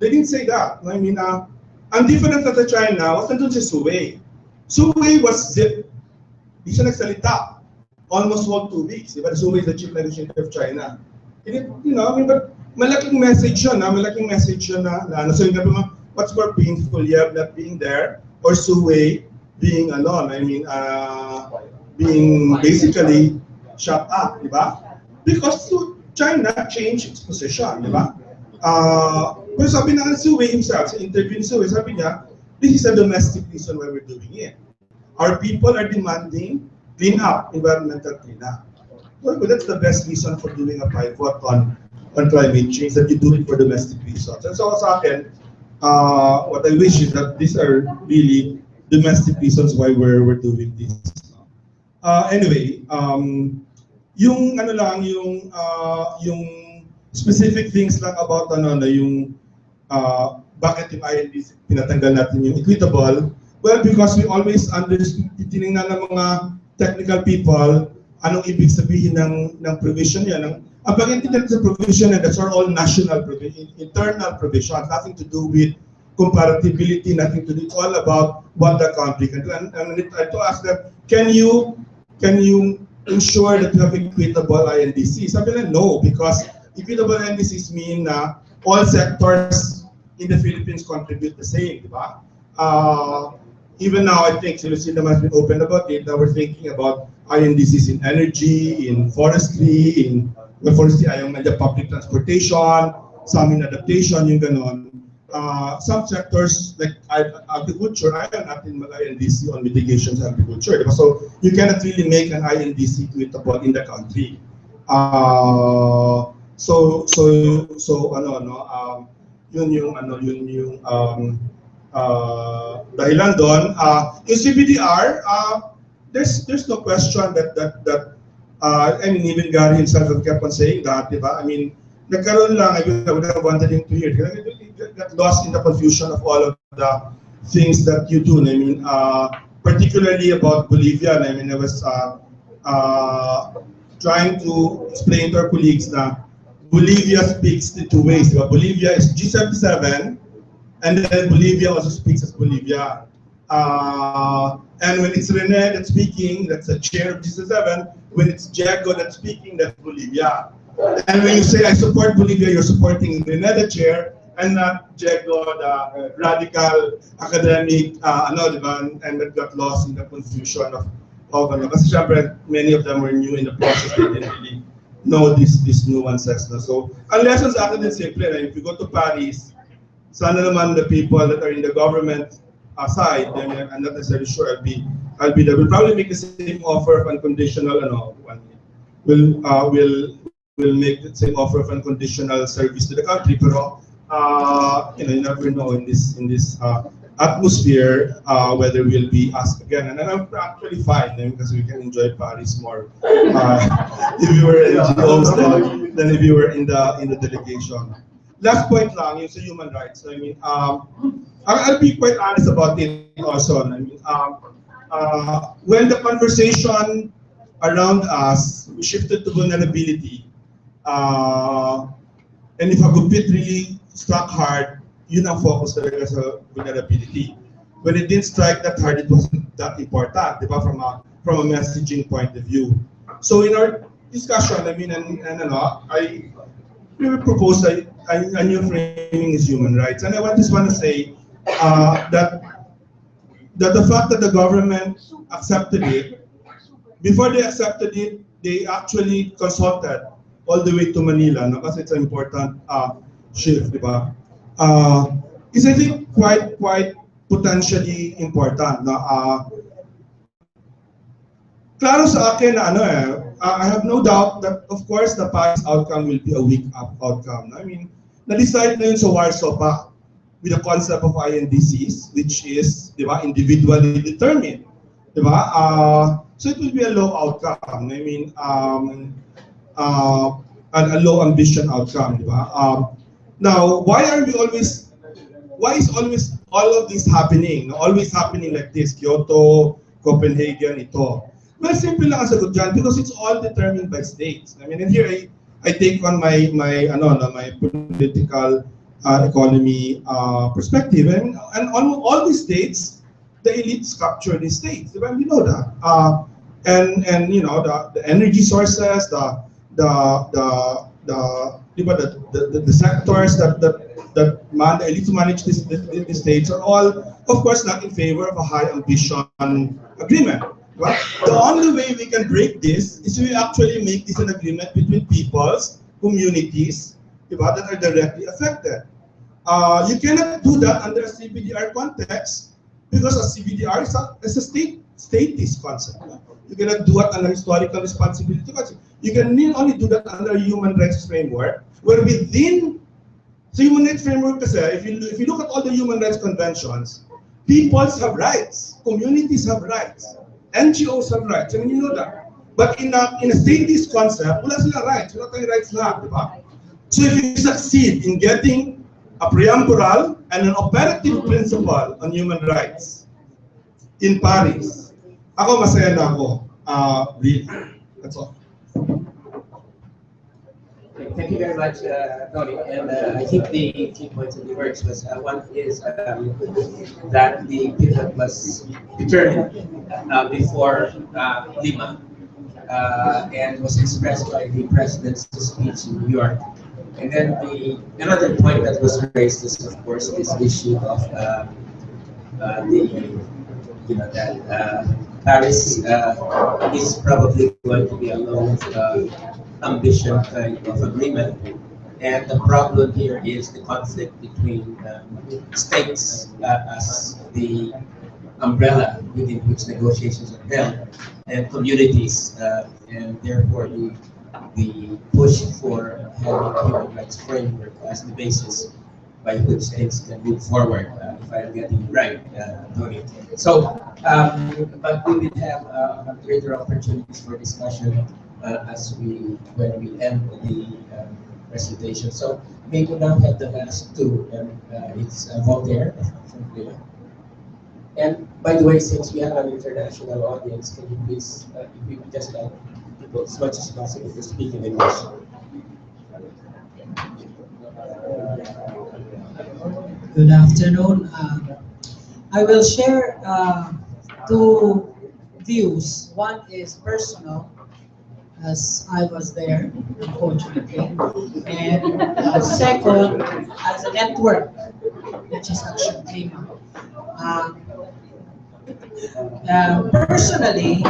They didn't say that. I mean, ang difference na sa China was nandun si Suwei. Suwei was zip. Di siya nagsalita. Almost whole 2 weeks. Diba? Suwei is the chief negotiator of China. But malaking message yun, malaking message yun na so yung what's more painful, Yeb not being there, or Suwei being alone? I mean, being basically shut up, di ba? Because China changed its position, di ba? Pero sabi na Suwei himself, sa interview ni Suwei, sabi niya, this is a domestic reason why we're doing it. Our people are demanding clean up, environmental clean up. well, that's the best reason for doing a pivot on climate change, that you do it for domestic reasons. And so sa akin, what I wish is that these are really domestic reasons why we're doing this. Anyway, yung ano lang, yung specific things lang about ano na yung bakit yung INDC pinatanggal natin yung equitable. Well, because we always tinignan ng mga technical people anong ibig sabihin ng provision yan. Ang pag-intindihan sa provision, that's all national provision, internal provision, nothing to do with comparability, nothing to do, it's all about what the country can do. And I to ask them, can you ensure that you have equitable INDC? Sabi nila, no, because equitable INDCs mean na all sectors in the Philippines contribute the same, di ba? Even now, I think Silucina has been open about it. Now we're thinking about INDCs in energy, in forestry, in forestry, ayong public transportation, some in adaptation, yung ganon. Some sectors like agriculture, ayaw natin mag-INDC on mitigation sa agriculture. Diba? So you cannot really make an INDC equitable in the country. Dahilan doon, yung CBDR, there's no question that I mean, even Gary himself kept on saying that, diba? I mean, nagkaroon lang, I would have wanted him to hear, got lost in the confusion of all of the things that you do. I mean, particularly about Bolivia, I mean, I was trying to explain to our colleagues that Bolivia speaks in two ways. Diba? Bolivia is G77, and then Bolivia also speaks as Bolivia. And when it's Rene that's speaking, that's the chair of G7. When it's Diego that's speaking, that's Bolivia. And when you say I support Bolivia, you're supporting Rene the chair, and not Diego, the radical academic, and that got lost in the confusion of kasi syempre, many of them were new in the process, they didn't really know these nuances. No? So, ang lessons sa akin din simple, if you go to Paris, sana naman the people that are in the government side, I mean, I'm not necessarily sure I'll be there. We'll probably make the same offer of unconditional, we'll make the same offer of unconditional service to the country, pero you never know in this atmosphere whether we'll be asked again. And I'm actually fine because we can enjoy Paris more if you were NGOs than if you were in the delegation. Last point lang, yung sa human rights. I mean, I'll be quite honest about it also. I mean, when the conversation around us shifted to vulnerability, and if Hagupit really struck hard, yun ang focus talaga sa vulnerability. When it didn't strike that hard, it wasn't that important, diba? From a messaging point of view. So in our discussion, I mean, I propose a new framing is human rights, and I just want to say that the fact that the government accepted it, before they accepted it, they actually consulted all the way to Manila, no? Because it's an important shift, diba? Is I think quite potentially important. No? Klaro sa akin na I have no doubt that of course the Paris outcome will be a weak outcome. No? I mean, na-decide na yun sa Warsaw pa with the concept of INDCs, which is, diba, individually determined, diba? So it will be a low outcome. I mean, a low ambition outcome, diba? Now, why is always all of this happening? No? Always happening like this, Kyoto, Copenhagen, ito. Well, simple lang ang sagot dyan, because it's all determined by states. I mean, and here I take on my political economy perspective, and on all these states, the elites capture these states. We know that, and the energy sources, the sectors that man the elites manage these states are all, of course, not in favor of a high ambition agreement. Right? The only way we can break this is we actually make this an agreement between peoples, communities, that are directly affected. You cannot do that under a CBDR context because a CBDR is a statist concept. You cannot do it under historical responsibility concept. You can only do that under a human rights framework, where within the human rights framework kasi, if you look at all the human rights conventions, peoples have rights, communities have rights, NGOs have rights. I mean, you know that. But in a statist concept, wala sila rights. Wala tayong rights lahat, di ba? So if you succeed in getting a preambural and an operative principle on human rights in Paris, ako masaya na ako. Really. That's all. Thank you very much, Tony. And I think the key points of the works was one is that the pivot was determined before Lima and was expressed by the president's speech in New York. And then another point that was raised is, of course, this issue of that Paris is probably going to be a low ambition kind of agreement, and the problem here is the conflict between states as the umbrella within which negotiations are held, and communities, and therefore the push for having a human rights framework as the basis by which things can move forward, if I'm getting it right, Tony. So, but we will have greater opportunities for discussion when we end the presentation. So, may we now have the last two, and it's Voltaire from Lima. And by the way, since we have an international audience, can you please, if we could just allow people as much as possible to speak in English. Good afternoon. I will share two views. One is personal, as I was there, unfortunately, and second, as a network, which is Action Lima. Personally,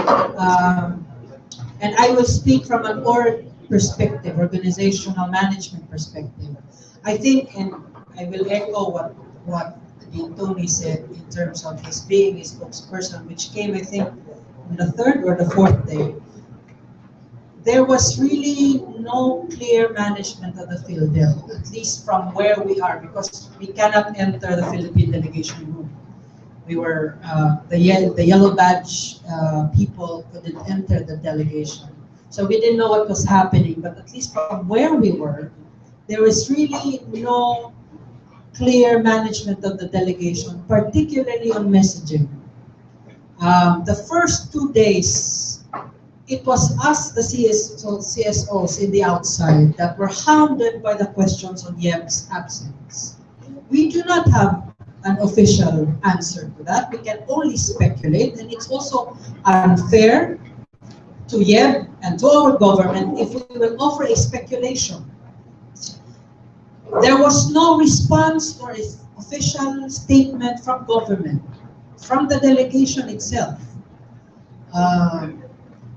and I will speak from an org perspective, organizational management perspective. I think, and I will echo what Tony said in terms of his being a spokesperson, which came, I think, on the third or the fourth day. There was really no clear management of the field there, at least from where we are, because we cannot enter the Philippine delegation room. We were, the yellow badge people couldn't enter the delegation. So we didn't know what was happening, but at least from where we were, there was really no clear management of the delegation, particularly on messaging. The first 2 days, it was us, the CSOs in the outside, that were hounded by the questions on Yeb's absence. We do not have an official answer to that. We can only speculate, and it's also unfair to Yeb and to our government if we will offer a speculation. There was no response or official statement from government, from the delegation itself.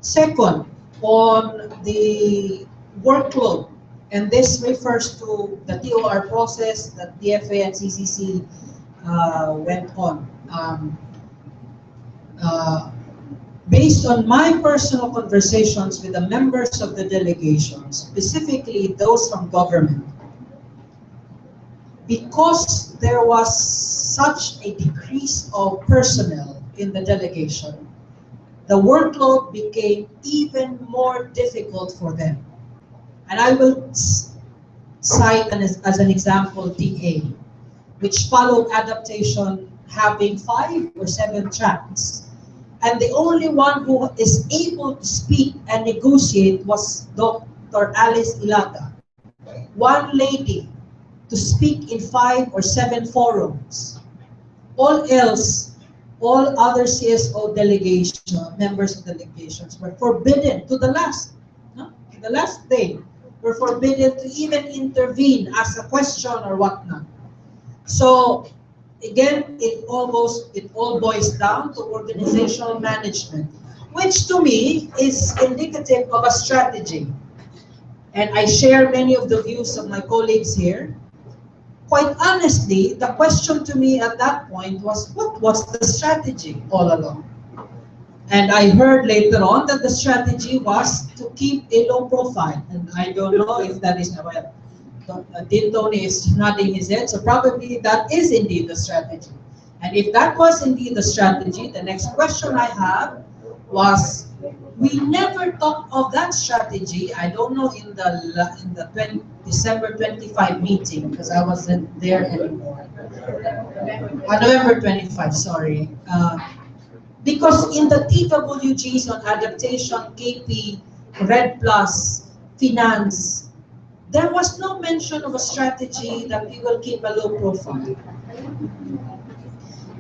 Second, on the workload, and this refers to the TOR process that DFA and CCC went on. Based on my personal conversations with the members of the delegation, specifically those from government, because there was such a decrease of personnel in the delegation, the workload became even more difficult for them. And I will cite as an example DA, which followed adaptation having 5 or 7 tracks. And the only one who is able to speak and negotiate was Dr. Alice Ilata, one lady to speak in 5 or 7 forums. All else, all other CSO delegation, members of delegations were forbidden to the last day, were forbidden to even intervene, ask a question or whatnot. So again, it all boils down to organizational management, which to me is indicative of a strategy. And I share many of the views of my colleagues here. Quite honestly, the question to me at that point was, what was the strategy all along? And I heard later on that the strategy was to keep a low profile. And I don't know if that is, well, Dean Tony is nodding his head, so probably that is indeed the strategy. And if that was indeed the strategy, the next question I have was, we never talked of that strategy. I don't know in the December 25 meeting, because I wasn't there anymore. November 25, sorry. Because in the TWGs on adaptation, KP, Red Plus, Finance, there was no mention of a strategy that we will keep a low profile.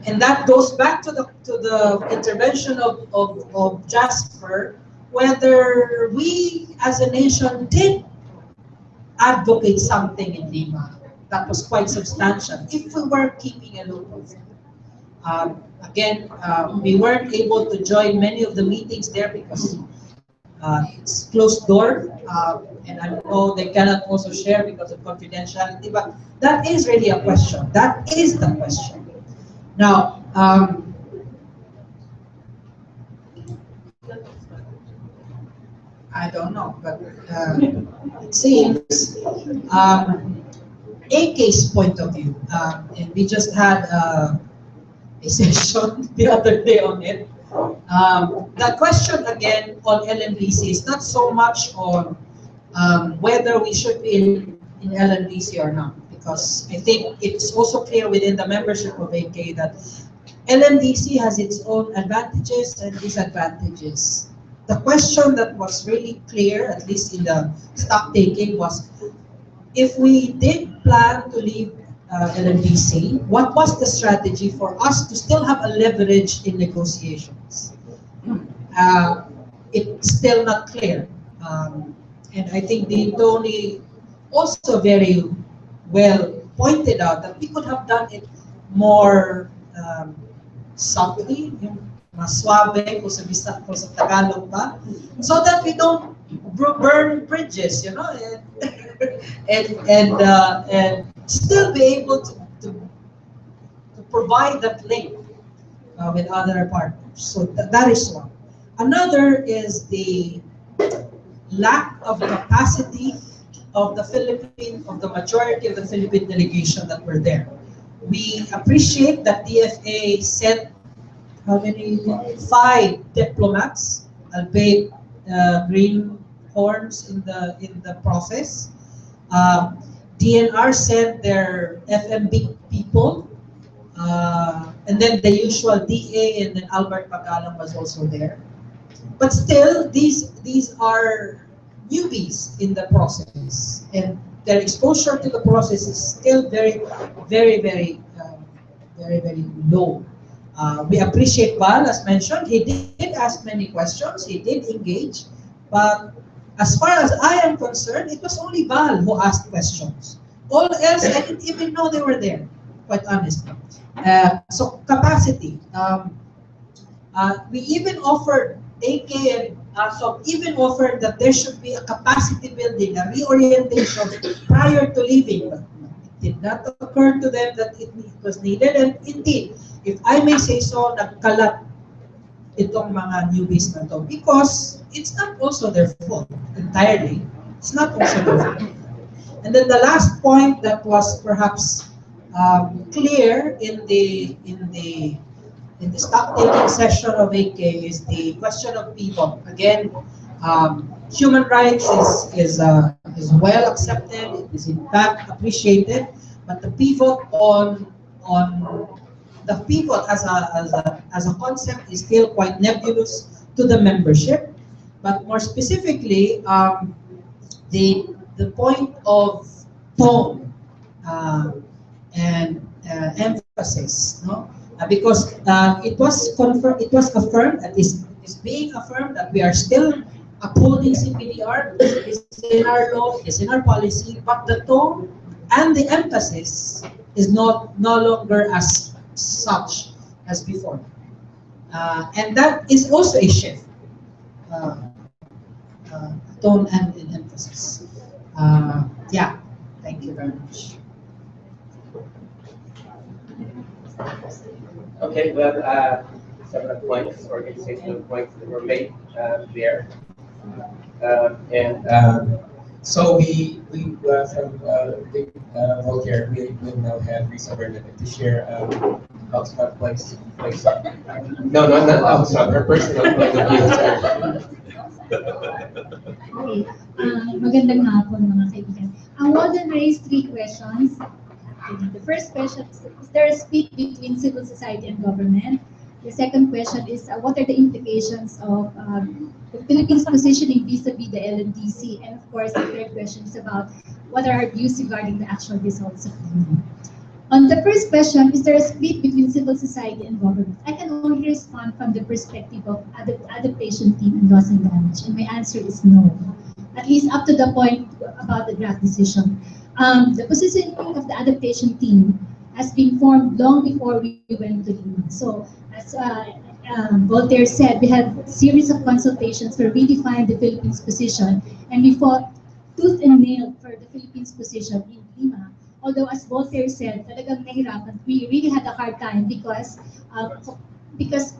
And that goes back to the intervention of Jasper, whether we as a nation did advocate something in Lima that was quite substantial if we were keeping a low profile. Again, we weren't able to join many of the meetings there because it's closed door, and I know they cannot also share because of confidentiality, but that is really a question. That is the question. Now, I don't know, but it seems AK's point of view, and we just had a session the other day on it. The question again on LNDC is not so much on whether we should be in LNDC or not, because I think it's also clear within the membership of AK that LNDC has its own advantages and disadvantages. The question that was really clear, at least in the stock taking, was if we did plan to leave LNDC, what was the strategy for us to still have a leverage in negotiations? It's still not clear. And I think Dean Tony also very well pointed out that we could have done it more subtly, mas suave kung sa Tagalog pa, so that we don't burn bridges, you know, and still be able to provide that link with other partners. So that is one. Another is the lack of capacity of the majority of the Philippine delegation that were there. We appreciate that DFA sent how many? 5 diplomats, albeit green horns in the process. DNR sent their FMB people, and then the usual DA, and then Albert Pagalang was also there. But still, these are newbies in the process, and their exposure to the process is still very low. We appreciate Val, as mentioned. He did ask many questions, he did engage, but as far as I am concerned, it was only Val who asked questions. All else, I didn't even know they were there, quite honestly. So capacity. We even offered, AK and ASOC even offered that there should be a capacity building, a reorientation prior to leaving. But it did not occur to them that it was needed, and indeed, if I may say so, nagkalat itong mga newbies na to because it's not also their fault entirely. It's not also their fault. And then the last point that was perhaps clear in the stock taking session of AK is the question of pivot. Again, human rights is well accepted. It is in fact appreciated, but the pivot on the pivot as a concept is still quite nebulous to the membership. But more specifically, the point of tone and emphasis, no? Because it was affirmed, and is being affirmed that we are still upholding CPDR. It's in our law, it's in our policy, but the tone and the emphasis is no longer as such as before, and that is also a shift. Tone and emphasis. Yeah, thank you very much. Okay, well, several points, organizational points that were made there. So we from the Voltaire, we will now have Riza Bernabe to share Oxford points. No, not Oxford, her personal point of view. Okay. Magandang hapon mga kaibigan. Ang Walden raised three questions. The first question is there a split between civil society and government? The second question is what are the implications of the Philippines positioning vis-a-vis the LNDC? And of course, the third question is about what are our views regarding the actual results of Lima. On the first question, is there a split between civil society and government? I can only respond from the perspective of adaptation team and loss and damage, and my answer is no. At least up to the point about the draft decision. The positioning of the adaptation team has been formed long before we went to Lima. So, as Voltaire said, we had a series of consultations to redefine the Philippines position, and we fought tooth and nail for the Philippines position in Lima. Although, as Voltaire said, talagang nahirapan, we really had a hard time because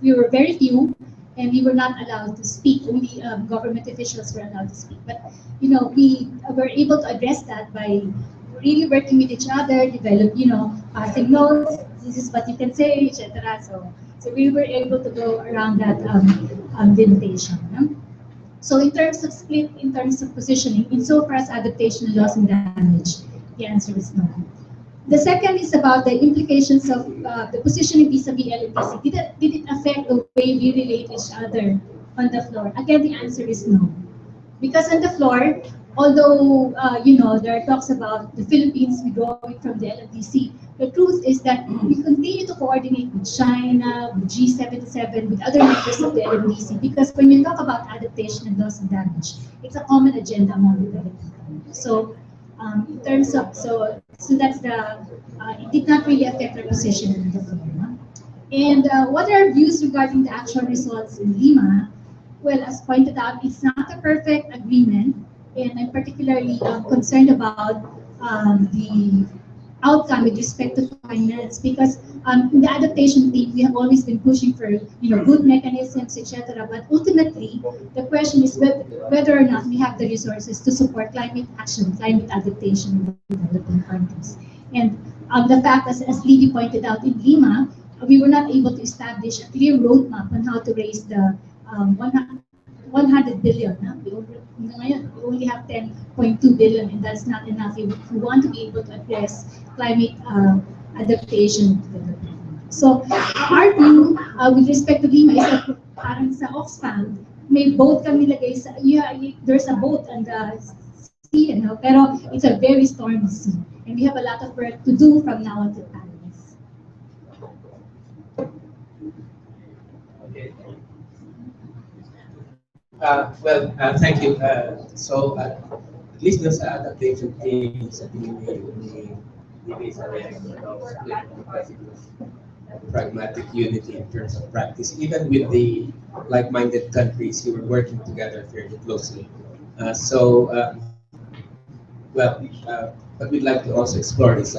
we were very few and we were not allowed to speak. Only government officials were allowed to speak. But we were able to address that by really working with each other, develop, passing notes. This is what you can say, etc. So we were able to go around that limitation. So in terms of split, in terms of positioning, insofar as adaptation, loss, and damage, the answer is no. The second is about the implications of the positioning vis-a-vis LNDC. Did it affect the way we relate each other on the floor? Again, the answer is no. Because on the floor, although there are talks about the Philippines withdrawing from the LNDC, the truth is that we continue to coordinate with China, with G77, with other members of the LNDC, because when you talk about adaptation and loss and damage, it's a common agenda among the Philippines. So in terms of, so that's it did not really affect our position in the floor. And what are our views regarding the actual results in Lima? Well, as pointed out, it's not a perfect agreement, and I'm particularly concerned about the outcome with respect to finance, because in the adaptation team, we have always been pushing for good mechanisms, etc. But ultimately, the question is whether or not we have the resources to support climate action, climate adaptation in developing countries. And the fact, as Lidy pointed out in Lima, we were not able to establish a clear roadmap on how to raise the 100 billion. We only have 10.2 billion, and that's not enough if we want to be able to address climate adaptation. So our view with respect to Lima is that parang sa Oxfam, may boat kami lagay sa, there's a boat on the sea, pero it's a very stormy sea. And we have a lot of work to do from now on to Paris. Thank you. So at least there's an adaptation team sa pragmatic unity in terms of practice. Even with the like-minded countries, you were working together fairly closely. What we'd like to also explore is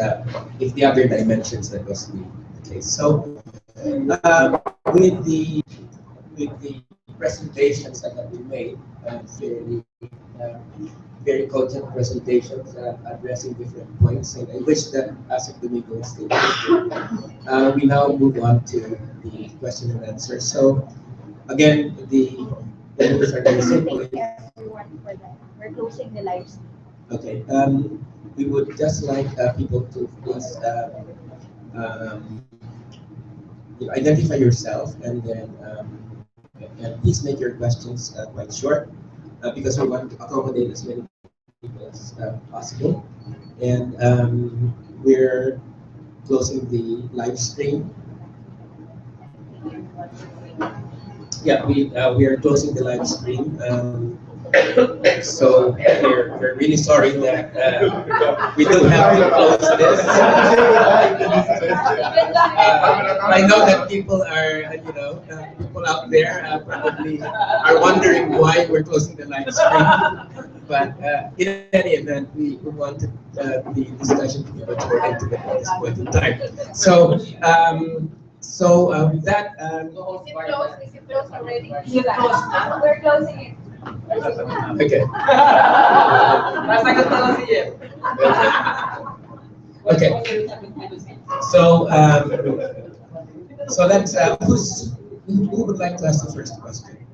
if the other dimensions that was the case. So with the presentations that have been made, very cogent presentations addressing different points, and I wish that Asec Domingo was still here. We now move on to the question and answer. So again, the rules are very simple. We're closing the live stream. Okay. We would just like people to please identify yourself, and then and please make your questions quite short, because we want to accommodate as many people as possible. And we're closing the live stream. Yeah, we are closing the live stream. So we're really sorry that we do have to close this. I know that people are, people out there probably are wondering why we're closing the live stream. But in any event, we wanted the discussion to be much more intimate at this point in time. So So with that, Is it closed? Is it closed already? We're closing it. okay. Okay. So so let's who would like to ask the first question?